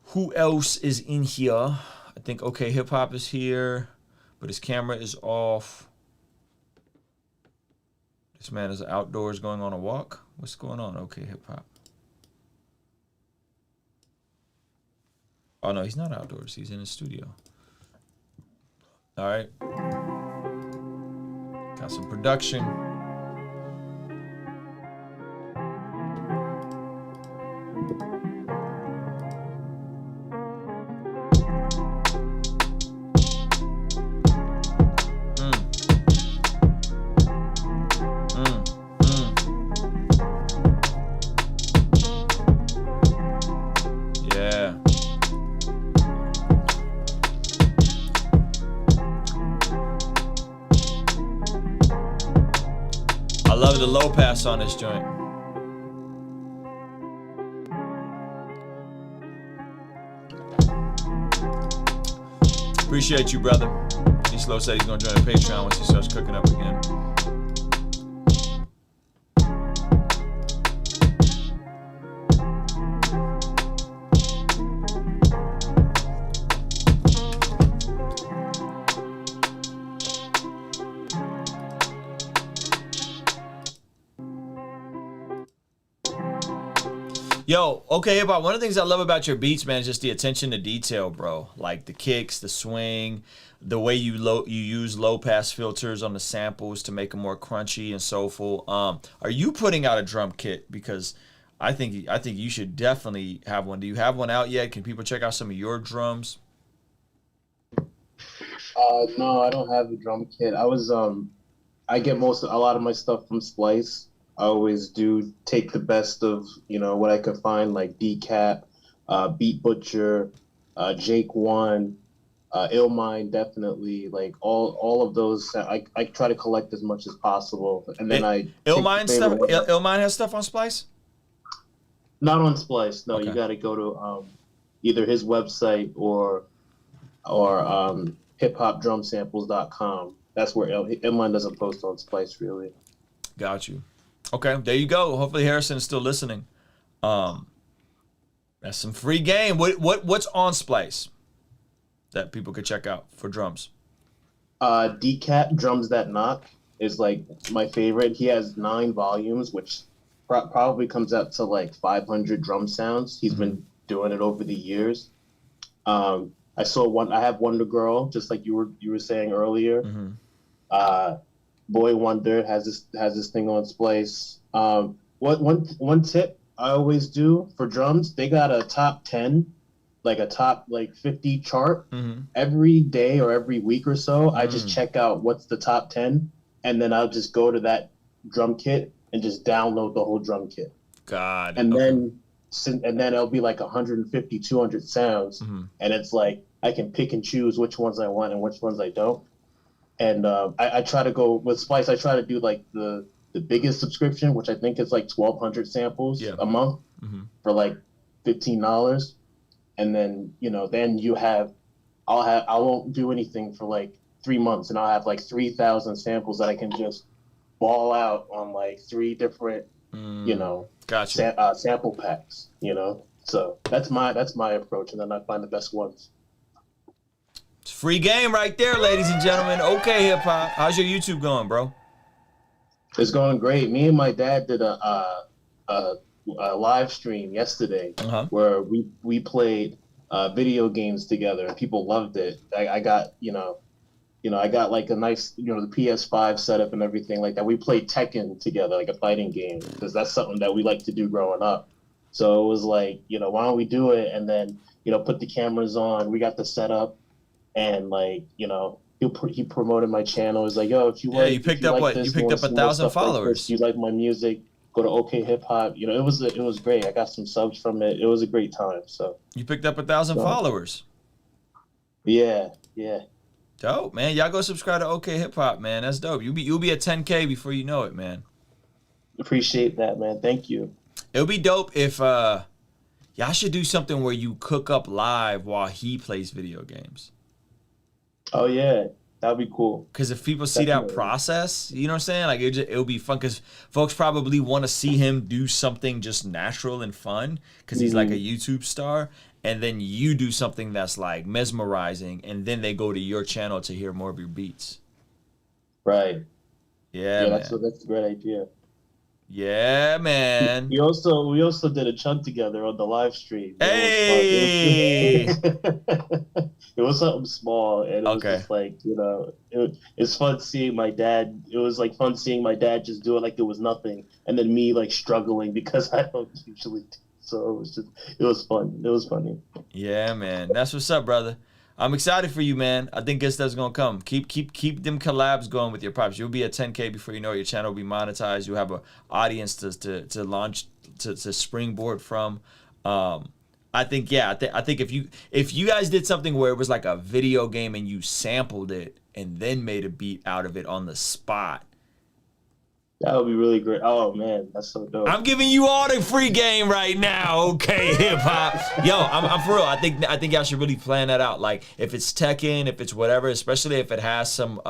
Who else is in here? I think OK Hip Hop is here, but his camera is off. This man is outdoors going on a walk. What's going on, OK Hip Hop? Oh, no, he's not outdoors. He's in his studio. All right. Got some production. the low pass on this joint. Appreciate you, brother. D-Slow said he's gonna join the Patreon once he starts cooking up again. Yo, okay, about one of the things I love about your beats, man, is just the attention to detail, bro. Like the kicks, the swing, the way you use low pass filters on the samples to make them more crunchy and soulful. Are you putting out a drum kit? Because I think you should definitely have one. Do you have one out yet? Can people check out some of your drums? No, I don't have a drum kit. I get a lot of my stuff from Splice. I always do take the best of, what I could find, like Decap, Beat Butcher, Jake One, Illmind, definitely. Like all of those, I try to collect as much as possible, and then Illmind stuff. Illmind has stuff on Splice. Not on Splice. No, Okay. You got to go to either his website or hiphopdrumsamples.com. That's where Illmind doesn't post on Splice, really. Got you. Okay, there you go. Hopefully Harrison is still listening. That's some free game. What's on Splice that people could check out for drums? Decap Drums That Knock is like my favorite. He has 9 volumes, which probably comes out to like 500 drum sounds. He's been doing it over the years. I have Wonder Girl, just like you were saying earlier. Boy Wonder has this thing on Splice. One tip I always do for drums, they got a top 10, like a top 50 chart every day or every week or so. I just check out what's the top 10, and then I'll just go to that drum kit and just download the whole drum kit. And then it'll be like 150, 200 sounds, and it's like I can pick and choose which ones I want and which ones I don't. And I try to go with Splice. I try to do like the biggest subscription, which I think is like 1,200 samples a month for like $15. And then I won't do anything for like 3 months, and I'll have like 3,000 samples that I can just ball out on like 3 different sample packs. So that's my approach, and then I find the best ones. It's free game right there, ladies and gentlemen. Okay, hip hop. How's your YouTube going, bro? It's going great. Me and my dad did a live stream yesterday where we played video games together, and people loved it. I got I got like a nice the PS5 setup and everything like that. We played Tekken together, like a fighting game, because that's something that we like to do growing up. So it was like, why don't we do it, and then put the cameras on. We got the setup. And like he promoted my channel. He's like, yo, if you like, you picked up 1,000 followers. You like my music? Go to OK Hip Hop. It was great. I got some subs from it. It was a great time. So you picked up 1,000 followers. Yeah. Dope, man. Y'all go subscribe to OK Hip Hop, man. That's dope. You'll be at 10K before you know it, man. Appreciate that, man. Thank you. It'll be dope if y'all should do something where you cook up live while he plays video games. Oh yeah, that'd be cool. Because if people see that process, you know what I'm saying? Like it'll be fun. Because folks probably want to see him do something just natural and fun. Because he's like a YouTube star, and then you do something that's like mesmerizing, and then they go to your channel to hear more of your beats. Right. Yeah, man. That's a great idea. Yeah, man. We also did a chunk together on the live stream. Hey. It was something small, and it was just like it's fun seeing my dad. It was like fun seeing my dad just do it like it was nothing, and then me like struggling because I don't usually do. So it was fun. It was funny. Yeah, man. That's what's up, brother. I'm excited for you, man. I think good stuff's gonna come. Keep them collabs going with your props. You'll be at 10K before you know it. Your channel will be monetized. You'll have an audience to launch to springboard from. I think if you guys did something where it was like a video game and you sampled it and then made a beat out of it on the spot, That would be really great. Oh man, that's so dope. I'm giving you all the free game right now, okay, hip hop. Yo, I'm for real. I think y'all should really plan that out. Like if it's Tekken, if it's whatever, especially if it has some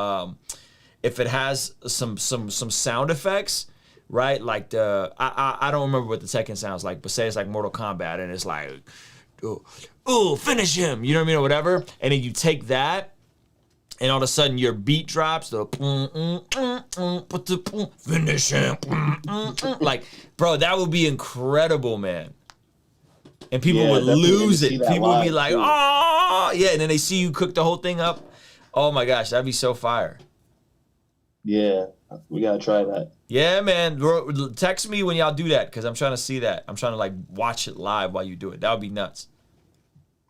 sound effects, right? Like I don't remember what the Tekken sounds like, but say it's like Mortal Kombat and it's like, oh, finish him, you know what I mean, or whatever. And then you take that. And all of a sudden your beat drops, the finish him. Like, bro, that would be incredible, man. And people would lose it. People would be like, oh, yeah. And then they see you cook the whole thing up. Oh my gosh, that'd be so fire. Yeah, we gotta try that. Yeah, man. Text me when y'all do that because I'm trying to see that. I'm trying to like watch it live while you do it. That would be nuts.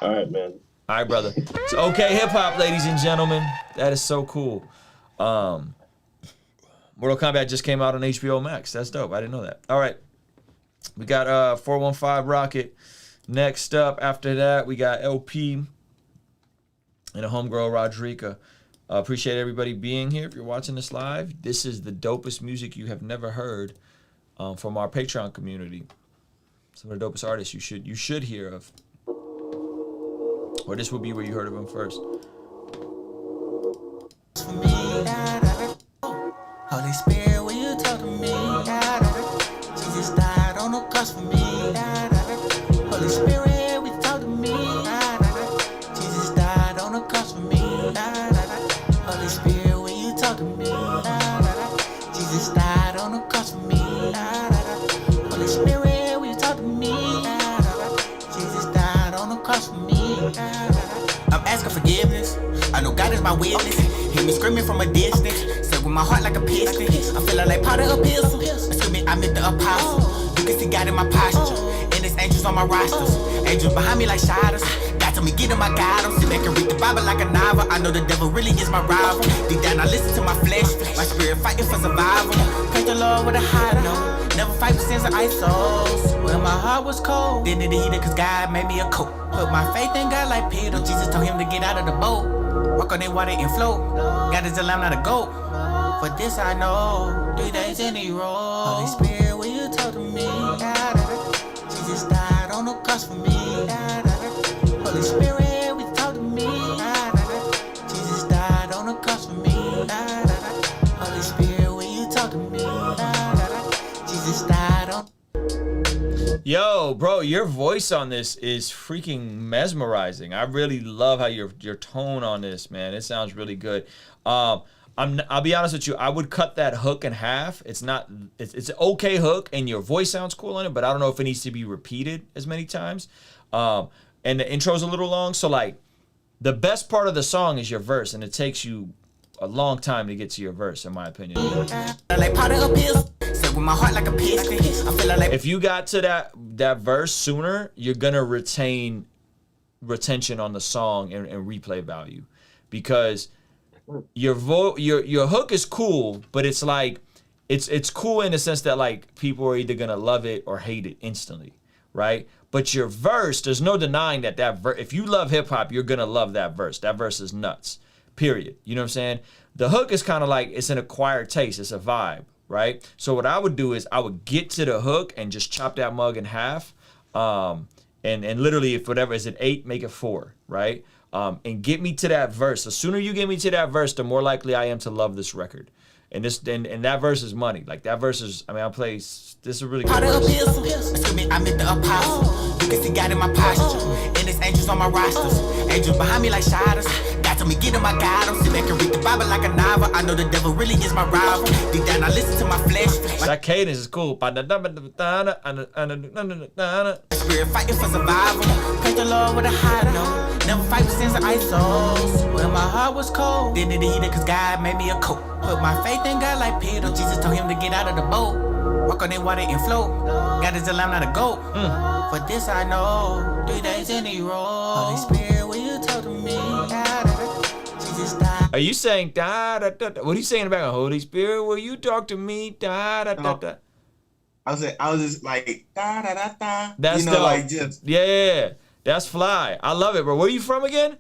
All right, man. All right, brother. So, okay, hip hop, ladies and gentlemen. That is so cool. Mortal Kombat just came out on HBO Max. That's dope. I didn't know that. All right. We got 415 Rocket. Next up, after that, we got LP and a homegirl, Rodrika. Appreciate everybody being here. If you're watching this live, this is the dopest music you have never heard from our Patreon community. Some of the dopest artists you should hear of. Or this would be where you heard of him first. Holy Spirit, will you talk to me? Jesus died on the cross for me. Holy Spirit, will you talk to me? Jesus died on the cross for me. Holy Spirit, will you talk to me? Jesus died on the cross for me. Holy Spirit, will you talk to me? Jesus died on the cross for me. I'm asking forgiveness. I know God is my witness. Hear me screaming from a distance. Stuck with my heart like a piston. I'm feeling like part of a pistol. Assuming I met the apostle. You can see God in my posture. And there's angels on my rosters. Angels behind me like shadows. God told me get in my guidance. Sit back and read the Bible like a novel. I know the devil really is my rival. Deep down I listen to my flesh. My spirit fighting for survival. Praise the Lord with a high note. Never fight with sins of isos. When my heart was cold, then it heated cause God made me a coat. Put my faith in God like Peter. Jesus told him to get out of the boat. Walk on the water and float. God is a lamb, not a goat. For this I know, 3 days in a row. Holy Spirit, will you talk to me? Jesus died on the cross for me. Holy Spirit, will you talk to me? Jesus died on the cross for me. Holy Spirit, will you talk to me? Jesus died on. Yo, bro, your voice on this is freaking mesmerizing. I really love how your tone on this, man. It sounds really good. I'll be honest with you. I would cut that hook in half. It's an okay hook, and your voice sounds cool on it, but I don't know if it needs to be repeated as many times. And the intro's a little long, so like the best part of the song is your verse, and it takes you a long time to get to your verse, in my opinion. If you got to that verse sooner, you're gonna retention on the song and replay value, because your hook is cool, but it's like it's cool in the sense that like people are either gonna love it or hate it instantly, right? But your verse, there's no denying that verse. If you love hip hop, you're gonna love that verse. That verse is nuts. Period. You know what I'm saying? The hook is kind of like it's an acquired taste. It's a vibe, right? So what I would do is I would get to the hook and just chop that mug in half, and literally if whatever is it 8, make it 4, right? And get me to that verse. The sooner you get me to that verse, the more likely I am to love this record. And that verse is money. Like that verse is. I mean, this is a really good verse. I met the apostle. You can see God in my posture. And there's angels on my rosters. Angels behind me like shadows. God told me get in my guidance. Sit back and read the Bible like a novel. I know the devil really is my rival. Deep down I listen to my flesh. That cadence is cool. Spirit fighting for survival. Praise the Lord with a high note. Never fight with sins of isos. When my heart was cold, then it heated cause God made me a coat. Put my faith in God like Peter. Jesus told him to get out of the boat. Walk on the water and float. God is a lamb, not a goat. For this I know, 3 days in a row. Holy Spirit, will you talk to me? Jesus died. Are you saying da da da? What are you saying about Holy Spirit? Will you talk to me? Da da da da. I was just like da da da da. That's dope. Like just yeah. That's fly. I love it, bro. Where are you from again?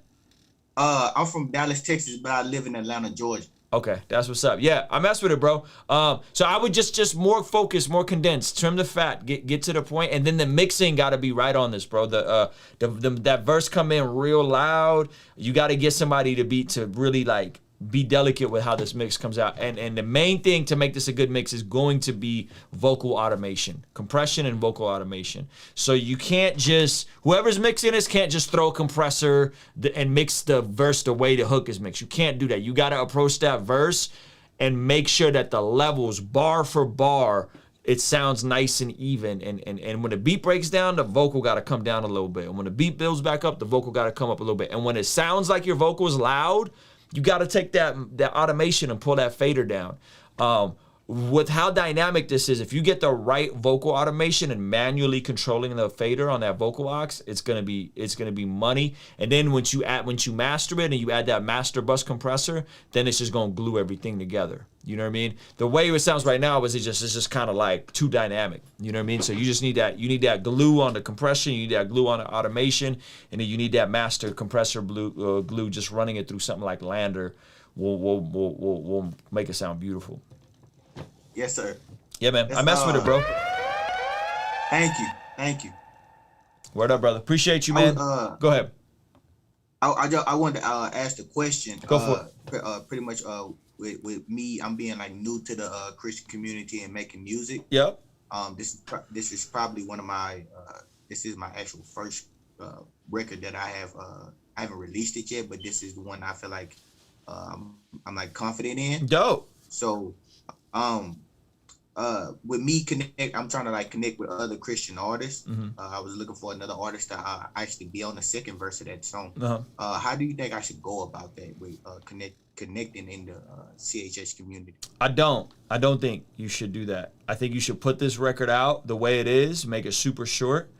I'm from Dallas, Texas, but I live in Atlanta, Georgia. Okay, that's what's up. Yeah, I mess with it, bro. So I would just more focus, more condensed, trim the fat, get to the point, and then the mixing got to be right on this, bro. That verse come in real loud. You got to get somebody to really like be delicate with how this mix comes out. And the main thing to make this a good mix is going to be vocal automation, compression and vocal automation. So you can't just, whoever's mixing this can't just throw a compressor and mix the verse the way the hook is mixed. You can't do that. You got to approach that verse and make sure that the levels, bar for bar, it sounds nice and even. And when the beat breaks down, the vocal got to come down a little bit. And when the beat builds back up, the vocal got to come up a little bit. And when it sounds like your vocal is loud, you got to take that automation and pull that fader down. With how dynamic this is, if you get the right vocal automation and manually controlling the fader on that vocal aux, it's gonna be money. And then once you master it and you add that master bus compressor, then it's just gonna glue everything together. You know what I mean? The way it sounds right now is it's just kind of like too dynamic. You know what I mean? So you just need that. You need that glue on the compression. You need that glue on the automation, and then you need that master compressor glue just running it through something like Lander. Will make it sound beautiful. Yes, sir. Yeah, man. I mess with it, bro. Thank you. Word up, brother. Appreciate you, man. Go ahead. I wanted to ask the question. Go for it. Pretty much with me, I'm being like new to the Christian community and making music. Yep. This is probably one of my this is my actual first record that I have. I haven't released it yet, but this is the one I feel like I'm like confident in. Dope. So with me I'm trying to like connect with other Christian artists. I was looking for another artist to actually be on the second verse of that song. How do you think I should go about that with connecting in the CHS community? I don't think you should do that. I think you should put this record out the way it is, make it super short,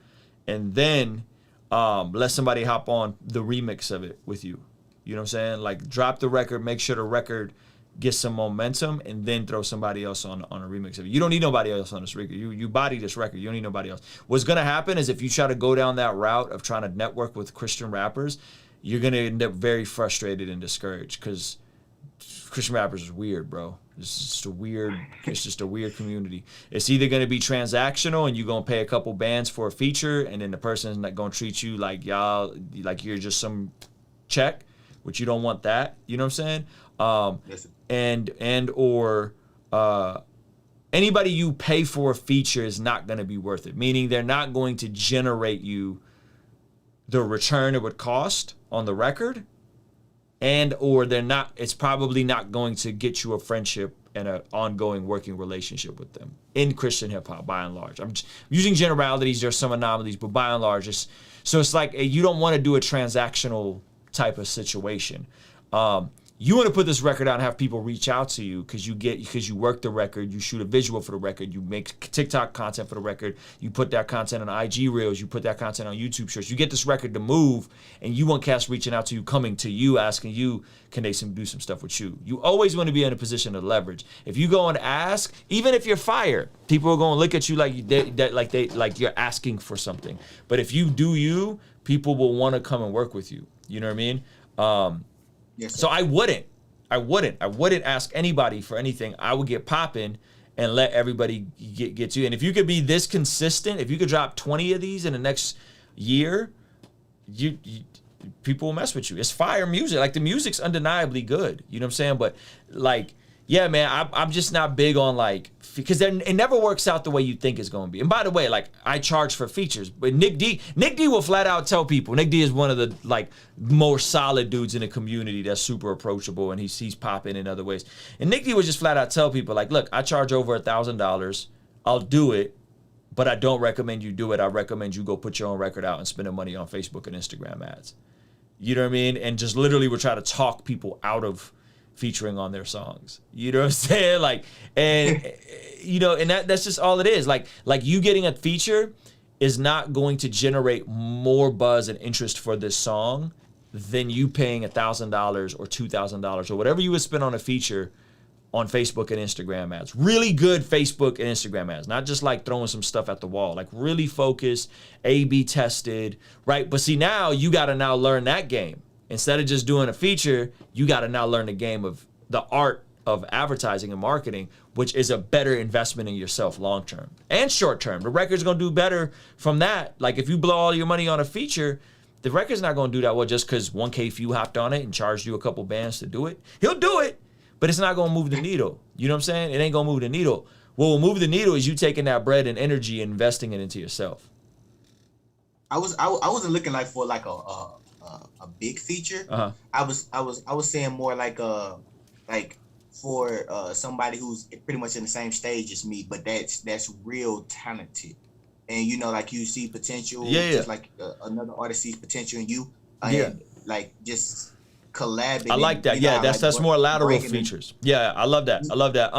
and then let somebody hop on the remix of it with you. You know what I'm saying? Like drop the record, make sure the record get some momentum, and then throw somebody else on a remix of it. You don't need nobody else on this record. You body this record. You don't need nobody else. What's gonna happen is if you try to go down that route of trying to network with Christian rappers, you're gonna end up very frustrated and discouraged because Christian rappers is weird, bro. It's just a weird community. It's either gonna be transactional and you're gonna pay a couple bands for a feature, and then the person's not gonna treat you like you're just some check, which you don't want that. You know what I'm saying? Yes, or anybody you pay for a feature is not going to be worth it. Meaning they're not going to generate you the return it would cost on the record, or it's probably not going to get you a friendship and an ongoing working relationship with them in Christian hip hop by and large. I'm using generalities. There's some anomalies, but by and large, it's like you don't want to do a transactional type of situation. You want to put this record out and have people reach out to you because you work the record, you shoot a visual for the record, you make TikTok content for the record, you put that content on IG Reels, you put that content on YouTube Shorts. You get this record to move, and you want cats reaching out to you, coming to you, asking you, can they do some stuff with you? You always want to be in a position of leverage. If you go and ask, even if you're fired, people are going to look at you like you're asking for something. But if you do you, people will want to come and work with you. You know what I mean? Yes, so I wouldn't ask anybody for anything. I would get popping and let everybody get to you. And if you could be this consistent, if you could drop 20 of these in the next year, you people will mess with you. It's fire music. Like the music's undeniably good. You know what I'm saying? But like, yeah, man, I'm just not big on like, because it never works out the way you think it's going to be. And by the way, like I charge for features, but Nick D will flat out tell people. Nick D is one of the like more solid dudes in the community that's super approachable, and he's popping in other ways. And Nick D would just flat out tell people like, look, I charge over $1,000. I'll do it, but I don't recommend you do it. I recommend you go put your own record out and spend the money on Facebook and Instagram ads. You know what I mean? And just literally would try to talk people out of featuring on their songs. You know what I'm saying? Like, and you know, and that's just all it is. Like you getting a feature is not going to generate more buzz and interest for this song than you paying $1,000 or $2,000 or whatever you would spend on a feature on Facebook and Instagram ads. Really good Facebook and Instagram ads, not just like throwing some stuff at the wall, like really focused, A/B tested, right? But see, now you got to now learn that game. Instead of just doing a feature, you got to now learn the game of the art of advertising and marketing, which is a better investment in yourself long term and short term. The record's gonna do better from that. Like if you blow all your money on a feature, the record's not gonna do that well just because 1K Few hopped on it and charged you a couple bands to do it. He'll do it, but it's not gonna move the needle. You know what I'm saying? It ain't gonna move the needle. What will move the needle is you taking that bread and energy and investing it into yourself. I wasn't looking like for like a big feature. I was saying more like for somebody who's pretty much in the same stage as me, but that's real talented, and you know, like you see potential, just like another artist sees potential in you, and like just collabing. I like that. Yeah, that's more lateral features. Yeah, I love that. I love that.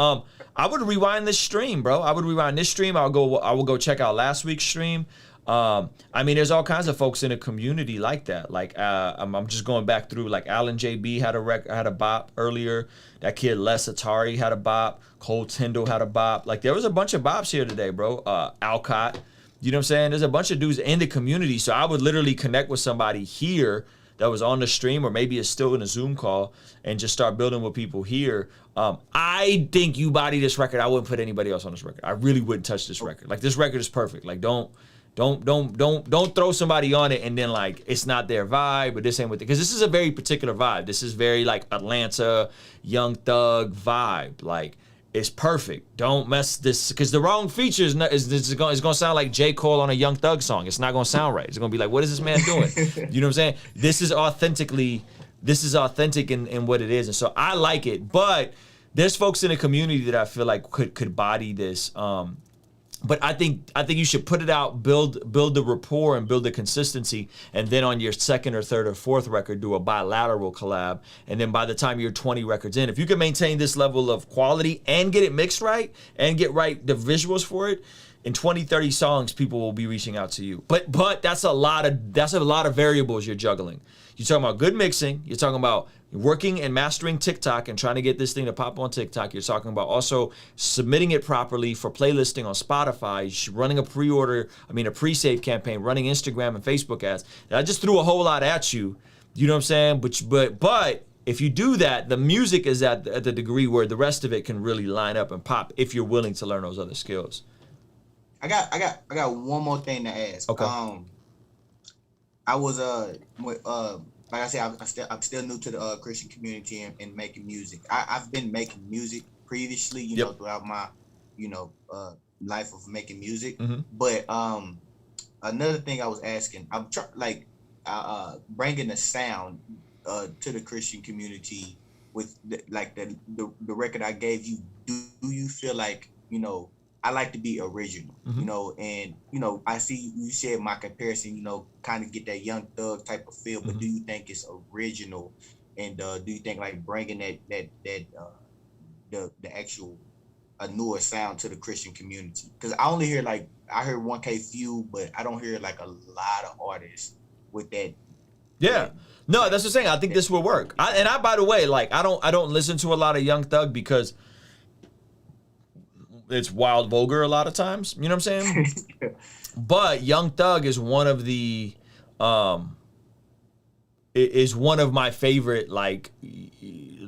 I would rewind this stream, bro. I would rewind this stream. I will go check out last week's stream. I mean, there's all kinds of folks in the community like that. Like, I'm just going back through. Like, Alan JB had a bop earlier. That kid Les Atari had a bop. Cole Tyndall had a bop. Like, there was a bunch of bops here today, bro. Alcott, you know what I'm saying? There's a bunch of dudes in the community. So I would literally connect with somebody here that was on the stream, or maybe is still in a Zoom call, and just start building with people here. I think you body this record. I wouldn't put anybody else on this record. I really wouldn't touch this record. Like, this record is perfect. Like, don't throw somebody on it and then like it's not their vibe, but this ain't with it, because this is a very particular vibe. This is very like Atlanta, Young Thug vibe. Like, it's perfect. Don't mess this, because the wrong feature is gonna sound like J. Cole on a Young Thug song. It's not gonna sound right. It's gonna be like, what is this man doing? You know what I'm saying? This is authentic in what it is, and so I like it. But there's folks in the community that I feel like could body this. But I think you should put it out, build the rapport and build the consistency, and then on your second or third or fourth record, do a bilateral collab. And then by the time you're 20 records in, if you can maintain this level of quality and get it mixed right and get right the visuals for it, in 20, 30 songs, people will be reaching out to you. But that's a lot of variables you're juggling. You're talking about good mixing. You're talking about working and mastering TikTok and trying to get this thing to pop on TikTok. You're talking about also submitting it properly for playlisting on Spotify, running a pre-save campaign, running Instagram and Facebook ads. And I just threw a whole lot at you. You know what I'm saying? But if you do that, the music is at the degree where the rest of it can really line up and pop if you're willing to learn those other skills. I got one more thing to ask. Okay. I was like I said, I'm still new to the Christian community and making music. I've been making music previously, you know, throughout my, life of making music. Mm-hmm. But another thing I was asking, I'm bringing the sound to the Christian community with the record I gave you. Do you feel like, I like to be original, Mm-hmm. and, I see you said my comparison, kind of get that Young Thug type of feel, but Mm-hmm. do you think it's original? And do you think like bringing the actual a newer sound to the Christian community? Because I only hear I heard 1K Few, but I don't hear like a lot of artists with that. Yeah. No, that's what I'm saying. I think this will work. By the way, like I don't listen to a lot of Young Thug because it's wild vulgar a lot of times. You know what I'm saying? But Young Thug is one of the is one of my favorite like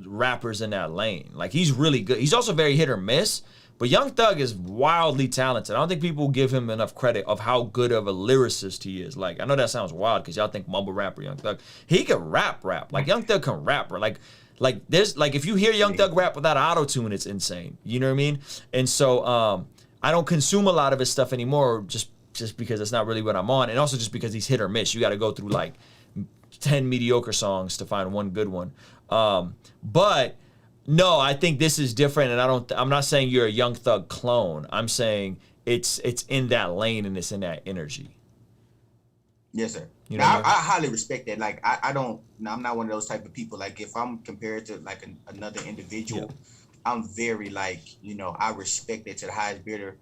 rappers in that lane. Like he's really good. He's also very hit or miss, but Young Thug is wildly talented. I don't think people give him enough credit of how good of a lyricist he is. Like I know that sounds wild because y'all think mumble rapper Young Thug. He can rap. Like Young Thug can rap. Like there's like if you hear Young Thug rap without auto-tune, it's insane. You know what I mean? And so I don't consume a lot of his stuff anymore just because it's not really what I'm on, and also just because he's hit or miss. You got to go through like 10 mediocre songs to find one good one. But no, I think this is different, and I'm not saying you're a Young Thug clone. I'm saying it's in that lane and it's in that energy. Yes, sir. You know I highly respect that. Like I'm not one of those type of people. Like if I'm compared to like another individual, I'm very like, I respect it to the highest bidder,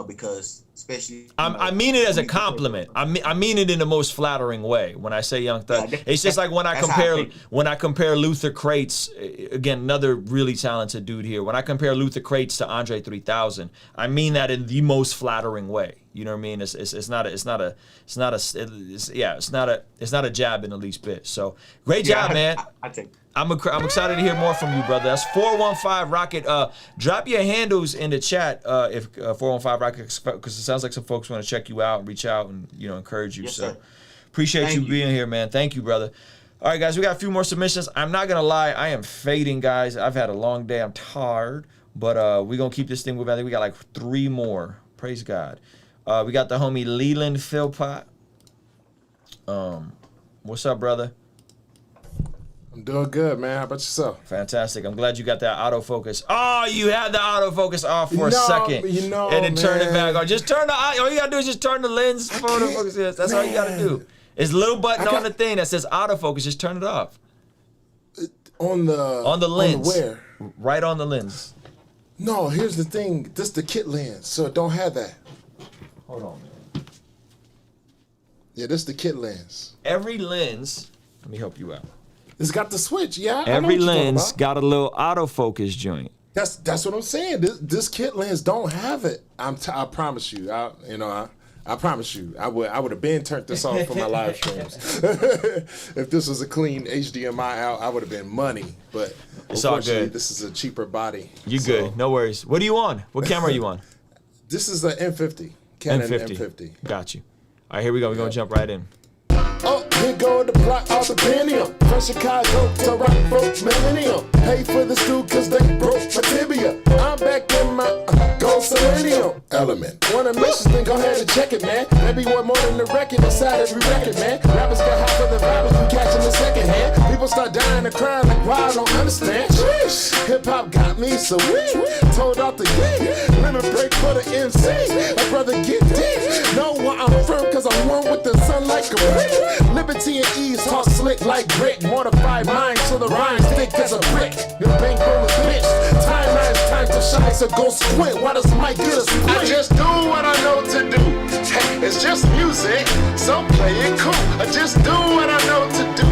because especially I mean it as a compliment. I mean it in the most flattering way when I say Young Thug. It's just like when I compare Luther Crates, again, another really talented dude here. When I compare Luther Crates to Andre 3000, I mean that in the most flattering way. You know what I mean? It's not a jab in the least bit. So great job, man. I think. I'm excited to hear more from you, brother. That's 415 Rocket. Drop your handles in the chat if 415 Rocket, because it sounds like some folks want to check you out, reach out, and encourage you. Yes, so sir. appreciate Thank you you. being here, man. Thank you, brother. All right, guys, we got a few more submissions. I'm not gonna lie, I am fading, guys. I've had a long day. I'm tired, but we're gonna keep this thing moving. I think we got like 3 more. Praise God. We got the homie Leland Philpott. What's up, brother? I'm doing good, man. How about yourself? Fantastic. I'm glad you got that autofocus. Oh, you had the autofocus off for a second. And then turn it back on. Just turn all you gotta do is just turn the lens photo focus. Yes, that's all you gotta do. It's a little button on the thing that says autofocus. Just turn it off. On the lens. On where? Right on the lens. No, here's the thing. This is the kit lens, so it don't have that. Hold on, man. Yeah, this is the kit lens. Every lens, let me help you out. It's got the switch. Yeah, I know Every what you're talking lens about. got a little autofocus joint. That's what I'm saying. This kit lens don't have it. I promise you. I promise you. I would have been turned this off for my live streams. If this was a clean HDMI out, I would have been money. But It's all unfortunately, good. this is a cheaper body. You So, good? No worries. What are you on? What camera are you on? This is an M50. Canon M50. Got you. All right, here we go. We're gonna jump right in. Oh, here go the block off the Pentium. From Chicago to Rockford, Millennium. Pay for the stew cause they broke my tibia. I'm back in my gold selenium element. Wanna miss this thing, go ahead and check it, man. Maybe one more than the record inside every record, man. Rappers get high for the vibes, we catching the second hand. People start dying and crying like, wow, I don't understand. Hip hop got me so weak. Told out the gate. Limit break for the MC. My brother get deep. Know where I'm from cause I'm one with the sun like a brick. Liberty and ease, talk slick like brick. Mortified mind so the rhymes thick as a brick. Your bankroll is bitch. Time to shine, so go squint. Why does Mike get a split? I just do what I know to do. Hey, it's just music, so play it cool. I just do what I know to do.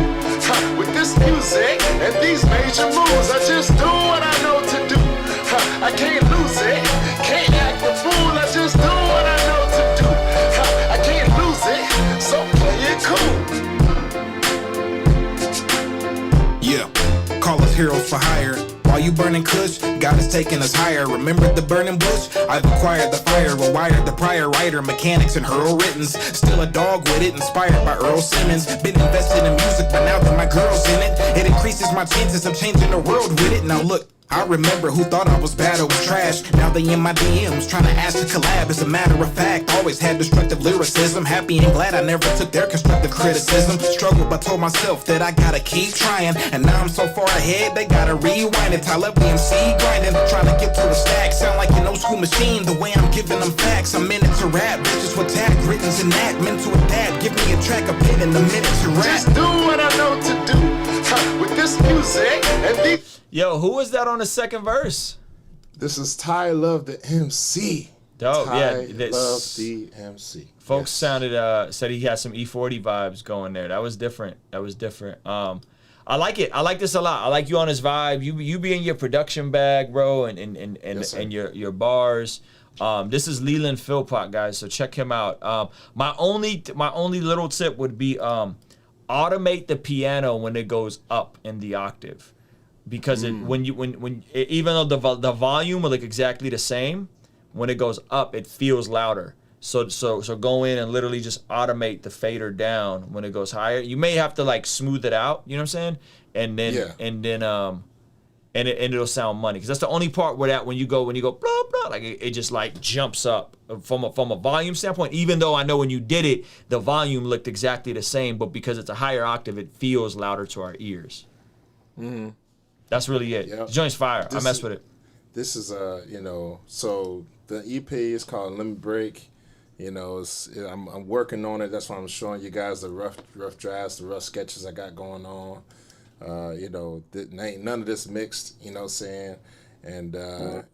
With this music and these major moves, I just do what I know to do. I can't lose it, can't act a fool. I just do what I know to do. I can't lose it, so play it cool. Yeah, call us heroes for hire. While you burning kush, God is taking us higher. Remember the burning bush? I've acquired the fire, rewired the prior writer, mechanics and hurl writtens. Still a dog with it, inspired by Earl Simmons. Been invested in music, but now that my girl's in it, it increases my chances of changing the world with it. Now look, I remember who thought I was bad or was trash. Now they in my DMs trying to ask to collab. As a matter of fact, always had destructive lyricism. Happy and glad I never took their constructive criticism. Struggled but told myself that I gotta keep trying. And now I'm so far ahead, they gotta rewind it. Tyler BMC grinding, trying to get to the stack. Sound like an old school machine, the way I'm giving them facts. I'm in it to rap, bitches with tag, written's and that. Meant to adapt, give me a track, a pen in a minute to rap. Just do what I know to do. With this music and these. Yo, who was that on the second verse? This is Ty Love the MC. Dope, Ty yeah. Love the MC. Folks sounded said he had some E40 vibes going there. That was different. I like it. I like this a lot. I like you on his vibe. You be in your production bag, bro, and your bars. This is Leland Philpott, guys. So check him out. My only little tip would be automate the piano when it goes up in the octave. Because when even though the volume will look exactly the same, when it goes up, it feels louder. So go in and literally just automate the fader down when it goes higher. You may have to like smooth it out, you know what I'm saying? And then it'll sound money. Because that's the only part where when you go blah blah, like it just like jumps up from a volume standpoint. Even though I know when you did it, the volume looked exactly the same, but because it's a higher octave, it feels louder to our ears. Mm-hmm. That's really it. Yep. The joint's fire. I mess with it. This is so the EP is called Limit Break. I'm working on it. That's why I'm showing you guys the rough drafts, the rough sketches I got going on. Ain't none of this mixed. You know what I'm saying? And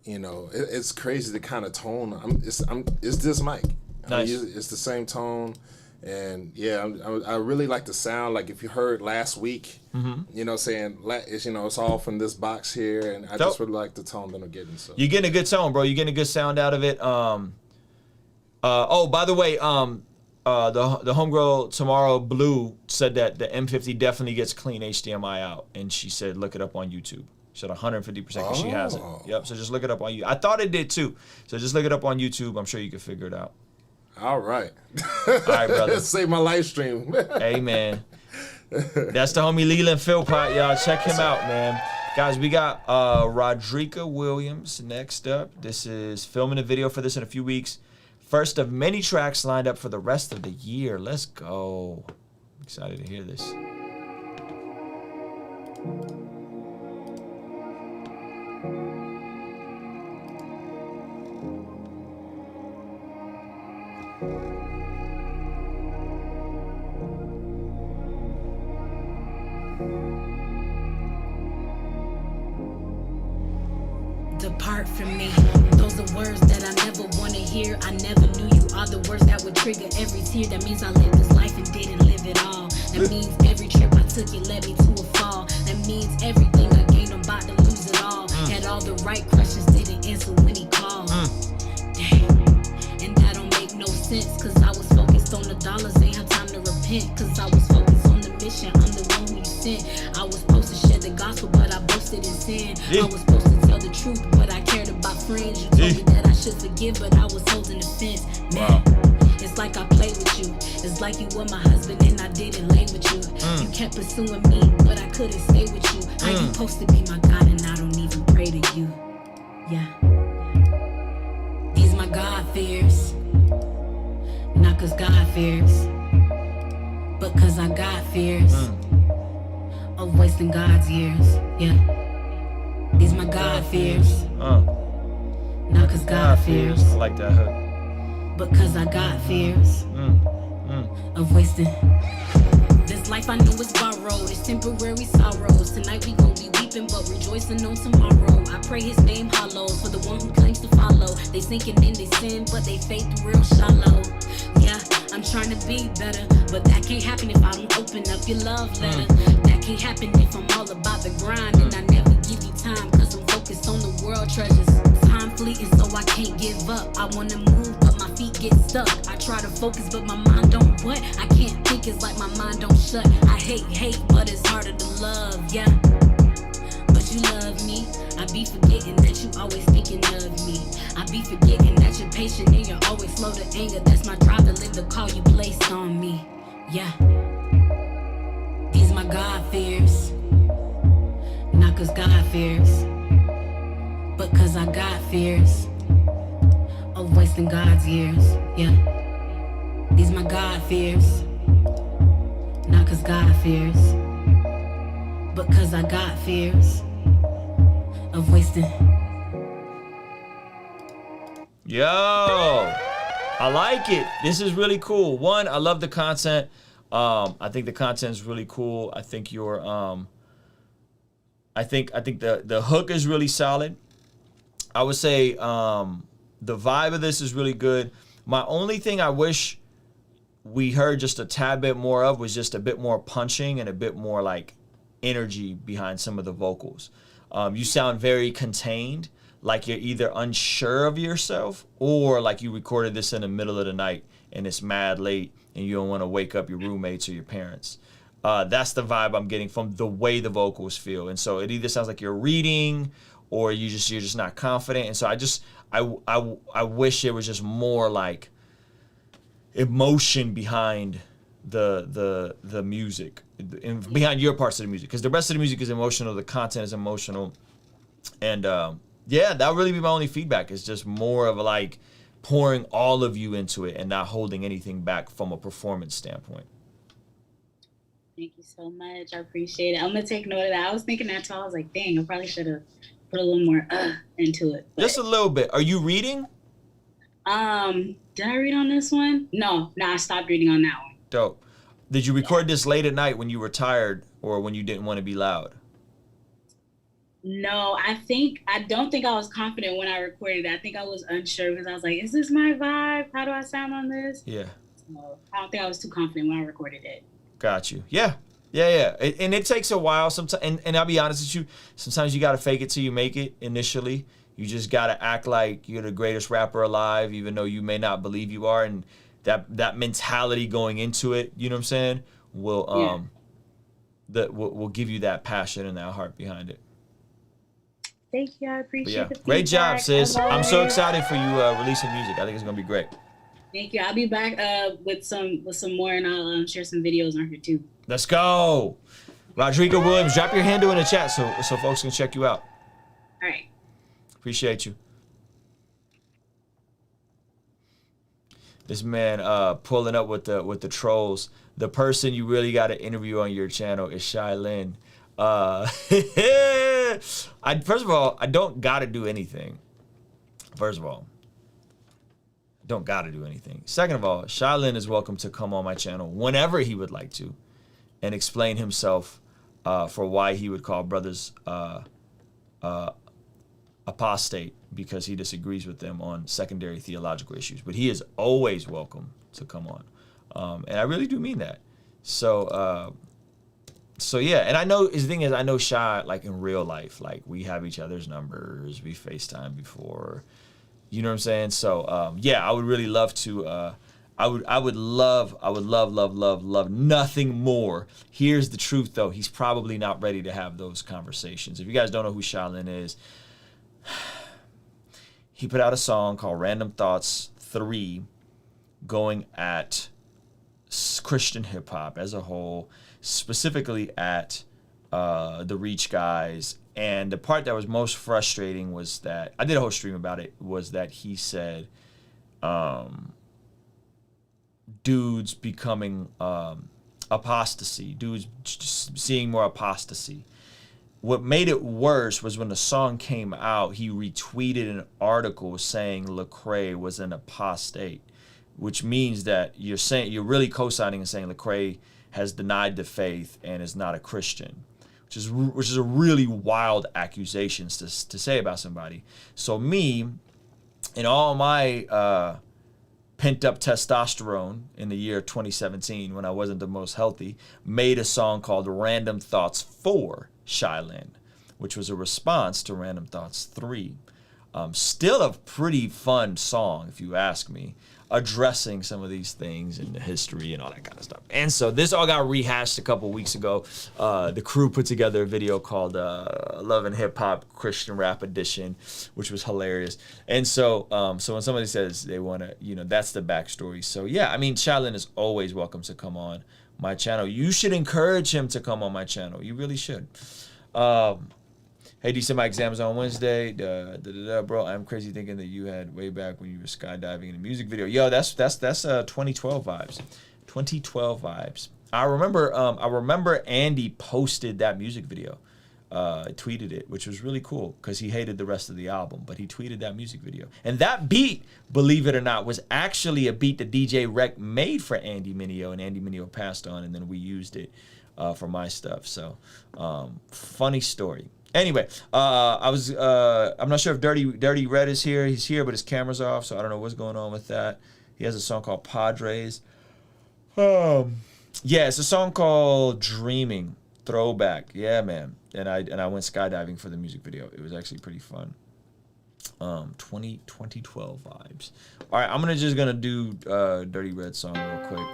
it's crazy the kind of tone. It's this mic. Nice. It's the same tone. And yeah, I really like the sound. Like if you heard last week, you know what I'm saying, it's all from this box here, and I just really like the tone that I'm getting. So you're getting a good tone, bro. You're getting a good sound out of it. Oh, by the way, the homegirl tomorrow, Blue, said that the M50 definitely gets clean HDMI out, and she said look it up on YouTube. She said 150% because she has it. Yep. So just look it up on YouTube. I thought it did too. So just look it up on YouTube. I'm sure you can figure it out. All right. All right, brother. Save my live stream. Hey, man. That's the homie Leland Philpott, y'all. Check him out, man. Guys, we got Rodrika Williams next up. This is filming a video for this in a few weeks. First of many tracks lined up for the rest of the year. Let's go. Excited to hear this. Depart from me. Those are words that I never want to hear. I never knew you are the words that would trigger every tear. That means I lived this life and didn't live it all. That means every trip I took, it led me to a fall. That means everything I gained, I'm about to lose it all. Had all the right questions, didn't answer when he called. Damn. And that don't make no sense, cause I was focused on the dollars, ain't have time to repent. Cause I was focused on the mission, I'm the one who you sent. I was supposed to share the gospel, but I boasted in sin. I was supposed to tell the truth, but I cared about friends. You told me that I should forgive, but I was holding offense. Man, it's like I played with you. It's like you were my husband and I didn't lay with you. You kept pursuing me, but I couldn't stay with you. How you supposed to be my God and I don't even pray to you? Yeah. These my God fears. Not cause God fears, but cause I got fears of wasting God's years. Yeah. These my God fears. Not cause God fears. I like that hook. But cause I got fears of wasting. This life I know is borrowed, it's temporary sorrows. Tonight we gon' be weeping but rejoicing on tomorrow. I pray his name hollow for the one who claims to follow. They sinking in they sin, but they faith real shallow. Yeah, I'm trying to be better, but that can't happen if I don't open up your love letter. That can't happen if I'm all about the grind and I never give you time, cause I'm focused on the world treasures. Time fleeting, so I can't give up. I wanna move, but my feet get stuck. I try to focus, but my mind don't what? I can't think, it's like my mind don't shut. I hate, but it's harder to love, yeah. But you love me. I be forgetting that you always thinking of me. I be forgetting that you're patient and you're always slow to anger. That's my drive to live the call you placed on me, yeah. These my God fears. Not cause God fears, but cause I got fears of wasting God's years, yeah. These my God fears. Not cause God fears, but cause I got fears of wasting. Yo, I like it. This is really cool. One, I love the content. I think the content is really cool. I think your I think the hook is really solid. I would say the vibe of this is really good. My only thing I wish we heard just a tad bit more of was just a bit more punching and a bit more like energy behind some of the vocals. You sound very contained, like you're either unsure of yourself or like you recorded this in the middle of the night and it's mad late and you don't want to wake up your roommates or your parents. That's the vibe I'm getting from the way the vocals feel. And so it either sounds like you're reading or you're just not confident. And so I wish there was just more like emotion behind the music, behind your parts of the music, because the rest of the music is emotional, the content is emotional, and yeah, that would really be my only feedback. It's just more of like pouring all of you into it and not holding anything back from a performance standpoint. Thank you so much. I appreciate it. I'm gonna take note of that. I was thinking that too. I was like, dang, I probably should have put a little more into it. But, just a little bit. Are you reading? Did I read on this one? No, I stopped reading on that one. Dope. Did you record this late at night when you were tired or when you didn't want to be loud? No, I don't think I was confident when I recorded it. I think I was unsure because I was like, is this my vibe? How do I sound on this? Yeah. So I don't think I was too confident when I recorded it. Got you. Yeah. And it takes a while sometimes. And I'll be honest with you, sometimes you got to fake it till you make it initially. You just gotta act like you're the greatest rapper alive, even though you may not believe you are. And that mentality going into it, you know what I'm saying, will will give you that passion and that heart behind it. Thank you. I appreciate the feedback. Great job, sis. I'm so it. excited for you releasing music. I think it's gonna be great. Thank you. I'll be back with some more, and I'll share some videos on here too. Let's go. Rodrigo Williams, drop your handle in the chat so folks can check you out. All right. Appreciate you. This man pulling up with the trolls. The person you really got to interview on your channel is Shy Lynn. First of all, I don't got to do anything. First of all, don't got to do anything. Second of all, Shy Lynn is welcome to come on my channel whenever he would like to and explain himself for why he would call brothers apostate because he disagrees with them on secondary theological issues. But he is always welcome to come on. And I really do mean that. So yeah, and I know, the thing is, I know Shy, like, in real life, like, we have each other's numbers, we FaceTime before, you know what I'm saying? So, yeah, I would really love to, I would love nothing more. Here's the truth, though. He's probably not ready to have those conversations. If you guys don't know who Shy Lynn is, he put out a song called Random Thoughts 3, going at Christian hip-hop as a whole, specifically at the Reach guys. And the part that was most frustrating was that, I did a whole stream about it, was that he said dudes becoming apostasy, dudes just seeing more apostasy. What made it worse was when the song came out, he retweeted an article saying Lecrae was an apostate, which means that you're really co-signing and saying Lecrae has denied the faith and is not a Christian, which is a really wild accusation to say about somebody. So me, in all my pent up testosterone in the year 2017, when I wasn't the most healthy, made a song called Random Thoughts 4, Shy Lynn, which was a response to Random Thoughts 3. Still a pretty fun song, if you ask me, addressing some of these things in the history and all that kind of stuff. And so this all got rehashed a couple weeks ago. The crew put together a video called Love and Hip Hop Christian Rap Edition, which was hilarious. And so so when somebody says they want to, that's the backstory. So yeah, I mean, Shy Lynn is always welcome to come on my channel. You should encourage him to come on my channel. You really should. Hey, decent, my exam is on Wednesday. Bro, I'm crazy thinking that you had way back when you were skydiving in a music video. Yo, that's 2012 vibes. 2012 vibes. I remember Andy posted that music video. Tweeted it, which was really cool because he hated the rest of the album, but he tweeted that music video. And that beat, believe it or not, was actually a beat that DJ Rec made for Andy Mineo, and Andy Mineo passed on, and then we used it for my stuff. So, funny story. Anyway, I'm not sure if Dirty Red is here. He's here, but his camera's off, so I don't know what's going on with that. He has a song called Padres. Yeah, it's a song called Dreaming. Throwback. Yeah, man. And I went skydiving for the music video. It was actually pretty fun. 2012 vibes. All right, I'm just gonna do Dirty Red song real quick.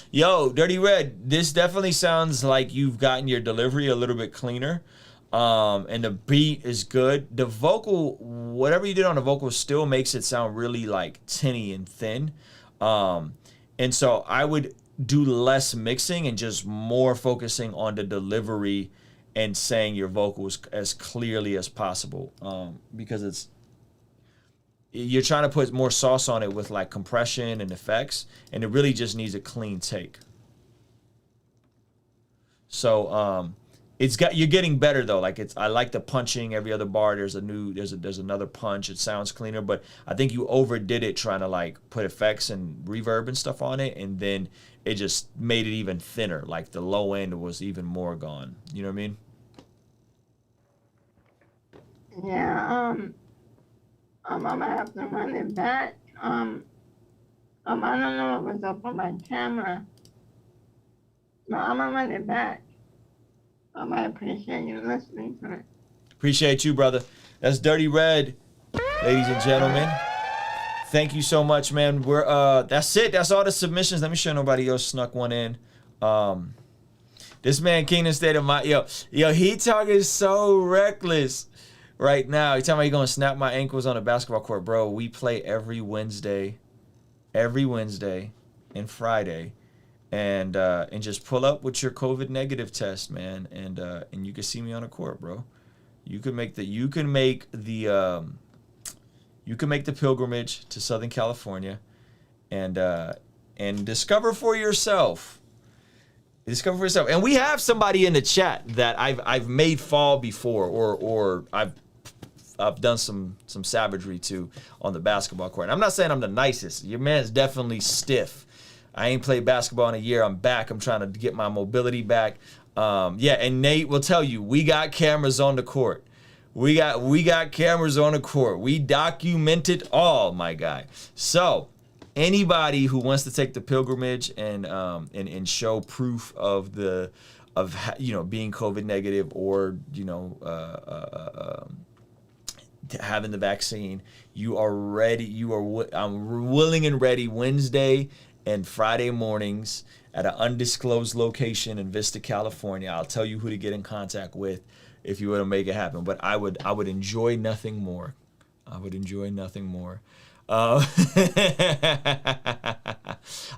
Yo, Dirty Red, this definitely sounds like you've gotten your delivery a little bit cleaner. And the beat is good. The vocal, whatever you did on the vocal still makes it sound really like tinny and thin. And so I would do less mixing and just more focusing on the delivery and saying your vocals as clearly as possible. Because you're trying to put more sauce on it with like compression and effects, and it really just needs a clean take. So you're getting better though. Like I like the punching every other bar. There's another punch. It sounds cleaner, but I think you overdid it trying to like put effects and reverb and stuff on it, and then it just made it even thinner. Like the low end was even more gone. You know what I mean? Yeah, I'm gonna have to run it back. I don't know what was up on my camera. No, I'm gonna run it back. I appreciate you listening to it. Appreciate you, brother. That's Dirty Red, ladies and gentlemen. Thank you so much, man. That's it. That's all the submissions. Let me show nobody else snuck one in. This man, Kingdom State of Mind, yo, he talking so reckless right now. He talking about he gonna snap my ankles on a basketball court, bro. We play every Wednesday and Friday, and just pull up with your COVID negative test, man, and you can see me on the court, bro. You can make the pilgrimage to Southern California, and discover for yourself. Discover for yourself. And we have somebody in the chat that I've made fall before, or I've done some savagery to on the basketball court. And I'm not saying I'm the nicest. Your man's definitely stiff. I ain't played basketball in a year. I'm back. I'm trying to get my mobility back. And Nate will tell you, we got cameras on the court. We got cameras on the court. We document it all, my guy. So anybody who wants to take the pilgrimage and show proof of being COVID negative, or having the vaccine, you are ready. I'm willing and ready Wednesday and Friday mornings at an undisclosed location in Vista, California. I'll tell you who to get in contact with if you want to make it happen. But I would enjoy nothing more. I would enjoy nothing more.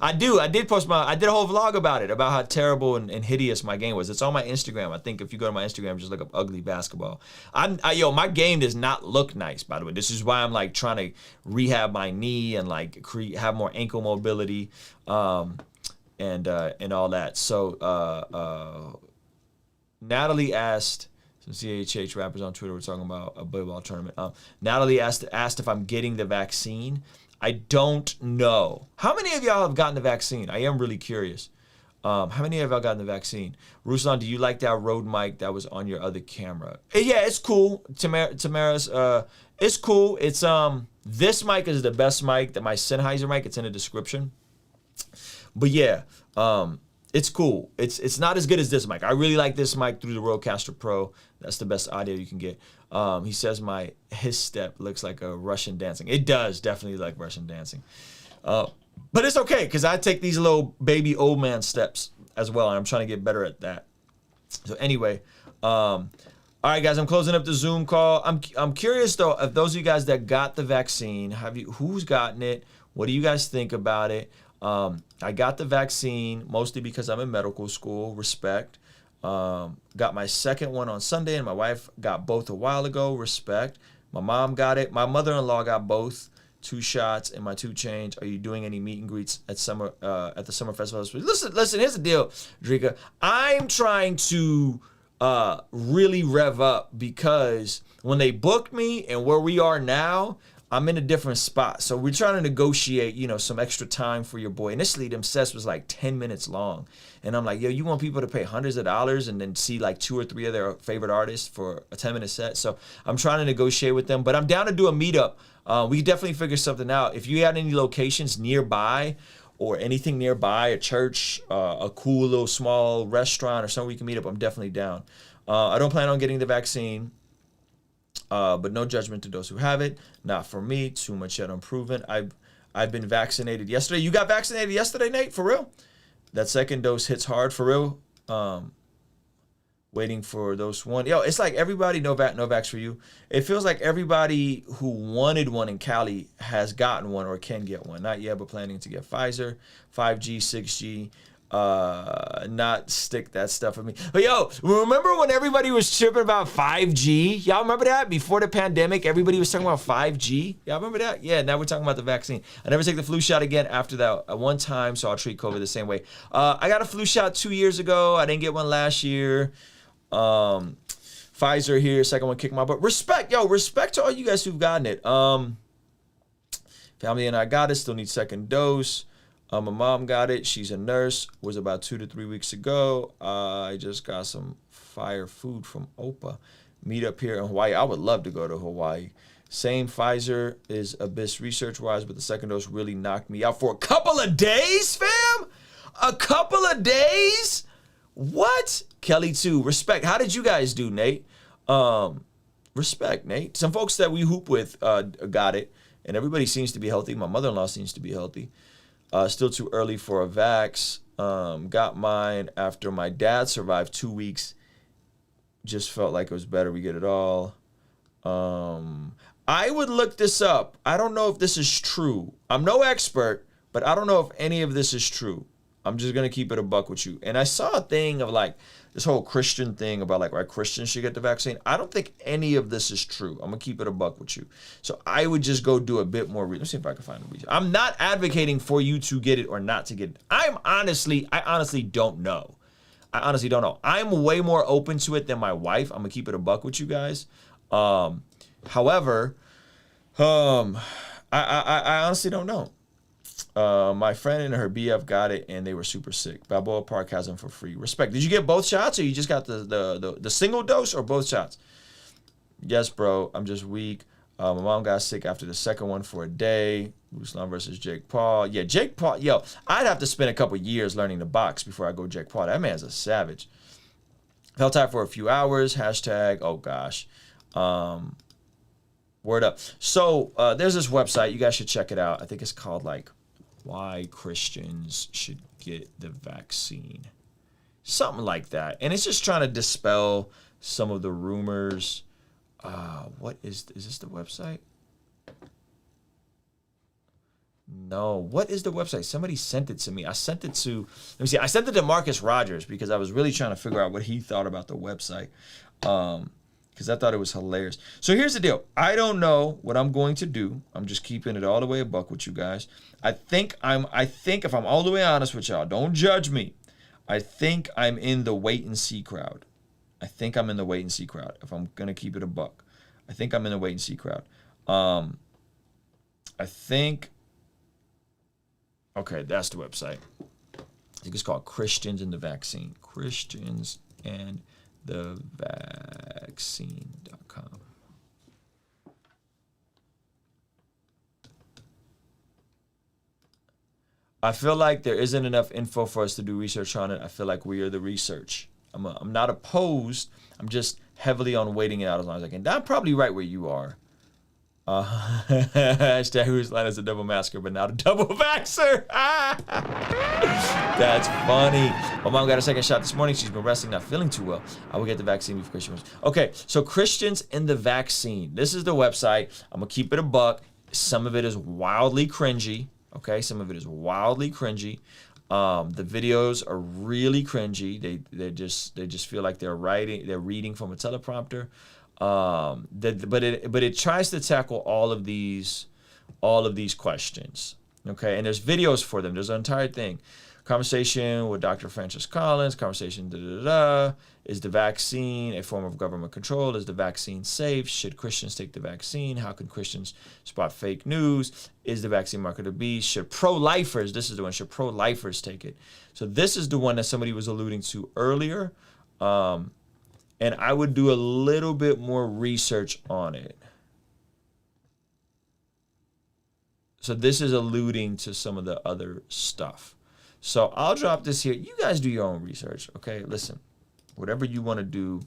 I did post I did a whole vlog about it, about how terrible and hideous my game was. It's on my Instagram. I think if you go to my Instagram, just look up ugly basketball. My game does not look nice, by the way. This is why I'm like trying to rehab my knee and like have more ankle mobility, and all that. So Natalie asked, some CHH rappers on Twitter were talking about a volleyball tournament. Natalie asked if I'm getting the vaccine. I don't know. How many of y'all have gotten the vaccine? I am really curious. How many of y'all gotten the vaccine? Ruslan, do you like that Rode mic that was on your other camera? Yeah, it's cool. Tamara's, it's cool. It's this mic is the best mic, my Sennheiser mic. It's in the description. But yeah, it's cool. It's not as good as this mic. I really like this mic through the Rodecaster Pro. That's the best audio you can get. He says his step looks like a Russian dancing. It does definitely like Russian dancing. But it's okay, because I take these little baby old man steps as well, and I'm trying to get better at that. So anyway, all right, guys, I'm closing up the Zoom call. I'm curious though, if those of you guys that got the vaccine, who's gotten it? What do you guys think about it? I got the vaccine mostly because I'm in medical school. Respect. Got my second one on Sunday, and my wife got both a while ago. Respect. My mom got it. My mother-in-law got both, 2 shots and my 2 change. Are you doing any meet and greets at the summer festival? Listen. Here's the deal, Drika. I'm trying to really rev up, because when they booked me and where we are now, I'm in a different spot. So we're trying to negotiate, some extra time for your boy. Initially, them sets was like 10 minutes long. And I'm like, yo, you want people to pay hundreds of dollars and then see like 2 or 3 of their favorite artists for a 10-minute set? So I'm trying to negotiate with them, but I'm down to do a meetup. We can definitely figure something out. If you had any locations nearby or anything nearby, a church, a cool little small restaurant or something we can meet up, I'm definitely down. I don't plan on getting the vaccine. But no judgment to those who have it. Not for me. Too much yet unproven. I've been vaccinated yesterday. You got vaccinated yesterday, Nate? For real? That second dose hits hard. For real? Waiting for those one. Yo, it's like everybody, no vax for you. It feels like everybody who wanted one in Cali has gotten one or can get one. Not yet, but planning to get Pfizer, 5G, 6G. Not stick that stuff with me. But yo, remember when everybody was tripping about 5G? Y'all remember that? Before the pandemic, everybody was talking about 5G. Y'all remember that? Yeah, now we're talking about the vaccine. I never take the flu shot again after that one time, so I'll treat COVID the same way. I got a flu shot 2 years ago. I didn't get one last year. Pfizer here, second one kicked my butt. Respect to all you guys who've gotten it. Family and I got it, still need second dose. My mom got it, she's a nurse, was about 2 to 3 weeks ago. I just got some fire food from Opa. Meet up here in Hawaii. I would love to go to Hawaii. Same Pfizer is abyss research-wise, but the second dose really knocked me out for a couple of days, fam? A couple of days? What? Kelly too. Respect. How did you guys do, Nate? Respect, Nate. Some folks that we hoop with got it, and everybody seems to be healthy. My mother-in-law seems to be healthy. Still too early for a vax. Got mine after my dad survived 2 weeks. Just felt like it was better we get it all. I would look this up. I don't know if this is true. I'm no expert, but I don't know if any of this is true. I'm just going to keep it a buck with you. And I saw a thing of like this whole Christian thing about like why Christians should get the vaccine. I don't think any of this is true. I'm going to keep it a buck with you. So I would just go do a bit more research. Let's see if I can find a reason. I'm not advocating for you to get it or not to get it. I honestly don't know. I honestly don't know. I'm way more open to it than my wife. I'm going to keep it a buck with you guys. However, I honestly don't know. My friend and her BF got it and they were super sick. Balboa Park has them for free. Respect. Did you get both shots or you just got the single dose or both shots? Yes, bro. I'm just weak. My mom got sick after the second one for a day. Ruslan versus Jake Paul. Yeah, Jake Paul. Yo, I'd have to spend a couple years learning to box before I go Jake Paul. That man's a savage. Felt tired for a few hours. Hashtag, oh gosh. Word up. So there's this website. You guys should check it out. I think it's called like Why Christians Should Get the Vaccine. Something like that. And it's just trying to dispel some of the rumors. What is this the website? No. What is the website? Somebody sent it to me. I sent it to Marcus Rogers because I was really trying to figure out what he thought about the website. Because I thought it was hilarious. So here's the deal. I don't know what I'm going to do. I'm just keeping it all the way a buck with you guys. I think if I'm all the way honest with y'all, don't judge me. I think I'm in the wait and see crowd. If I'm gonna keep it a buck. I think I'm in the wait and see crowd. Okay, that's the website. I think it's called Christians and the Vaccine. Christians and the vaccine.com. I feel like there isn't enough info for us to do research on it. I feel like we are the research. I'm not opposed. I'm just heavily on waiting it out as long as I can. I'm probably right where you are. Hashtag Ruslan is a double masker, but not a double vaxxer. That's funny. My mom got a second shot this morning. She's been resting, not feeling too well. I will get the vaccine before Christians. Okay, so Christians in the Vaccine. This is the website. I'm going to keep it a buck. Some of it is wildly cringy. Okay, some of it is wildly cringy. The videos are really cringy. They just feel like they're reading from a teleprompter. But it tries to tackle all of these questions. Okay, and there's videos for them. There's an entire thing. Conversation with Dr. Francis Collins. Conversation. Is the vaccine a form of government control? Is the vaccine safe? Should Christians take the vaccine? How can Christians spot fake news? Is the vaccine market a beast? Should pro-lifers? This is the one. Should pro-lifers take it? So this is the one that somebody was alluding to earlier. And I would do a little bit more research on it. So this is alluding to some of the other stuff. So I'll drop this here. You guys do your own research, okay? Listen, whatever you want to do,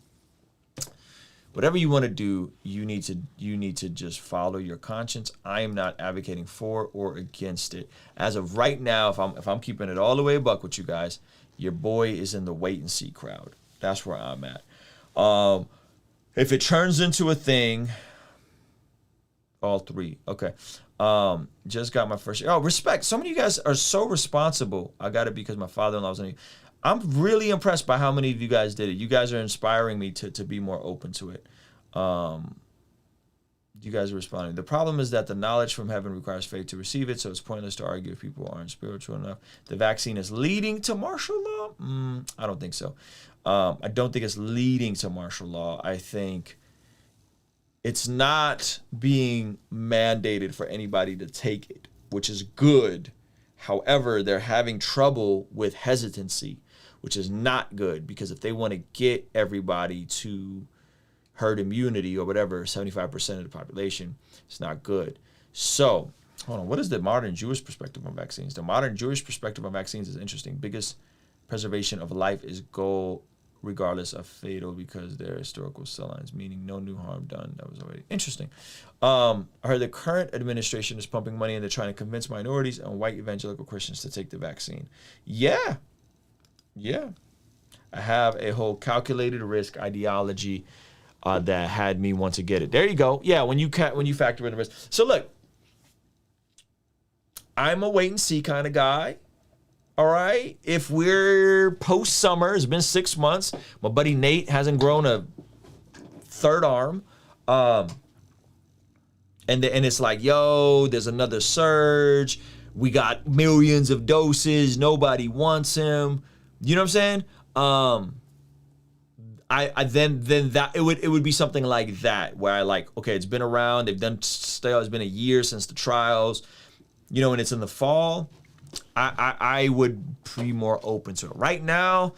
you need to just follow your conscience. I am not advocating for or against it. As of right now, if I'm keeping it all the way a buck with you guys, your boy is in the wait and see crowd. That's where I'm at. If it turns into a thing, all three. Okay. Just got my first. Oh, respect. Some of you guys are so responsible. I got it because my father-in-law was in. I'm really impressed by how many of you guys did it. You guys are inspiring me to be more open to it. You guys are responding. The problem is that the knowledge from heaven requires faith to receive it, so it's pointless to argue if people aren't spiritual enough. The vaccine is leading to martial law? I don't think so. I don't think it's leading to martial law. I think it's not being mandated for anybody to take it, which is good. However, they're having trouble with hesitancy, which is not good, because if they want to get everybody to herd immunity or whatever, 75% of the population, it's not good. So, hold on. What is the modern Jewish perspective on vaccines? The modern Jewish perspective on vaccines is interesting. Biggest preservation of life is goal, regardless of fatal, because they're historical cell lines, meaning no new harm done. That was already interesting. I heard the current administration is pumping money into trying to convince minorities and white evangelical Christians to take the vaccine. Yeah. I have a whole calculated risk ideology that had me want to get it. There you go. Yeah, when you factor in the risk. So look, I'm a wait and see kind of guy. All right. If we're post summer, it's been 6 months. My buddy Nate hasn't grown a third arm. And it's like, yo, there's another surge. We got millions of doses. Nobody wants him. You know what I'm saying? Then that it would be something like that, where I like, okay, it's been around, they've done still, it's been a year since the trials, and it's in the fall. I would be more open to it. Right now,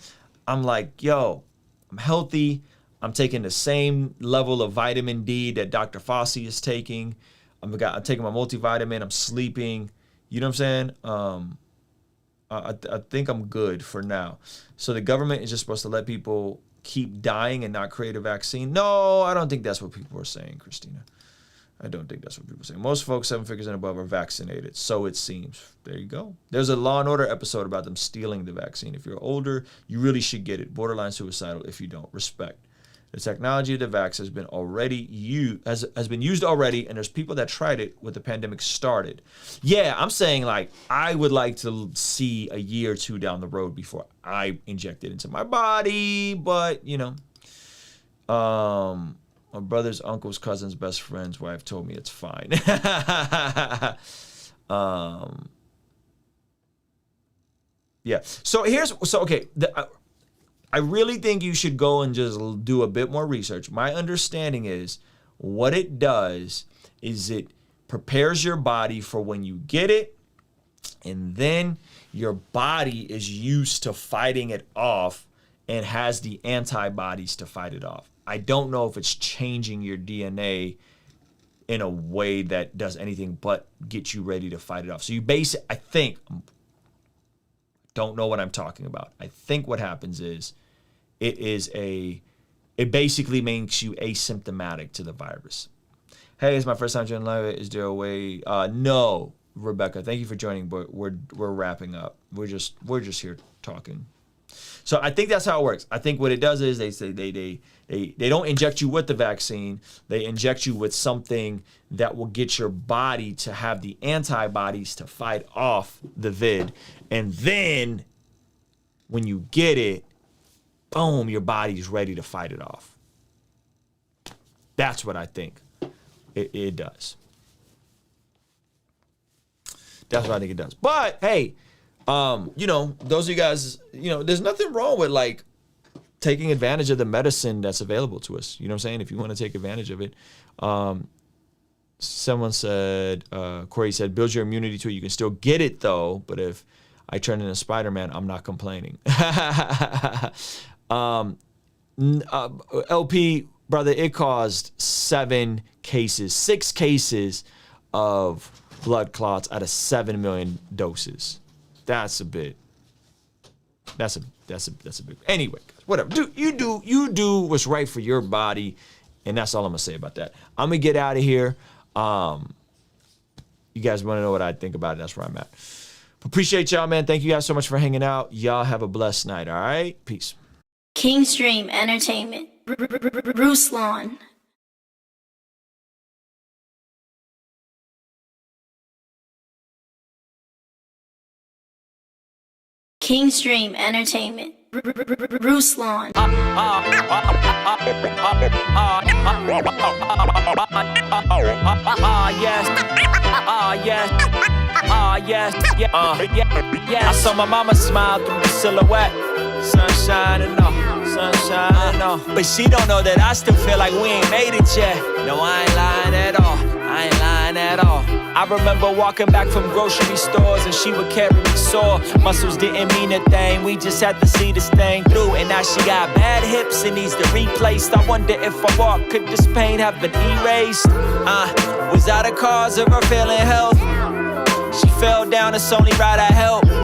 I'm like, yo, I'm healthy. I'm taking the same level of vitamin D that Dr. Fossey is taking. I'm taking my multivitamin. I'm sleeping. You know what I'm saying? I think I'm good for now. So the government is just supposed to let people keep dying and not create a vaccine? No, I don't think that's what people are saying, Christina. I don't think that's what people are saying. Most folks 7 figures and above are vaccinated, so it seems. There you go. There's a Law and Order episode about them stealing the vaccine. If you're older, you really should get it. Borderline suicidal if you don't. Respect. The technology of the vax has been used already, and there's people that tried it when the pandemic started. Yeah, I'm saying, like, I would like to see a year or two down the road before I inject it into my body, but my brother's uncle's cousin's best friend's wife told me it's fine. Yeah. So okay. I really think you should go and just do a bit more research. My understanding is what it does is it prepares your body for when you get it, and then your body is used to fighting it off and has the antibodies to fight it off. I don't know if it's changing your DNA in a way that does anything but get you ready to fight it off. So I think, don't know what I'm talking about. I think what happens is it basically makes you asymptomatic to the virus. Hey, it's my first time joining live. Is there a way? No, Rebecca. Thank you for joining, but we're wrapping up. We're just here talking. So I think that's how it works. I think what it does is they say they don't inject you with the vaccine. They inject you with something that will get your body to have the antibodies to fight off the vid. And then when you get it, boom, your body's ready to fight it off. That's what I think it does. That's what I think it does. But hey, those of you guys, there's nothing wrong with like taking advantage of the medicine that's available to us. You know what I'm saying? If you want to take advantage of it. Someone said, Corey said, build your immunity to it. You can still get it though, but if I turn into Spider-Man, I'm not complaining. LP, brother, it caused 6 cases of blood clots out of 7 million doses. That's a bit. That's a big. Anyway, whatever. You do what's right for your body, and that's all I'm gonna say about that. I'm gonna get out of here. You guys want to know what I think about it? That's where I'm at. Appreciate y'all, man. Thank you guys so much for hanging out. Y'all have a blessed night. All right, peace. Kingstream Entertainment. Ruslan. Kingstream Entertainment. Ruslan. I saw my mama smile through the silhouette. Sunshine and all, sunshine and all. But she don't know that I still feel like we ain't made it yet. No, I ain't lying at all. I ain't lying at all. I remember walking back from grocery stores and she would carry me sore. Muscles didn't mean a thing, we just had to see this thing through. And now she got bad hips and needs to replaced. I wonder if I walk, could this pain have been erased? Was that a cause of her failing health? She fell down, it's only right I helped.